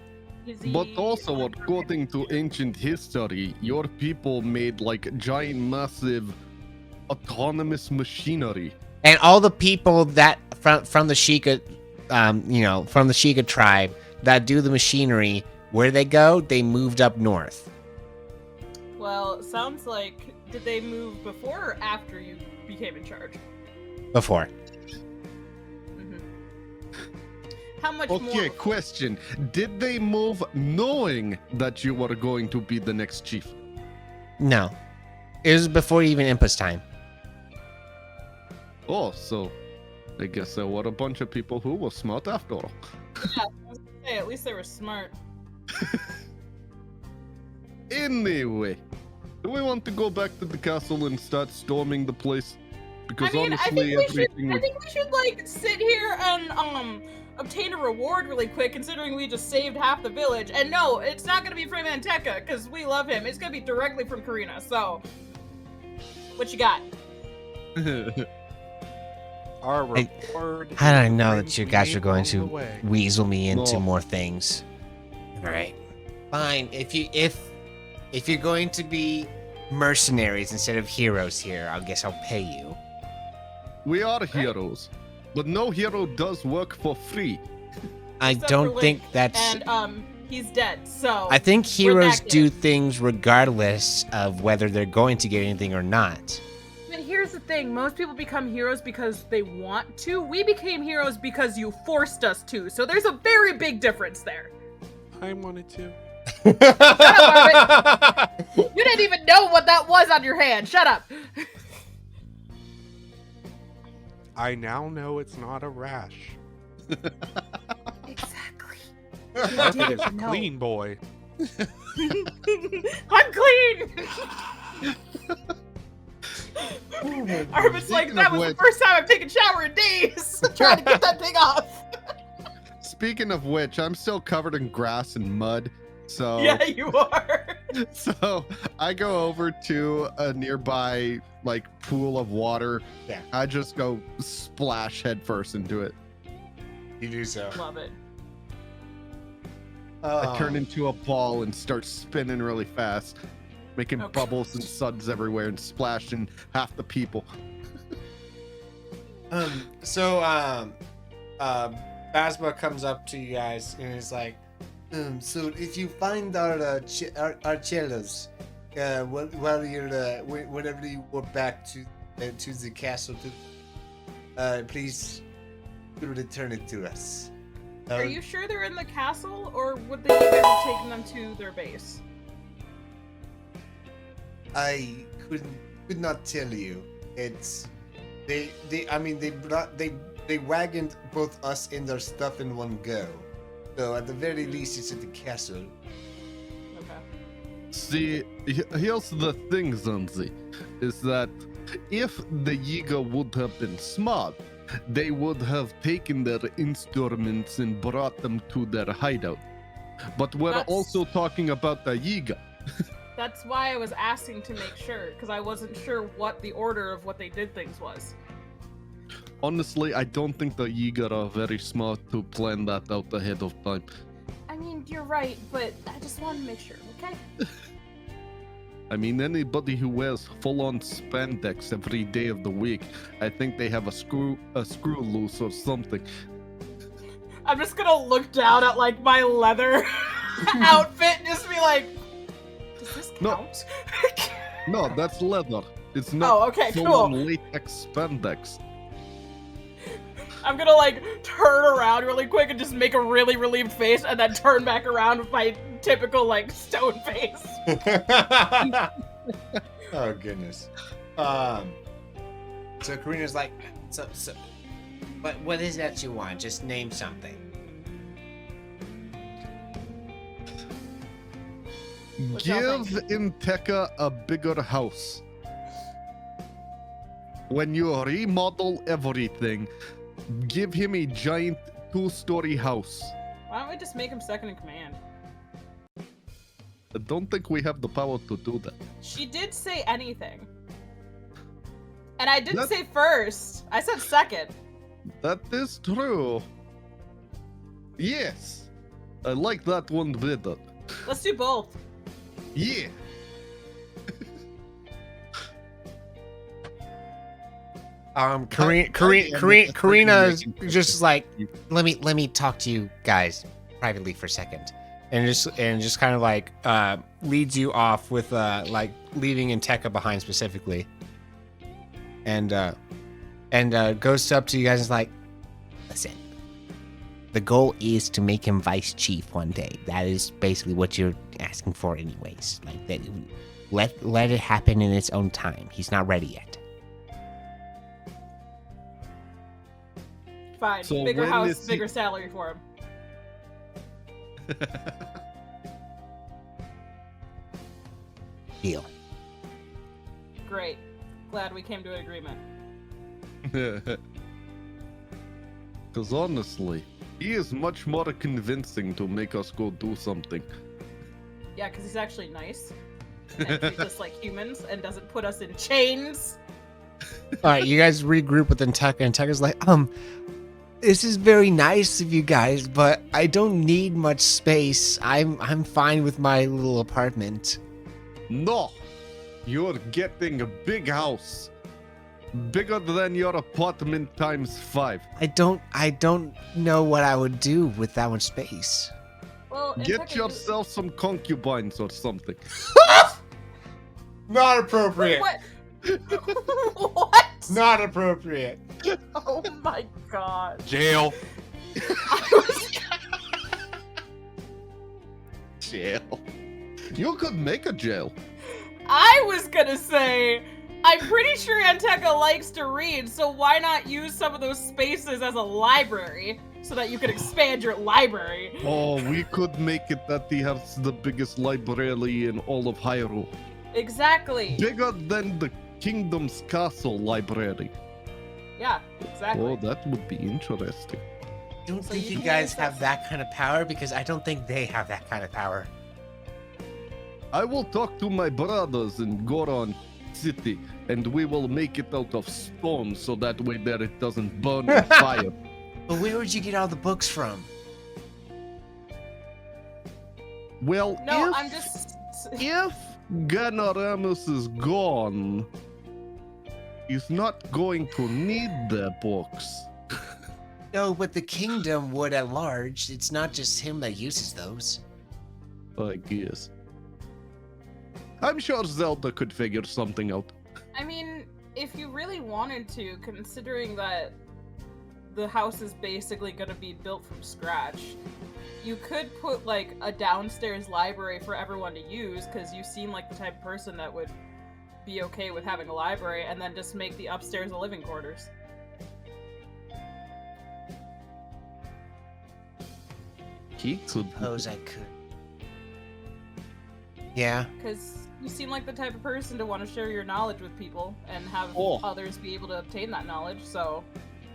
But also, according to ancient history, your people made like giant, massive, autonomous machinery. And all the people that from the Sheikah, from the Sheikah tribe that do the machinery, where they go, they moved up north. Well, sounds like, did they move before or after you became in charge? Before. How much Okay, more? question. Did they move knowing that you were going to be the next chief? No, it was before even Impa's time. Oh, so I guess there were a bunch of people who were smart after all. Yeah, I was gonna say, at least they were smart. Anyway, do we want to go back to the castle and start storming the place? Because I mean, I honestly, think we should like sit here and obtain a reward really quick, considering we just saved half the village. And no, it's not gonna be from Manteca because we love him. It's gonna be directly from Karina. So, what you got? Our I- reward. How did I is know the that you friends guys we are made going along the to way. weasel me into No. more things? All right, fine. If you're going to be mercenaries instead of heroes here, I guess I'll pay you. We are heroes, but no hero does work for free. I Except don't for think Link, that's. And he's dead. So I think we're heroes back do in. things regardless of whether they're going to get anything or not. But here's the thing: most people become heroes because they want to. We became heroes because you forced us to. So there's a very big difference there. I wanted to. You didn't even know what that was on your hand. Shut up. I now know it's not a rash. Exactly. It is a No. clean boy. I'm clean. Armin's like, Speaking that of was the which- first time I've taken a shower in days. Trying to get that thing off. Speaking of which, I'm still covered in grass and mud. So Yeah, you are. So I go over to a nearby like pool of water. Yeah. I just go splash headfirst into it. You do so. Love it. I turn into a ball and start spinning really fast, making Okay. bubbles and suds everywhere and splashing half the people. Basma comes up to you guys and is like, so if you find our cellos, while you're whenever you go back to the castle, please return it to us. Are you sure they're in the castle, or would they have ever taken them to their base? I could not tell you. It's they wagoned both us and their stuff in one go. So at the very least, it's at the castle. Okay. See, here's the thing, Zanzi, is that if the Yiga would have been smart, they would have taken their instruments and brought them to their hideout. But we're That's- also talking about the Yiga. That's why I was asking to make sure, because I wasn't sure what the order of what they did things was. Honestly, I don't think the Yiga are very smart to plan that out ahead of time. I mean, you're right, but I just wanted to make sure, okay? I mean, anybody who wears full-on spandex every day of the week, I think they have a screw loose or something. I'm just gonna look down at like my leather outfit and just be like, does this No. count? No, that's leather. It's not Oh, okay, full-on cool. latex spandex. I'm gonna like turn around really quick and just make a really relieved face and then turn back around with my typical like stone face. Oh goodness. So Karina's like, so, what is that you want? Just name something. What y'all Give Inteka a bigger house. When you remodel everything, give him a giant 2-story house. Why don't we just make him second in command? I don't think we have the power to do that. She did say anything. And I didn't That- say first. I said second. That is true. Yes. I like that one better. Let's do both. Yeah. Karina's just like, let me talk to you guys privately for a second, and just kind of like leads you off with like leaving Inteka behind specifically, and goes up to you guys and is like, Listen, the goal is to make him vice chief one day. That is basically what you're asking for, anyways. Like that, let it happen in its own time. He's not ready yet. Fine. So Bigger when house, is he- bigger salary for him. Deal. Great. Glad we came to an agreement. Because honestly, he is much more convincing to make us go do something. Yeah, because he's actually nice. And treats us like humans and doesn't put us in chains. all right, you guys regroup with Inteka, and Inteka's like, This is very nice of you guys, but I don't need much space. I'm fine with my little apartment. No, you're getting a big house. Bigger than your apartment times 5. I don't know what I would do with that much space. Well, and Get technically- yourself some concubines or something. not appropriate, What? What? not appropriate. Oh my god. Jail. Jail. You could make a jail. I was gonna say, I'm pretty sure Anteka likes to read, so why not use some of those spaces as a library so that you could expand your library? Oh, we could make it that he has the biggest library in all of Hyrule. Exactly. Bigger than the Kingdom's Castle library. Yeah, exactly. Oh, that would be interesting. I don't So think you you can guys use have that kind of power because I don't think they have that kind of power. I will talk to my brothers in Goron City, and we will make it out of stone so that way there it doesn't burn in fire. But where would you get all the books from? Well, No, if, I'm just. if Ganoramus is gone, he's not going to need the books. No, but the kingdom would at large. It's not just him that uses those. I guess. I'm sure Zelda could figure something out. I mean, if you really wanted to, considering that the house is basically going to be built from scratch, you could put like a downstairs library for everyone to use, because you seem like the type of person that would be okay with having a library, and then just make the upstairs the living quarters. He could. Suppose I could. Yeah. Because you seem like the type of person to want to share your knowledge with people and have Oh. others be able to obtain that knowledge, so...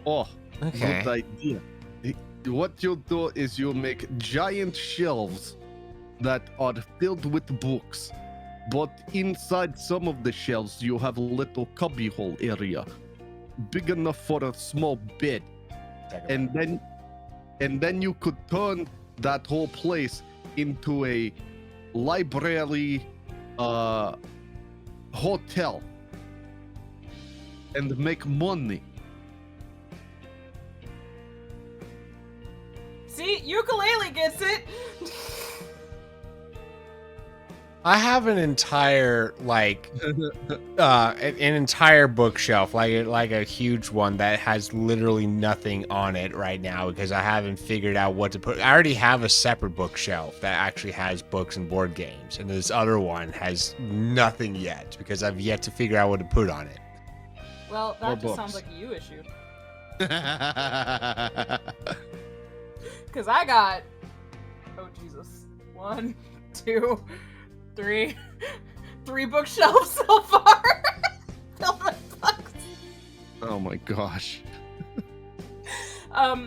Oh, Okay. good idea. What you do is you make giant shelves that are filled with books, but inside some of the shelves you have a little cubbyhole area, big enough for a small bed, and then you could turn that whole place into a library hotel and make money. See, ukulele gets it. I have an entire an entire bookshelf, like a huge one that has literally nothing on it right now because I haven't figured out what to put. I already have a separate bookshelf that actually has books and board games, and this other one has nothing yet because I've yet to figure out what to put on it. Well, More that just books. sounds like a you issue. Because I got, oh Jesus, 1, 2, 3 bookshelves so far. Filled with books. Oh my gosh.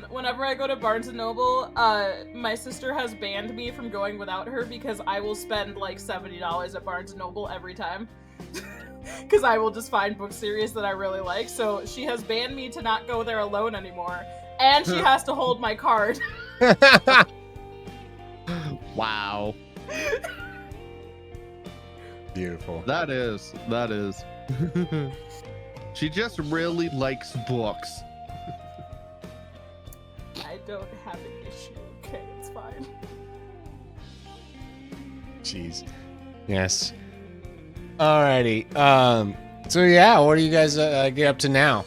Whenever I go to Barnes & Noble, my sister has banned me from going without her because I will spend like $70 at Barnes & Noble every time. Because I will just find book series that I really like. So she has banned me to not go there alone anymore. And she has to hold my card. Wow. Beautiful. That is. She just really likes books. I don't have an issue. Okay, it's fine. Jeez. Yes. Alrighty. So yeah, what do you guys get up to now?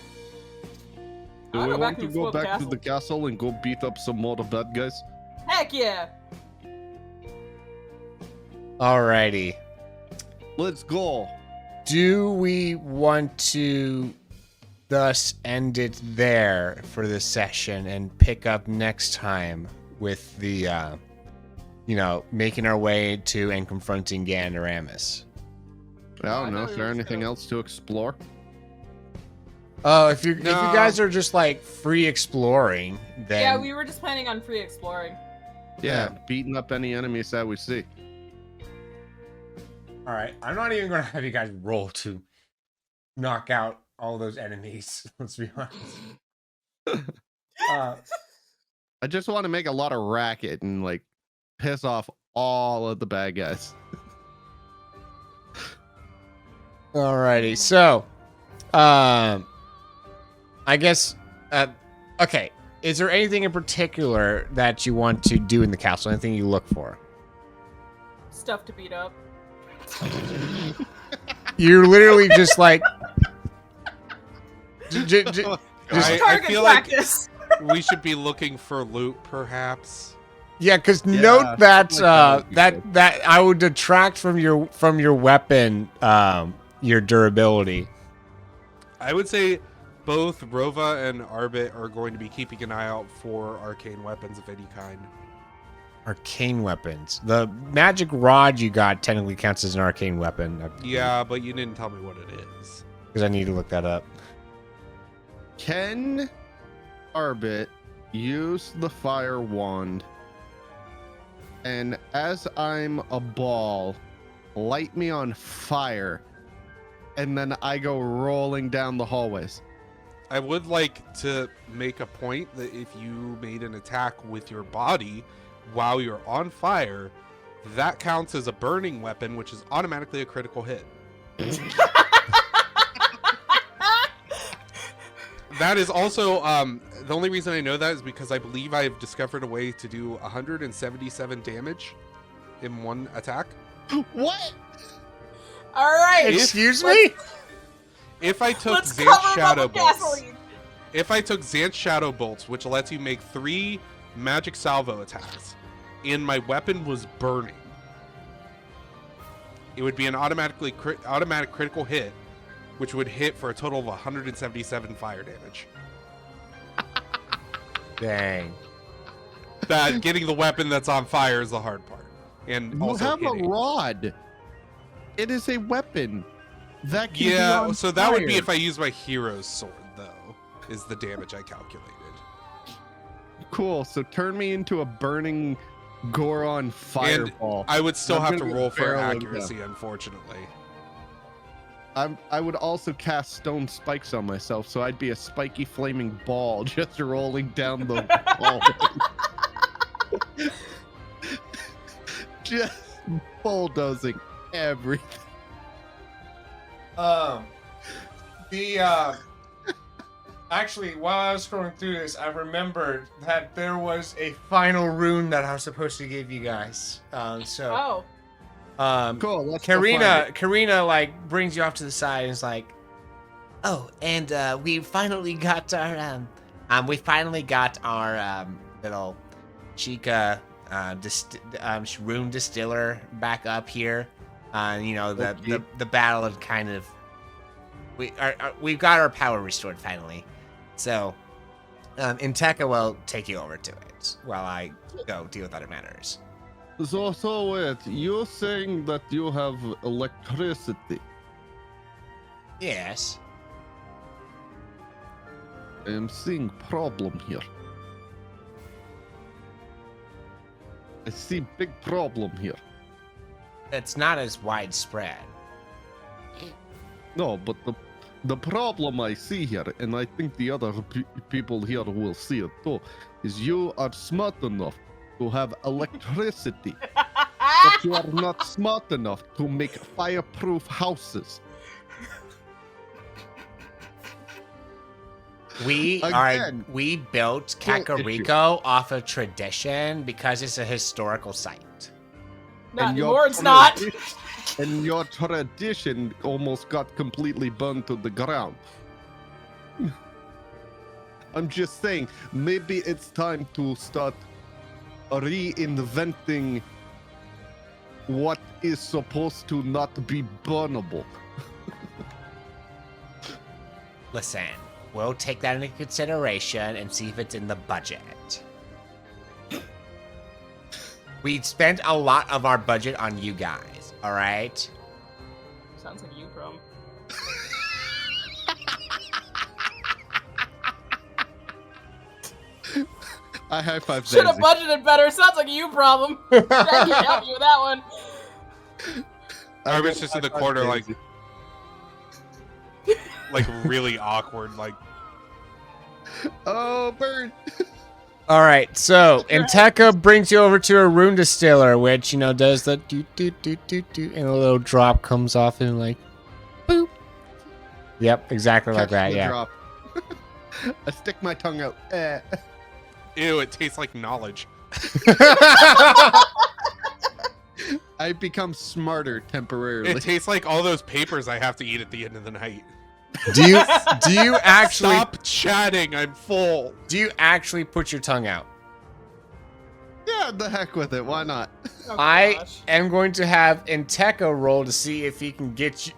Do I'll we go want back to and go explore the back to the castle and go beat up some more of the bad guys? Heck yeah! Alrighty. Let's go. Do we want to thus end it there for this session and pick up next time with the, making our way to and confronting Gandaramus? I don't I know. thought Is we there were anything gonna- else to explore? Oh, if you No. guys are just like free exploring, then Yeah, we were just planning on free exploring. Yeah, beating up any enemies that we see. all right. I'm not even gonna have you guys roll to knock out all those enemies. Let's be honest. I just want to make a lot of racket and like piss off all of the bad guys. Alrighty, so, I guess, okay. Is there anything in particular that you want to do in the castle? Anything you look for? Stuff to beat up. You're literally just like, I Target feel like practice. we should be looking for loot, perhaps. yeah. Because Yeah, note that something like that would be that I would detract from your weapon, your durability. I would say both Rova and Arbit are going to be keeping an eye out for arcane weapons of any kind. Arcane weapons. The magic rod you got technically counts as an arcane weapon. Yeah, but you didn't tell me what it is. Because I need to look that up. Can Arbit use the fire wand and as I'm a ball, light me on fire, and then I go rolling down the hallways? I would like to make a point that if you made an attack with your body while you're on fire, that counts as a burning weapon, which is automatically a critical hit. That is also, the only reason I know that is because I believe I've discovered a way to do 177 damage in one attack. What? All right. Excuse me? If I took Let's Xanth cover Shadow up with Bolts, gasoline. if I took Xanth Shadow Bolts, which lets you make 3 magic salvo attacks, and my weapon was burning, it would be an automatic critical hit, which would hit for a total of 177 fire damage. Dang. That getting the weapon that's on fire is the hard part, and You also have hitting. a rod. It is a weapon that can be Yeah, on so that would be fire. if I use my hero's sword, though, is the damage I calculated. Cool. So turn me into a burning Goron fireball. I would still I'm have to gonna roll get for barreling accuracy, unfortunately. I would also cast stone spikes on myself, so I'd be a spiky flaming ball just rolling down the hall. just bulldozing everything. Actually, while I was scrolling through this, I remembered that there was a final rune that I was supposed to give you guys. Oh. Cool. Let's go find it. Karina like brings you off to the side and is like, "Oh, and we finally got our little Chica rune distiller back up here. The battle of kind of we've got our power restored finally. So, Inteka will take you over to it while I go deal with other matters." So wait, you're saying that you have electricity? Yes. I am seeing problem here. I see big problem here. It's not as widespread. No, but the problem I see here, and I think the other people here will see it too, is you are smart enough to have electricity, but you are not smart enough to make fireproof houses. We built Kakariko off of tradition because it's a historical site. Not And your anymore, it's not. And your tradition almost got completely burned to the ground. I'm just saying, maybe it's time to start reinventing what is supposed to not be burnable. Listen, we'll take that into consideration and see if it's in the budget. We spent a lot of our budget on you guys, all right? Sounds like you, Chrome. I high five Should have Daisy. budgeted better. Sounds like a you problem. I can help you with that one. Armin's just in the corner, like really awkward, like. Oh, bird. All right, so Inteka brings you over to a rune distiller, which does the do do do do do, and a little drop comes off and like, boop. Yep, exactly like that. The Yeah. drop. I stick my tongue out. Ew, it tastes like knowledge. I become smarter temporarily. It tastes like all those papers I have to eat at the end of the night. Do you actually Stop chatting, I'm full. do you actually put your tongue out? Yeah, the heck with it. Why not? Oh, I gosh. am going to have Inteka roll to see if he can get you,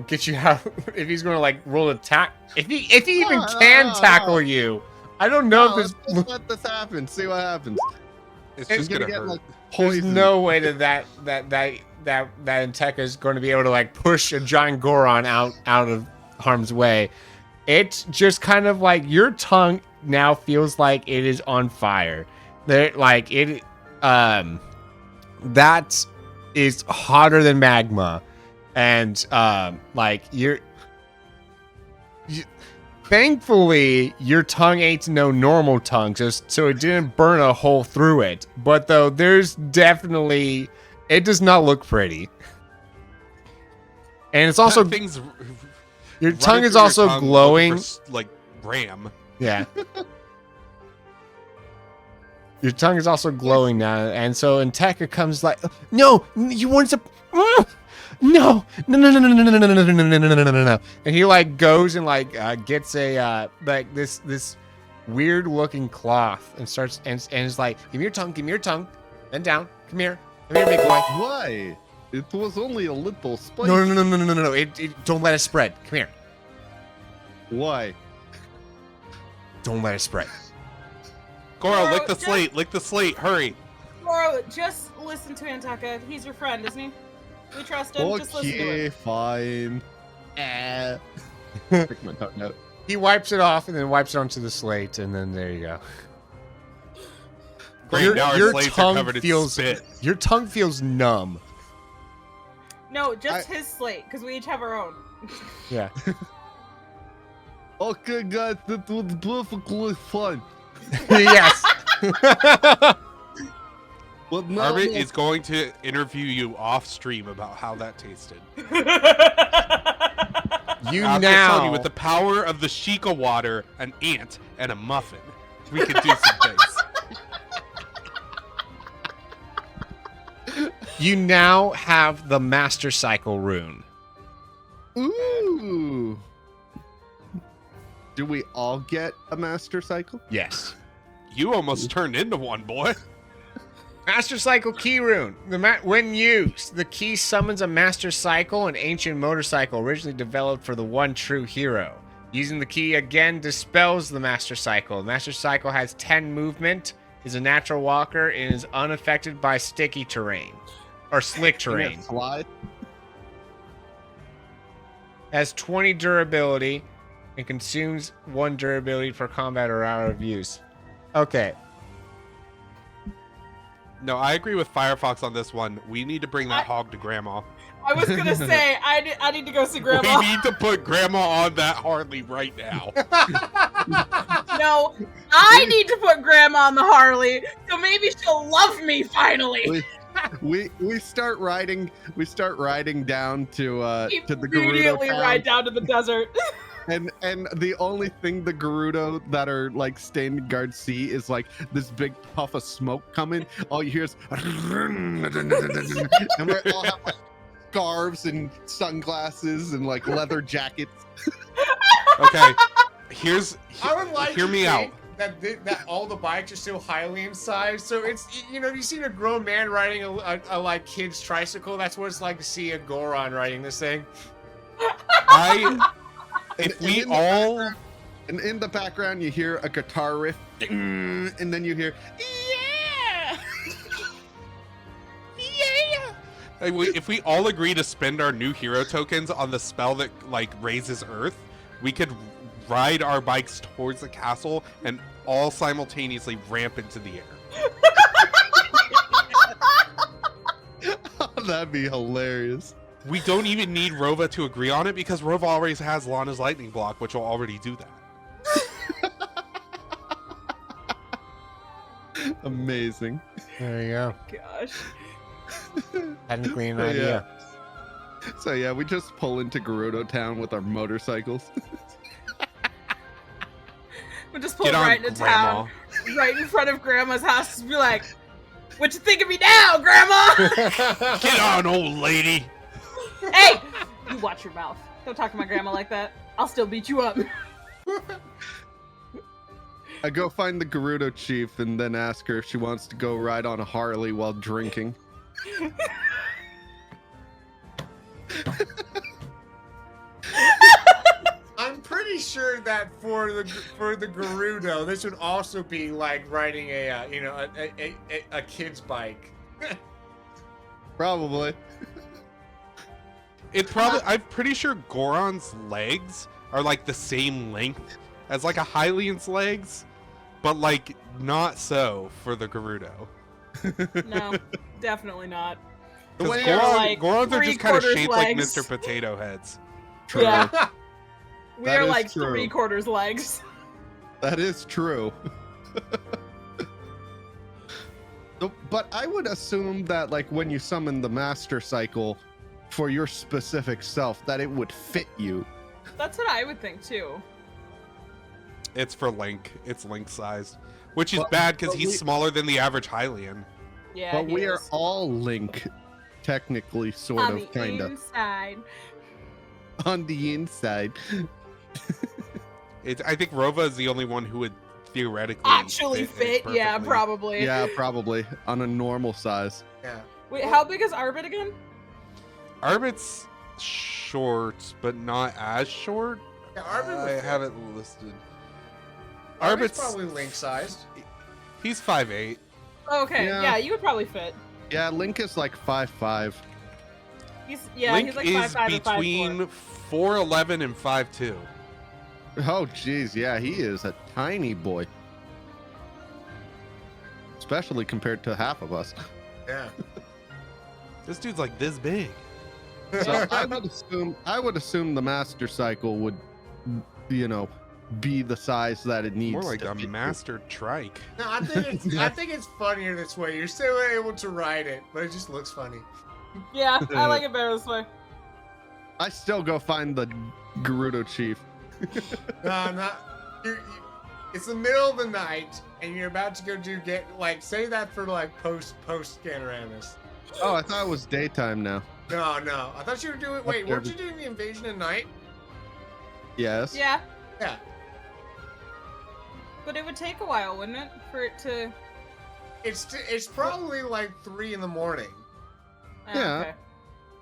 get you out. If he's going to roll attack, if he even can tackle you. I don't know if Let's just let this happen. See what happens. It's I'm just gonna gonna get hurt. like there's poison. no way that Inteka is going to be able to push a giant Goron out of harm's way. It's just kind of like your tongue now feels like it is on fire. That is hotter than magma, and thankfully your tongue ain't no normal tongue, so it didn't burn a hole through it. But though there's definitely, it does not look pretty, and it's also things. your running tongue is through your also tongue glowing. looking for, like RAM. Yeah. Your tongue is also glowing now, and so Inteka comes like, no, you want to, no, and he goes and gets a this weird looking cloth and starts and is like, give me your tongue, bend down, come here, big boy. Why? It was only a little spicy. No, don't let it spread. Come here, Why? don't let it spread. Goro, Goro, lick the just- slate, lick the slate, hurry. Goro, just listen to Antaka. He's your friend, isn't he? We trust him. Just listen to Okay, him. fine. Stick my tongue out. He wipes it off and then wipes it onto the slate, and then there you go. Great, now our slates are tongue covered in feels spit. your tongue feels numb. No, just his slate, because we each have our own. Yeah. Okay, guys, that was perfectly fun. Yes. Well, no, Arbit no. is going to interview you off stream about how that tasted. You I'm just telling now you, with the power of the Sheikah water, an ant, and a muffin, we could do some things. you now have the Master Cycle rune. Ooh. Do we all get a Master Cycle? Yes. You almost turned into one, boy. Master Cycle key rune. When used, the key summons a Master Cycle, an ancient motorcycle originally developed for the one true hero. Using the key again dispels the Master Cycle. The Master Cycle has 10 movement, is a natural walker, and is unaffected by sticky terrain. Or slick terrain. Can it slide? Has 20 durability, and consumes 1 durability for combat or out of use. Okay. No, I agree with Firefox on this one. We need to bring that hog to Grandma. I was gonna say I need to go see Grandma. We need to put Grandma on that Harley right now. No, I need to put Grandma on the Harley, so maybe she'll love me finally. We start riding down to the Gerudo Immediately town. ride down to the desert. And the only thing the Gerudo that are like standing guard see is like this big puff of smoke coming. All you hear is and we all have like scarves and sunglasses and like leather jackets. Okay, I would like hear to me think out. that all the bikes are still highly insized. So it's, you know, you seen a grown man riding a like kid's tricycle. That's what it's like to see a Goron riding this thing. And in the background you hear a guitar riff, ding, and then you hear If we all agree to spend our new hero tokens on the spell that like raises Earth, we could ride our bikes towards the castle and all simultaneously ramp into the air. Oh, that'd be hilarious. We don't even need Rova to agree on it because Rova already has Lana's lightning block, which will already do that. Amazing. There you go. Gosh. Technically an So, idea. So yeah, we just pull into Gerudo Town with our motorcycles. We'll just pull Get on, right into Grandma. town, right in front of Grandma's house, and be like, "What you think of me now, Grandma?" Get on, old lady. Hey, you watch your mouth. Don't talk to my grandma like that. I'll still beat you up. I go find the Gerudo chief and then ask her if she wants to go ride on a Harley while drinking. I'm pretty sure that for the Gerudo, this would also be like riding a kid's bike. Probably. It's probably. I'm pretty sure Goron's legs are like the same length as like a Hylian's legs, but like not so for the Gerudo. No, definitely not. Because way they're Gorons like are just kind of three-quarters shaped legs. like Mr. Potato Heads. True. Yeah. We That are is like true. 3/4 legs. That is true. But I would assume that like when you summon the Master Cycle for your specific self, that it would fit you. That's what I would think too. It's for Link. It's Link sized, which is But- bad because but he's we- smaller than the average Hylian. Yeah, But he we are is. all Link, technically, sort on of, the kind of, inside. on the inside. I think Rova is the only one who would theoretically Actually it fit, yeah, perfectly. probably. Yeah, probably on a normal size. Yeah. Wait, how big is Arbit again? Arbit's short, but not as short. Yeah, Arbit would I fit. have it listed. Arbit's Arbit's probably link sized. he's 5'8". Okay, Yeah. yeah, you would probably fit. Yeah, Link is like 5'5". He's Link he's like is 5'5" and 5'4". between 4'11" and 5'2". Oh, geez, yeah, he is a tiny boy. Especially compared to half of us. Yeah. This dude's like this big. So I would assume the Master Cycle would, you know, be the size that it needs. More like to a fit master trike. No, I think it's funnier this way. You're still able to ride it, but it just looks funny. Yeah, I like it better this way. I still go find the Gerudo chief. No, not. It's the middle of the night, and you're about to go say that for like post Scanoramus. Oh, I thought it was daytime now. No, I thought you were doing. Wait, weren't you doing the invasion at night? Yes. Yeah, Yeah. but it would take a while, wouldn't it, for it to? It's probably like 3 in the morning. Yeah. Okay.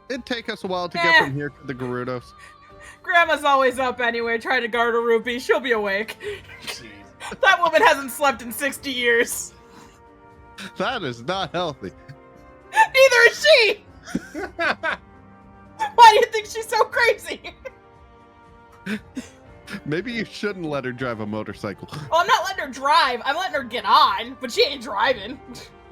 It'd take us a while to get from here to the Gerudos. Grandma's always up anyway, trying to guard a rupee. She'll be awake. Jeez. That woman hasn't slept in 60 years. That is not healthy. Neither is she. Why do you think she's so crazy? Maybe you shouldn't let her drive a motorcycle. Oh, I'm not letting her drive. I'm letting her get on, but she ain't driving.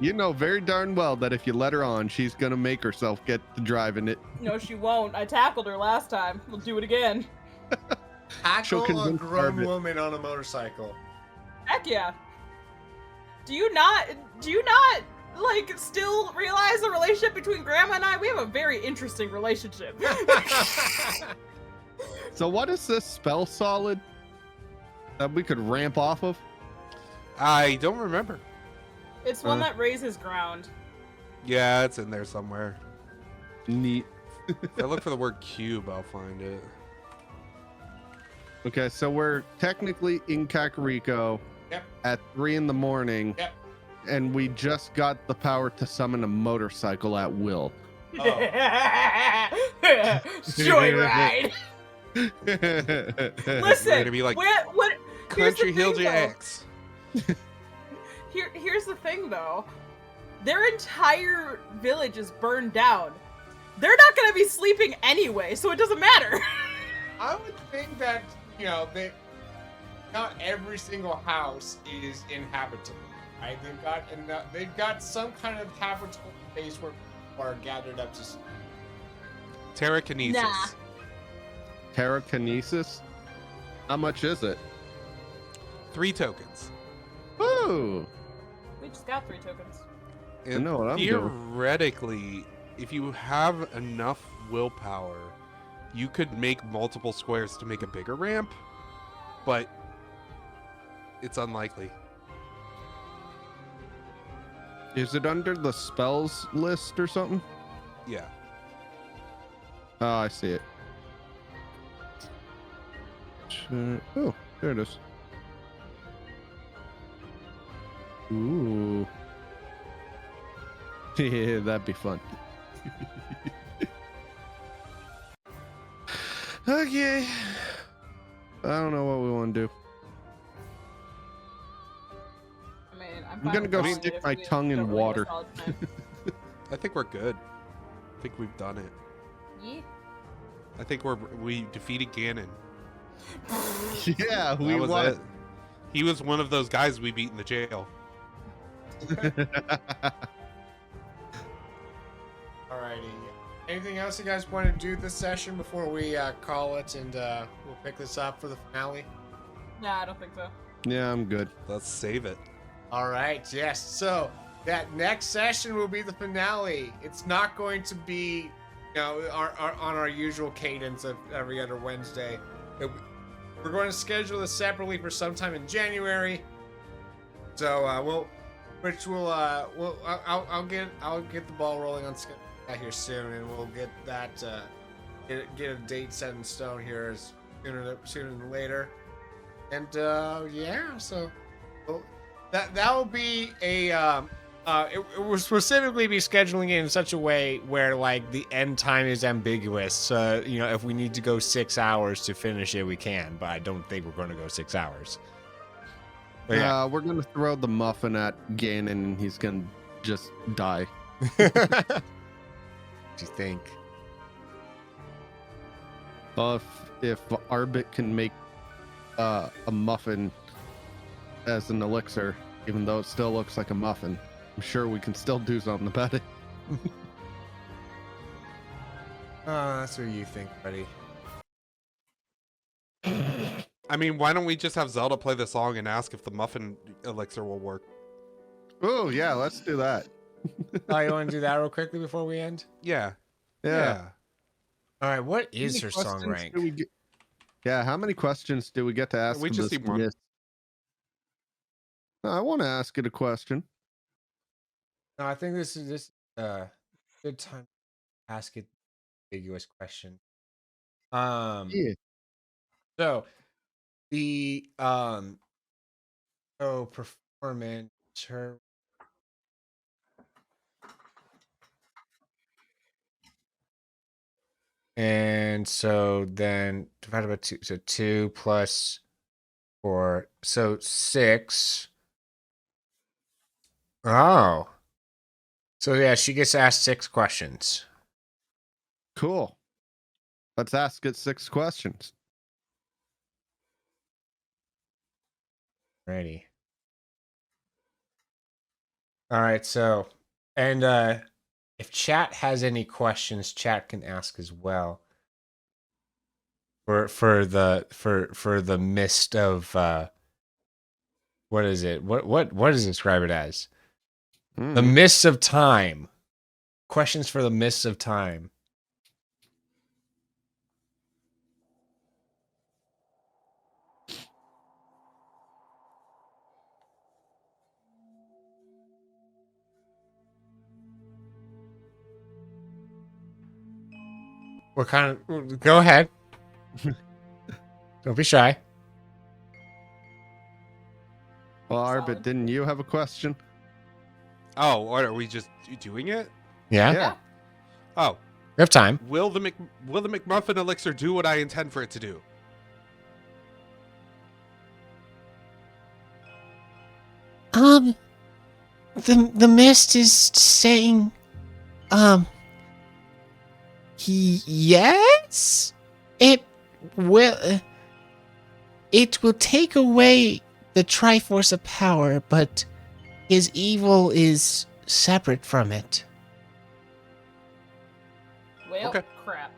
You know very darn well that if you let her on, she's gonna make herself get to driving it. No, she won't. I tackled her last time. We'll do it again. Tackle a convince grown Margaret. woman on a motorcycle. Heck yeah. Do you not, like, still realize the relationship between Grandma and I? We have a very interesting relationship. So what is this spell solid that we could ramp off of? I don't remember. It's one that raises ground. Yeah, it's in there somewhere. Neat. If I look for the word cube, I'll find it. Okay, so we're technically in Kakariko at 3 in the morning. Yep. And we just got the power to summon a motorcycle at will. Joyride. We're Listen, gonna be like what? Here's the Country Hill thing, though. X. Here's the thing, though. Their entire village is burned down. They're not gonna be sleeping anyway, so it doesn't matter. I would think that not every single house is inhabitable. Right? They've got some kind of habitable space where people are gathered up to sleep. Terrakinesis. Nah. Terrakinesis? How much is it? 3 tokens. Ooh. We just got 3 tokens. And know what I'm doing. theoretically, if you have enough willpower, you could make multiple squares to make a bigger ramp, but it's unlikely. Is it under the spells list or something? Yeah. Oh, I see it. Oh, there it is. Ooh. Yeah, that'd be fun. Okay. I don't know what we want to do. I mean, I'm fine gonna with go calling stick it if my we tongue in don't really get a water. solid time. I think we're good. I think we've done it. Yeah. I think we defeated Ganon. Yeah, That we was won. it. He was one of those guys we beat in the jail. Alrighty. Anything else you guys want to do this session before we call it and we'll pick this up for the finale? Nah, I don't think so. Yeah, I'm good. Let's save it. Alright, yes. So that next session will be the finale. It's not going to be, on our usual cadence of every other Wednesday. We're going to schedule this separately for sometime in January. So I'll get the ball rolling on that here soon, and we'll get that get a date set in stone here as sooner than later. And yeah, so that will be a it will specifically be scheduling it in such a way where like the end time is ambiguous. If we need to go 6 hours to finish it, we can, but I don't think we're going to go 6 hours. But yeah. We're gonna throw the muffin at Ganon and he's gonna just die. What do you think? If Arbit can make a muffin as an elixir, even though it still looks like a muffin, I'm sure we can still do something about it. Oh, that's what you think, buddy. I I mean, why don't we just have Zelda play the song and ask if the muffin elixir will work? Oh yeah, let's do that. Oh, you want to do that real quickly before we end? Yeah. Yeah. All right. What How many is her song questions rank? do we get- Yeah, how many questions do we get to ask? We just this need one. miss? I want to ask it a question. No, I think this is good time to ask it ambiguous question. Yeah. So the performance her and so then divided by 2, so 2 plus 4, so 6. Oh, so yeah, she gets asked 6 questions. Cool. Let's ask it 6 questions. Ready. All right, so and if chat has any questions, chat can ask as well. For the mist of what is it? What does it describe it as? The Mhm. mists of time. Questions for the mists of time. What kind of? Go ahead. Don't be shy. Well, Solid. Arbit, didn't you have a question? Oh, or are we just doing it? Yeah, Yeah. Oh, we have time. will the McMuffin elixir do what I intend for it to do? The mist is saying, yes, it will. It will take away the Triforce of power, but his evil is separate from it. Well, Okay. crap.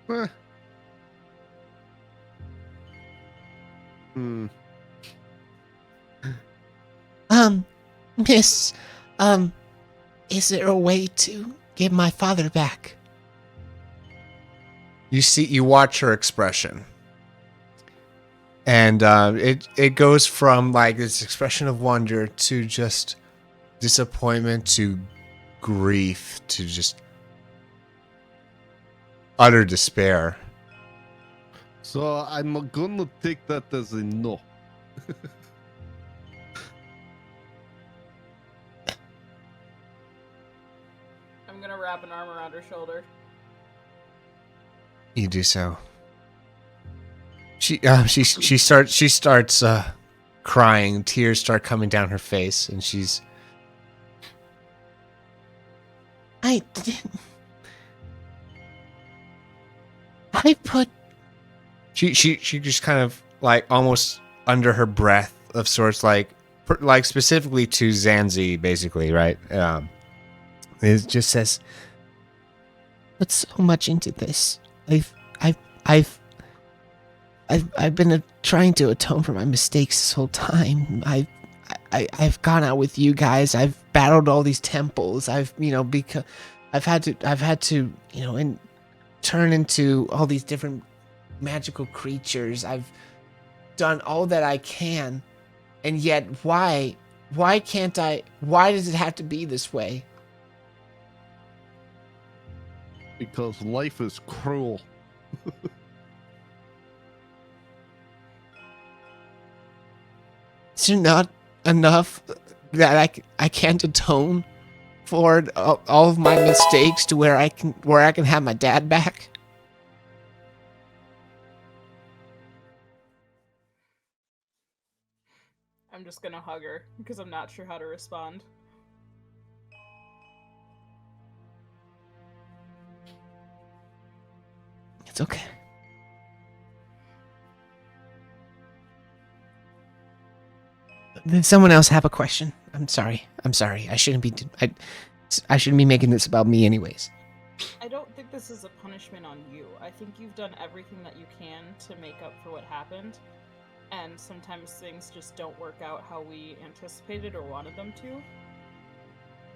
Eh. Hmm. Miss, is there a way to get my father back? You watch her expression, and it goes from like this expression of wonder to just disappointment to grief to just utter despair. So I'm gonna take that as a no. I'm gonna wrap an arm around her shoulder. You do so. She starts crying. Tears start coming down her face, and she's I put she just kind of like almost under her breath of sorts, like specifically to Zanzi, basically, right? It just says, put so much into this. I've been trying to atone for my mistakes this whole time. I've gone out with you guys. I've battled all these temples. Because I've had to turn into all these different magical creatures. I've done all that I can, and yet why can't I? Why does it have to be this way? Because life is cruel. Is there not enough that I can't atone for all of my mistakes to where I can have my dad back? I'm just gonna hug her because I'm not sure how to respond. It's okay. Did someone else have a question? I'm sorry. I shouldn't be. I shouldn't be making this about me, anyways. I don't think this is a punishment on you. I think you've done everything that you can to make up for what happened. And sometimes things just don't work out how we anticipated or wanted them to.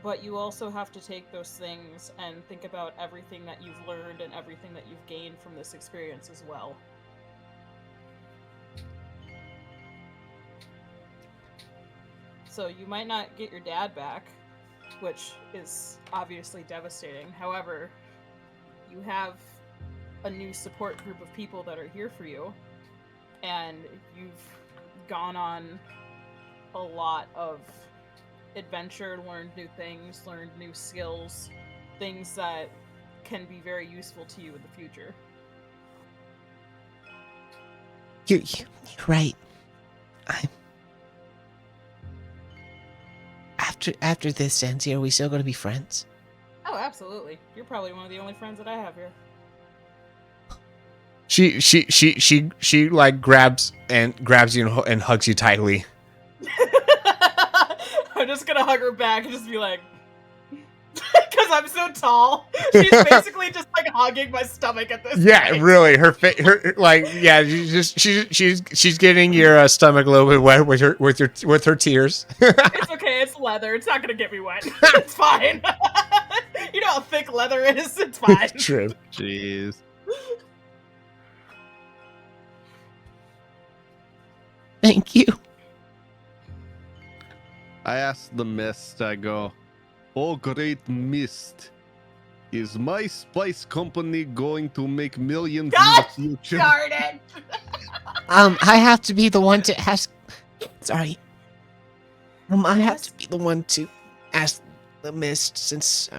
But you also have to take those things and think about everything that you've learned and everything that you've gained from this experience as well. So you might not get your dad back, which is obviously devastating. However, you have a new support group of people that are here for you, and you've gone on a lot of adventure, learned new things, learned new skills, things that can be very useful to you in the future. You're right. After this ends here, are we still going to be friends? Oh, absolutely. You're probably one of the only friends that I have here. She like grabs you and hugs you tightly. I'm just gonna hug her back and just be like, because I'm so tall. She's basically just like hugging my stomach at this point. Really. Her like, yeah. She's getting your stomach a little bit wet with her tears. It's okay. It's leather. It's not gonna get me wet. It's fine. You know how thick leather is. It's fine. True. Jeez. Thank you. I asked the mist, I go, "Oh, great mist. Is my spice company going to make millions God in the future?" Darn it. I have to be the one to ask. Sorry. I have to be the one to ask the mist since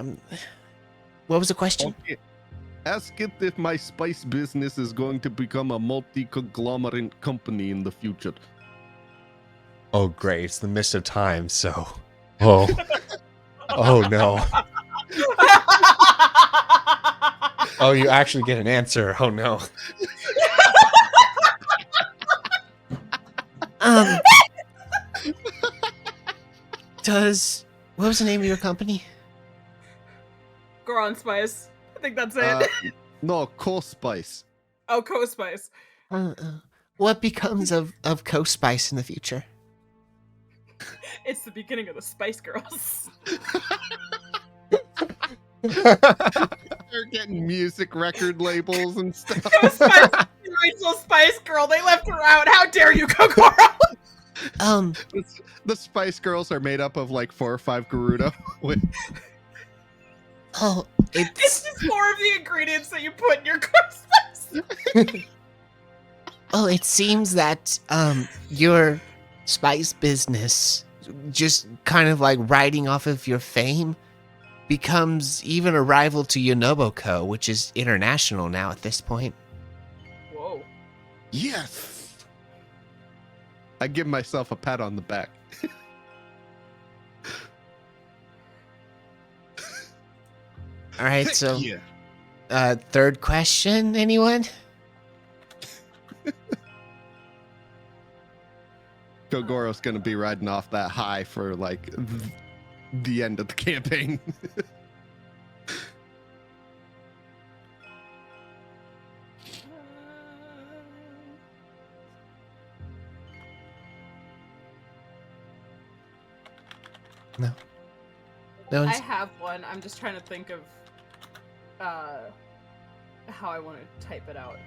What was the question? Okay. Ask it if my spice business is going to become a multi-conglomerate company in the future. Oh, great. It's the mist of time, so. Oh. Oh, no. Oh, you actually get an answer. Oh, no. What was the name of your company? Goron Spice. I think that's it. No, Co-Spice. Oh, Co-Spice. What becomes of Co-Spice in the future? It's the beginning of the Spice Girls. They're getting music record labels and stuff. Spice, Rachel Spice Girl. They left her out. How dare you, Kokoro? The Spice Girls are made up of like 4 or 5 Gerudo. Oh, It's just more of the ingredients that you put in your Spice. Oh, it seems that your spice business, just kind of like riding off of your fame, becomes even a rival to Yonobo Co., which is international now at this point. Whoa. Yes! I give myself a pat on the back. All right, so Yeah. third question, anyone? Kogoro's gonna be riding off that high for like the end of the campaign. No. I have one. I'm just trying to think of how I want to type it out.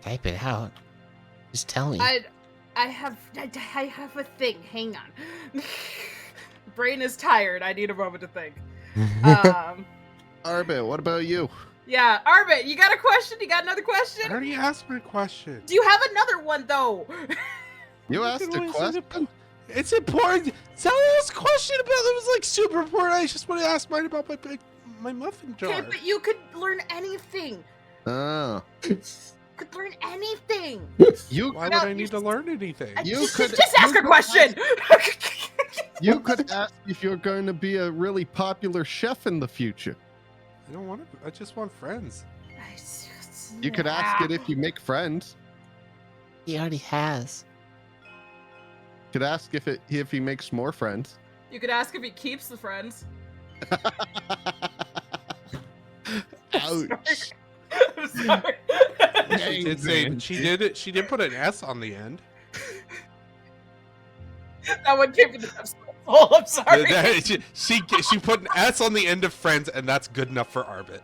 Type it out. Just tell me. I have a thing. Hang on. Brain is tired. I need a moment to think. Arbit, what about you? Yeah, Arbit, you got a question? You got another I question? already asked my question. Do you have another one though? You asked a question. It's important. Zelda's question about it was like super important. I just want to ask mine about my muffin jar. Okay, but you could learn anything. Oh. Could learn anything. You Why would No, I you need to learn anything? Just ask a question. You could ask if you're going to be a really popular chef in the future. I don't want to. I just want friends. You could ask it if you make friends. He already has. Could ask if he makes more friends. You could ask if he keeps the friends. Ouch. I'm sorry. She did say she did put an S on the end. That one came from the depths of my soul. I'm sorry. She put an S on the end of friends, and that's good enough for Arbit.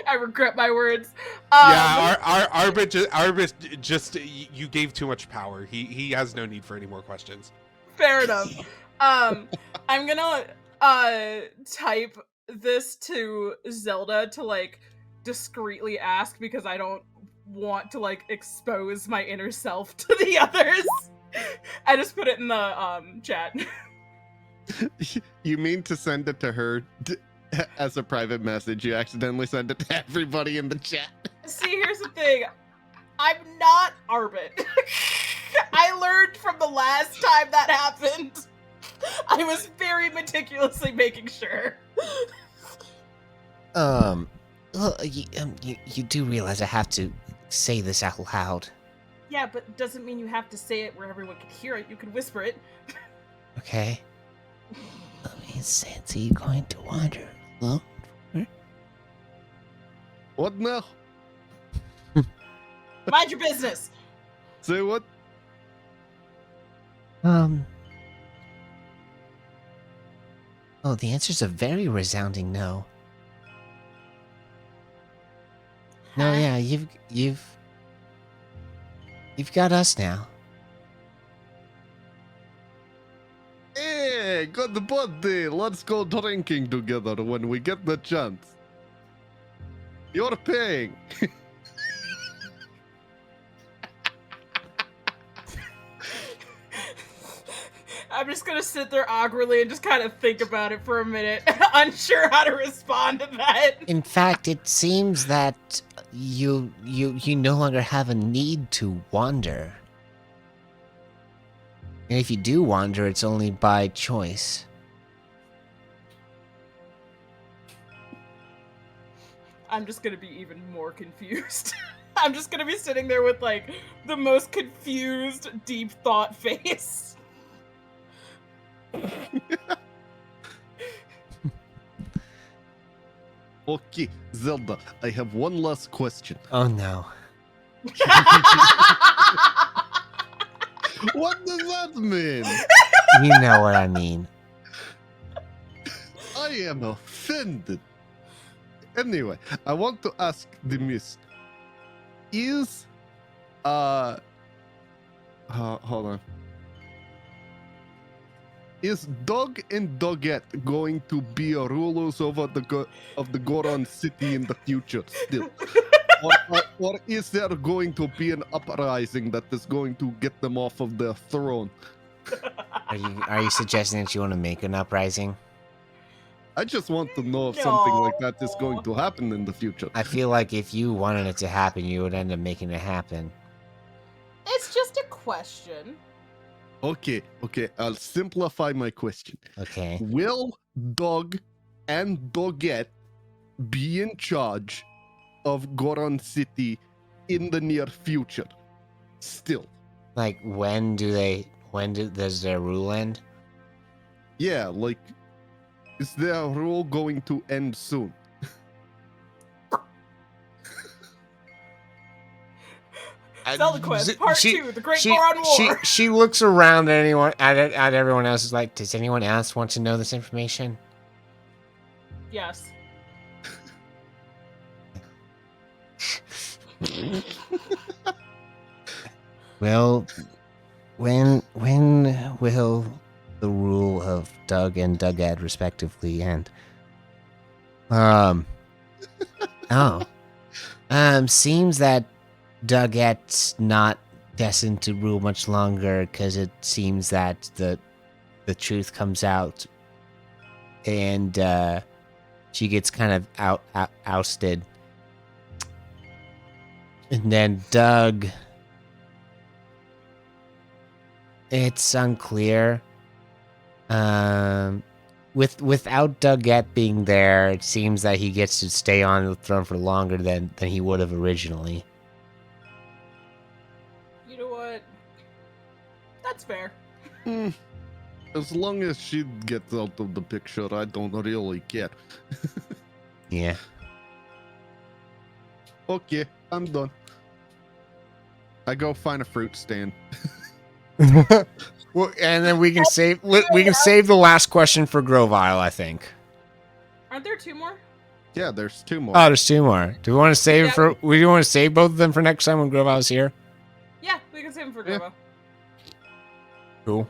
I regret my words. Yeah, Arbit just you gave too much power. He has no need for any more questions. Fair enough. I'm gonna type this to Zelda to like discreetly ask because I don't want to like expose my inner self to the others. I just put it in the chat. You mean to send it to her as a private message? You accidentally send it to everybody in the chat. See, here's the thing. I'm not Arbit. I learned from the last time that happened. I was very meticulously making sure. Well, you do realize I have to say this out loud. Yeah, but doesn't mean you have to say it where everyone can hear it. You can whisper it. Okay. Are you going to wander alone? What now? Mind your business. Say what? Oh, the answer's a very resounding no. No, yeah, you've got us now. Hey, good buddy. Let's go drinking together when we get the chance. You're paying. I'm just gonna sit there awkwardly and just kind of think about it for a minute, unsure how to respond to that. In fact, it seems that you no longer have a need to wander. And if you do wander, it's only by choice. I'm just gonna be even more confused. I'm just gonna be sitting there with like the most confused, deep thought face. Okay, Zelda, I have one last question. Oh no. What does that mean? You know what I mean. I am offended. Anyway, I want to ask the mist. Is hold on. Is Dog and Doggett going to be rulers over the Goron city in the future still? or is there going to be an uprising that is going to get them off of their throne? Are you suggesting that you want to make an uprising? I just want to know if something like that is going to happen in the future. I feel like if you wanted it to happen, you would end up making it happen. It's just a question. Okay, I'll simplify my question. Okay. Will Dog and Doggett be in charge of Goron City in the near future? Still. Like, does their rule end? Yeah, like, is their rule going to end soon? ZeldaQuest Part 2, The Great Goron War. She looks around at everyone else. Is like, does anyone else want to know this information? Yes. Well, when will the rule of Doug and Doggett respectively end? Seems that Duggett's not destined to rule much longer because it seems that the truth comes out and she gets kind of ousted. And then Doug, it's unclear. Without Doggett being there, it seems that he gets to stay on the throne for longer than he would have originally. You know what? That's fair. As long as she gets out of the picture, I don't really care. Yeah. Okay, I'm done. I go find a fruit stand. Well, and then we can save the last question for Grovile, I think. Aren't there 2 more? Yeah, there's 2 more. Oh, there's 2 more. Do we want to save it Yeah. for? We want to save both of them for next time when Grovile's here. Yeah, we can save them for Yeah. Grovo. Cool.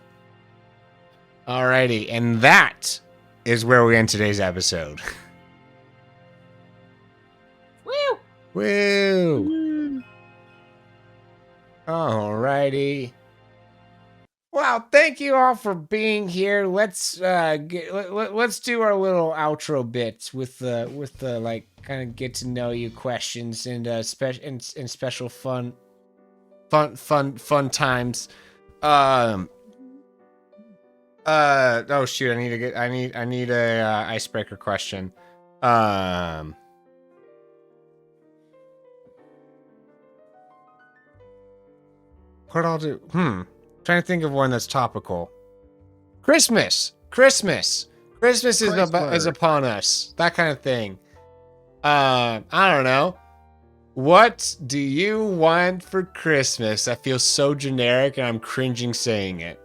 Alrighty, and that is where we end today's episode. Woo! Woo! Alrighty. Well, thank you all for being here. Let's let's do our little outro bits with the like kind of get to know you questions and special fun times. Oh shoot, I need a icebreaker question. What I'll do? Trying to think of one that's topical. Christmas is upon us. That kind of thing. I don't know. What do you want for Christmas? That feels so generic, and I'm cringing saying it.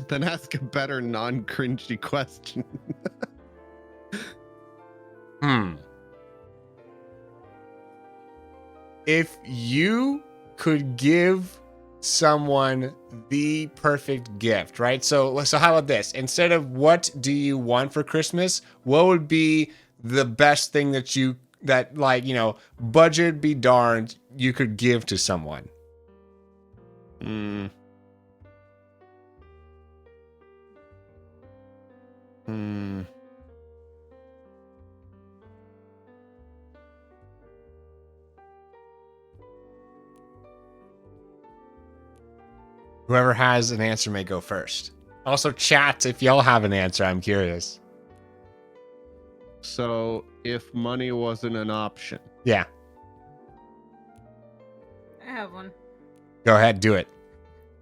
Then ask a better non-cringy question. If you could give someone the perfect gift, right? So how about this? Instead of what do you want for Christmas, what would be the best thing that like, you know, budget be darned, you could give to someone? Whoever has an answer may go first. Also, chat if y'all have an answer. I'm curious. So, if money wasn't an option, Yeah, I have one. go ahead, do it.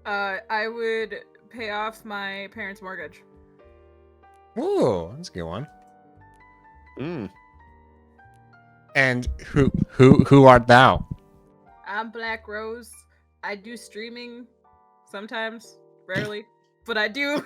I would pay off my parents' mortgage. Ooh, that's a good one. mm, And who art thou? I'm Black Rose. I do streaming sometimes, rarely, but I do.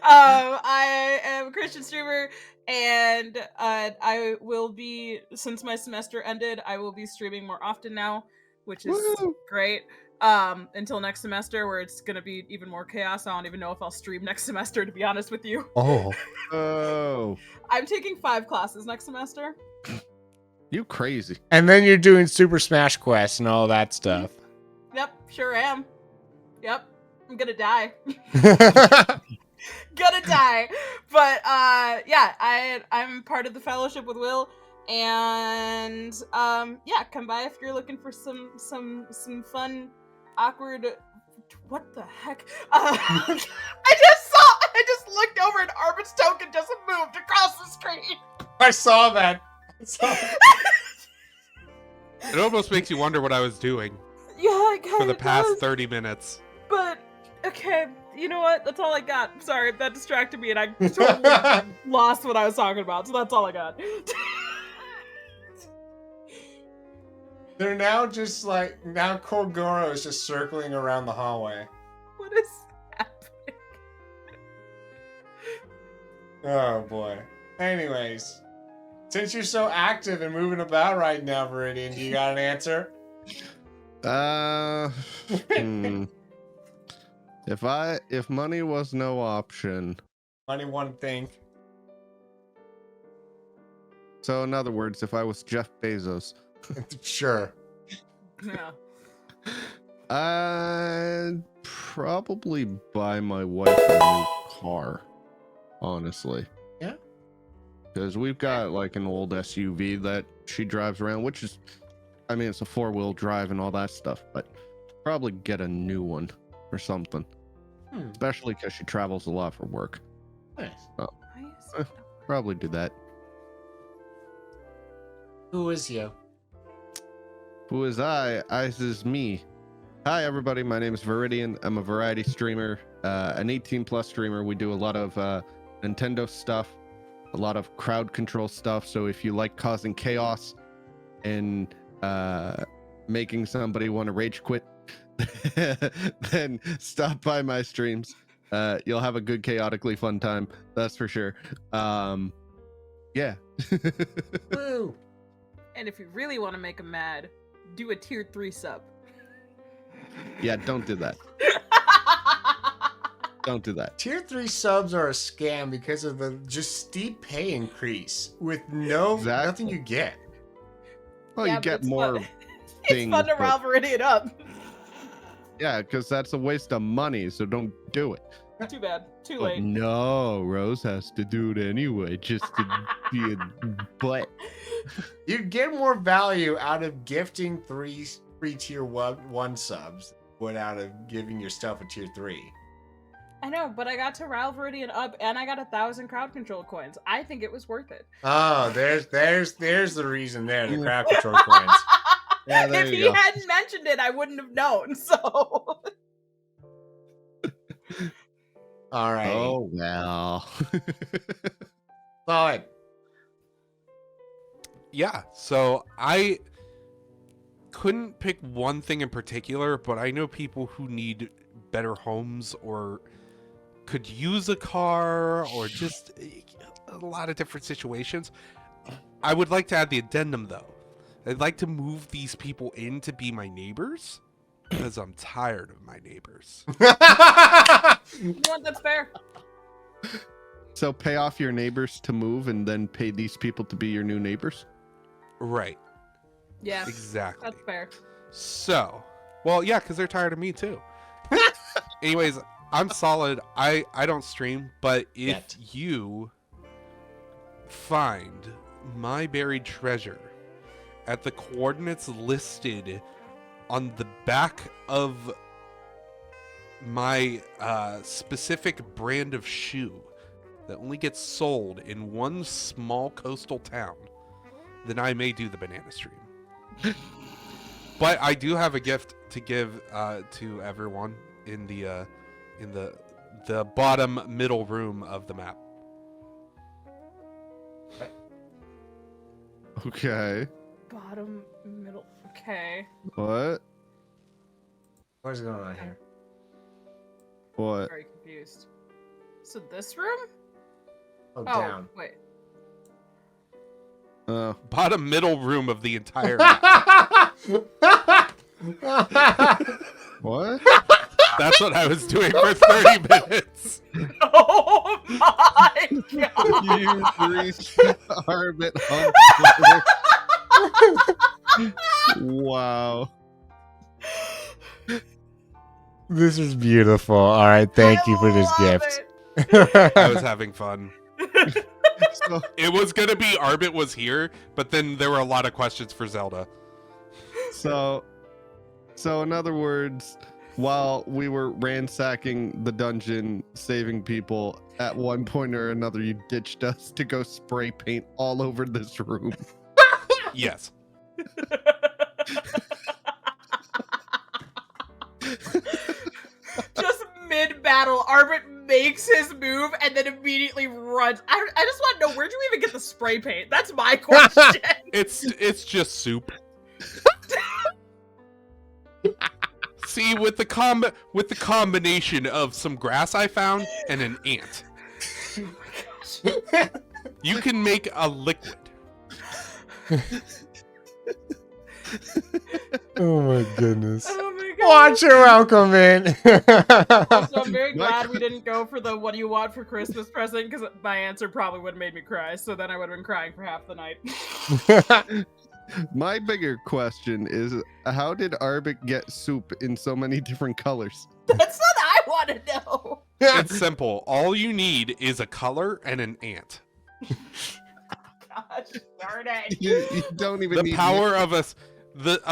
I am a Christian streamer, and I will be, since my semester ended, I will be streaming more often now, which is Woo! great. Until next semester, where it's gonna be even more chaos. I don't even know if I'll stream next semester, to be honest with you. Oh, oh, I'm taking 5 classes next semester. you crazy. and then you're doing Super Smash Quest and all that stuff. Yep, sure am. Yep, I'm gonna die. Gonna die. But yeah, I'm part of the fellowship with Will, and yeah, come by if you're looking for some fun, awkward. What the heck? I just looked over and Armin's token just moved across the screen. I saw that. It almost makes you wonder what I was doing Yeah, it for the kinda past does. 30 minutes. But okay, you know what? That's all I got. Sorry, that distracted me, and I totally lost what I was talking about. So that's all I got. They're now just like Kogoro is just circling around the hallway. What is happening? Oh boy. Anyways, since you're so active and moving about right now, Viridian, do you got an answer? If money was no option, Only one thing. so in other words, if I was Jeff Bezos, Sure. Yeah. I'd probably buy my wife a new car. Honestly. Yeah. Because we've got like an old SUV that she drives around, which is, I mean, it's a 4-wheel drive and all that stuff, but probably get a new one or something. Especially because she travels a lot for work. Nice. Probably do that. Who is you? Who is I? Ice is me. Hi, everybody. My name is Viridian. I'm a variety streamer, an 18+ streamer. We do a lot of Nintendo stuff, a lot of crowd control stuff. So if you like causing chaos and making somebody want to rage quit, then stop by my streams. You'll have a good, chaotically fun time. That's for sure. Yeah. Woo! And if you really want to make him mad, do a tier 3 sub. Yeah, don't do that. Don't do that. Tier 3 subs are a scam because of the just steep pay increase with nothing you get. Well, Yeah, you but get it's more fun. things. It's fun to but- Ralph Viridian up. Yeah, because that's a waste of money, so don't do it. Too bad. Too But late. no, Rose has to do it anyway, just to be a butt. You get more value out of gifting three tier 1 subs than out of giving yourself a tier 3. I know, but I got to Ralph Viridian up and I got 1,000 crowd control coins. I think it was worth it. Oh, there's the reason there, the crowd control coins. Yeah, there If you he go. hadn't mentioned it, I wouldn't have known. So All right. Oh, well. Solid. Yeah, so I couldn't pick one thing in particular, but I know people who need better homes or could use a car or just a lot of different situations. I would like to add the addendum, though. I'd like to move these people in to be my neighbors because I'm tired of my neighbors. you know what? That's fair. So pay off your neighbors to move and then pay these people to be your new neighbors? Right, Yeah, exactly. that's fair. So, well, yeah, because they're tired of me too. Anyways, I'm solid. I don't stream, but if Yet. you find my buried treasure at the coordinates listed on the back of my specific brand of shoe that only gets sold in one small coastal town, then I may do the banana stream. But I do have a gift to give to everyone in the bottom middle room of the map. Okay. Bottom, middle. Okay. What? What's going on here? What? Very confused. So this room? Oh, Oh, down. wait. Oh. Bottom middle room of the entire map. What? That's what I was doing for 30 minutes. Oh my god! You greased Arbit on Wow. This is beautiful. All right, thank you for this love gift. I was having fun. So, It was gonna be Arbit was here, but then there were a lot of questions for Zelda. so in other words, while we were ransacking the dungeon, saving people, at one point or another, you ditched us to go spray paint all over this room. Yes. Just mid-battle, Arbit makes his move and then immediately runs. I just want to know, where'd you even get the spray paint? That's my question. It's just soup. See, with the combination of some grass I found and an ant, you can make a liquid. Oh my goodness. Oh my god. Watch your welcome in. Also, I'm very glad we didn't go for the what do you want for Christmas present, because my answer probably would have made me cry, so then I would have been crying for half the night. My bigger question is, how did Arbit get soup in so many different colors? That's what I want to know. It's simple. All you need is a color and an ant. Gosh darn it. You don't even The need power of a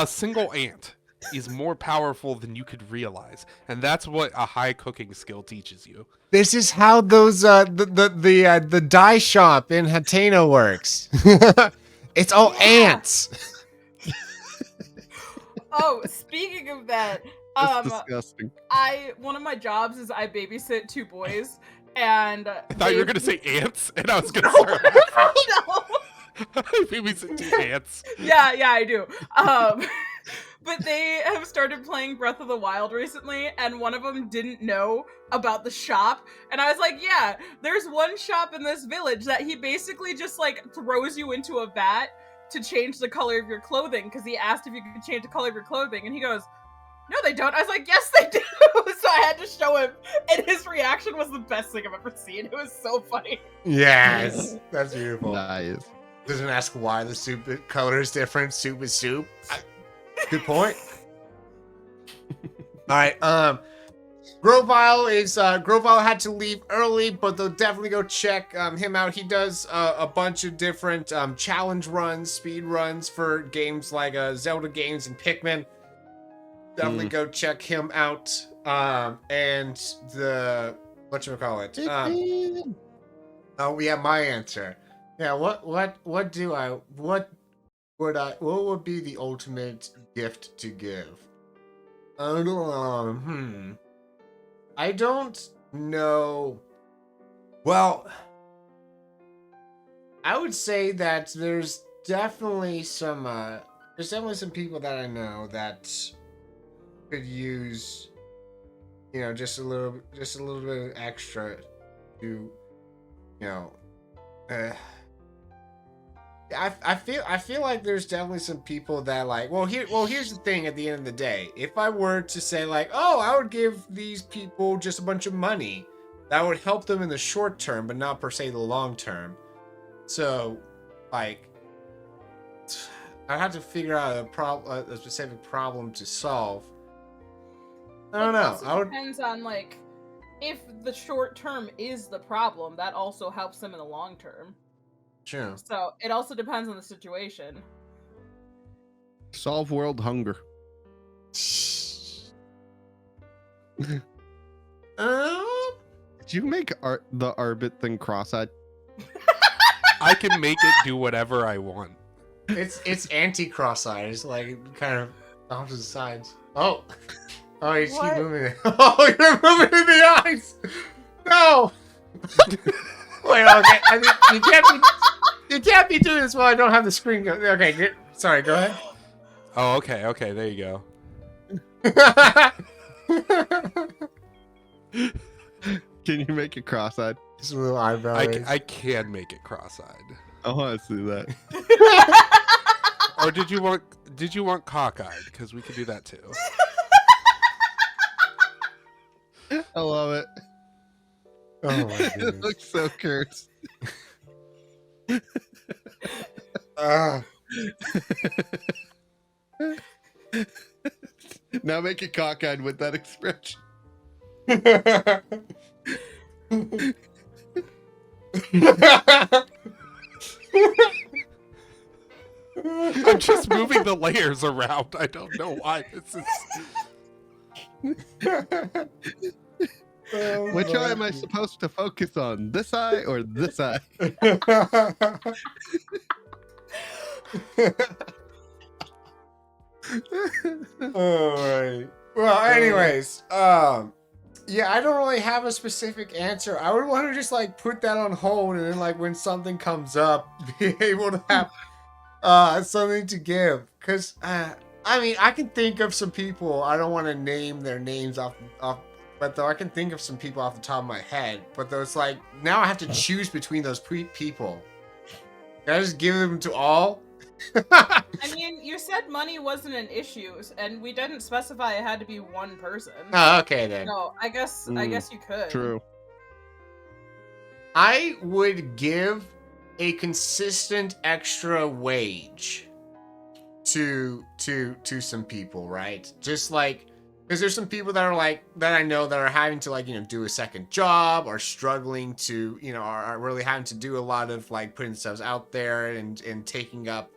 single ant is more powerful than you could realize, and that's what a high cooking skill teaches you. This is how those the dye shop in Hateno works. It's all ants. Oh, speaking of that, It's disgusting. one of my jobs is I babysit 2 boys, And I thought you were gonna say ants, and I was gonna start laughing. Maybe said 2 ants. Yeah, I do. But they have started playing Breath of the Wild recently, and one of them didn't know about the shop. And I was like, yeah, there's one shop in this village that he basically just like throws you into a vat to change the color of your clothing, because he asked if you could change the color of your clothing, and he goes, no, they don't. I was like, yes, they do. So I had to show him, and his reaction was the best thing I've ever seen. It was so funny. Yes, that's beautiful. Nice. Doesn't ask why the soup color is different. Soup is soup. Good point. All right. Grovile had to leave early, but they'll definitely go check him out. He does a bunch of different challenge runs, speed runs for games like Zelda games and Pikmin. Definitely go check him out. And the whatchamacallit? Oh, we have my answer. Yeah, what would be the ultimate gift to give? I don't know. Well, I would say that there's definitely some people that I know that could use, just a little bit of extra to, I feel like there's definitely some people that like, here's the thing. At the end of the day, if I were to say like, oh, I would give these people just a bunch of money, that would help them in the short term, but not per se the long term. So, like, I'd have to figure out a specific problem to solve. I don't know. It depends on like, if the short term is the problem, that also helps them in the long term. True. So it also depends on the situation. Solve world hunger. Did you make the Arbit thing cross-eyed? I can make it do whatever I want. It's anti-cross-eyed. It's like kind of opposite sides. Oh, you keep moving it. Oh, you're moving the eyes. No. Wait, okay. I mean, you can't be doing this while I don't have the screen go. Okay, good. Sorry, go ahead. Oh, okay, there you go. Can you make it cross-eyed? Just a little eyebrow. I can make it cross-eyed. I want to see that. Or did you want cockeyed? Because we could do that too. I love it. Oh my goodness. It looks so cursed. Now make it cockeyed with that expression. I'm just moving the layers around. I don't know why this is. Which eye am I supposed to focus on? This eye or this eye? Alright. Well, anyways, yeah, I don't really have a specific answer. I would want to just like put that on hold, and then like when something comes up, be able to have something to give. Cause I mean, I can think of some people. I don't want to name their names off, but though I can think of some people off the top of my head. But though it's like now I have to choose between those people. Can I just give them to all? I mean, you said money wasn't an issue, and we didn't specify it had to be one person. Oh, okay then. No, I guess you could. True. I would give a consistent extra wage to some people, right? Just like, because there's some people that are like, that I know that are having to like, do a second job, or struggling to, are really having to do a lot of like putting themselves out there and taking up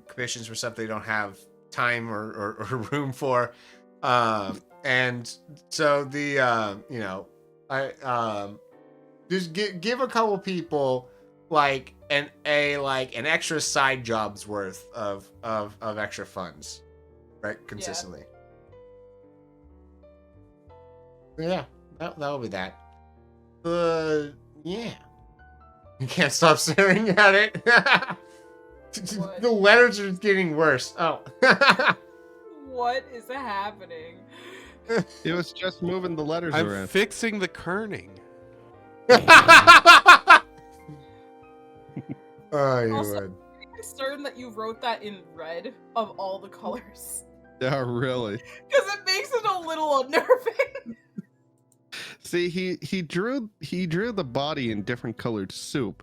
commissions for stuff they don't have time or room for. And so I just give a couple people like an extra side job's worth of extra funds, right? Consistently. Yeah, that will be that. Yeah. You can't stop staring at it. What? The letters are getting worse. Oh. What is happening? It was just moving the letters I'm around. fixing the kerning. Oh, you Also- would. I'm concerned that you wrote that in red of all the colors. Yeah, really. Because it makes it a little unnerving. See, he drew the body in different colored soup,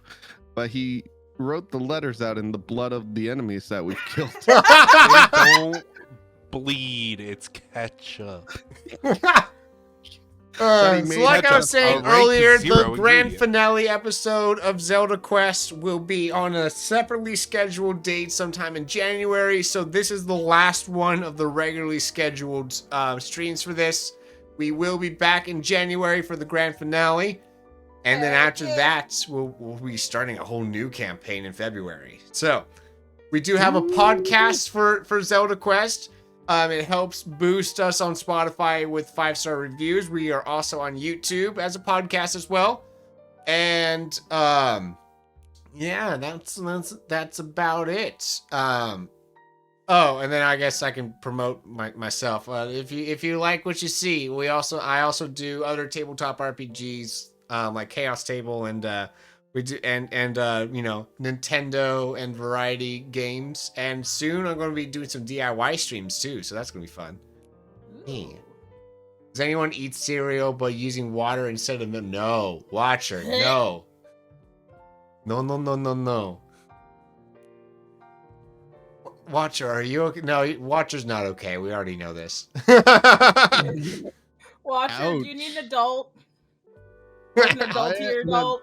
but he wrote the letters out in the blood of the enemies that we've killed. They don't bleed. It's ketchup. But he So made like I that was saying a rank earlier, the zero grand ingredient. finale episode of Zelda Quest will be on a separately scheduled date sometime in January. So this is the last one of the regularly scheduled streams for this. We will be back in January for the grand finale. And then after that, we'll be starting a whole new campaign in February. So we do have a podcast for Zelda Quest. It helps boost us on Spotify with 5-star reviews. We are also on YouTube as a podcast as well. And yeah, that's about it. Oh, and then I guess I can promote myself. If you like what you see, I also do other tabletop RPGs like Chaos Table and we do and Nintendo and variety games. And soon I'm going to be doing some DIY streams too, so that's going to be fun. Yeah. Does anyone eat cereal by using water instead of milk? No, Watcher, no. No. Watcher, are you okay? No, Watcher's not okay. We already know this. Watcher, do you need an adult? An adult I here, am adult?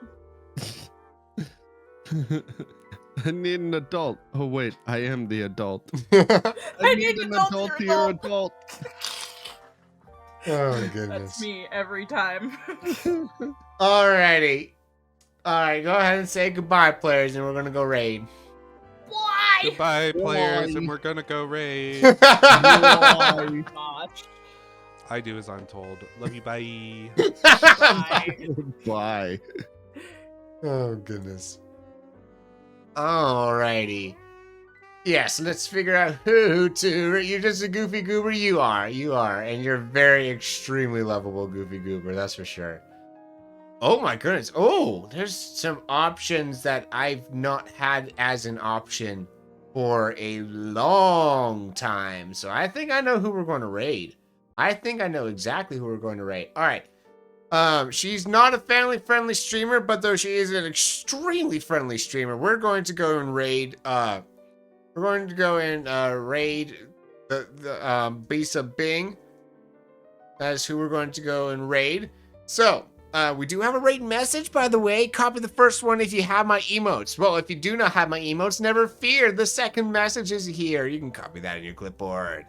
I need an adult. Oh wait, I am the adult. I need an adult here, adult. adult. Oh goodness. That's me every time. Alrighty. Alright, go ahead and say goodbye, players, and we're gonna go raid. Why? Goodbye, players, Why? and we're gonna go raid. Why? Gosh. I do as I'm told. Love you, bye. Bye. Why? Oh goodness. Alrighty. Yes, let's figure out who to. You're just a goofy goober. You are, and you're very extremely lovable goofy goober. That's for sure. Oh my goodness. Oh, there's some options that I've not had as an option for a long time. So I think I know who we're going to raid. I think I know exactly who we're going to raid. All right. She's not a family-friendly streamer, but though she is an extremely friendly streamer, we're going to go and raid. We're going to go and raid the Bisa Bing. That is who we're going to go and raid. So. We do have a raid message, by the way. Copy the first one if you have my emotes. Well, if you do not have my emotes, never fear. The second message is here. You can copy that in your clipboard.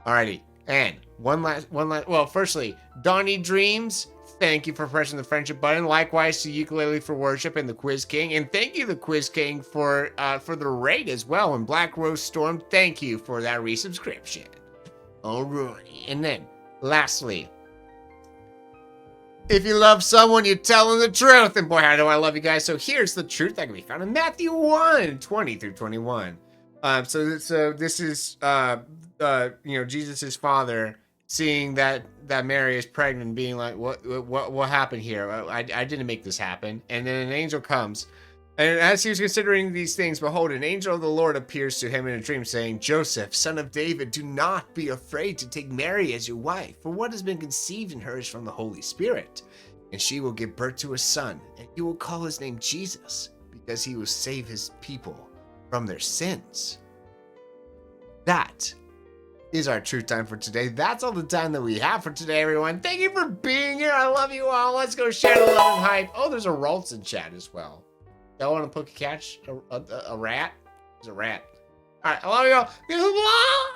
Alrighty. And one last. Well, firstly, Donnie Dreams, thank you for pressing the friendship button. Likewise to Ukulele for Worship and the Quiz King. And thank you, the Quiz King, for the raid as well. And Black Rose Storm, thank you for that resubscription. Alrighty. And then, lastly, if you love someone, you tell them the truth. And boy, how do I love you guys. So here's the truth that can be found in Matthew 1:20-21. So this is, Jesus' father seeing that Mary is pregnant and being like, what happened here? I didn't make this happen. And then an angel comes. And as he was considering these things, behold, an angel of the Lord appears to him in a dream, saying, Joseph, son of David, do not be afraid to take Mary as your wife, for what has been conceived in her is from the Holy Spirit. And she will give birth to a son, and you will call his name Jesus, because he will save his people from their sins. That is our truth time for today. That's all the time that we have for today, everyone. Thank you for being here. I love you all. Let's go share the love and hype. Oh, there's a Ralts in chat as well. Y'all want to catch a rat? There's a rat. All right, I love y'all. Goodbye.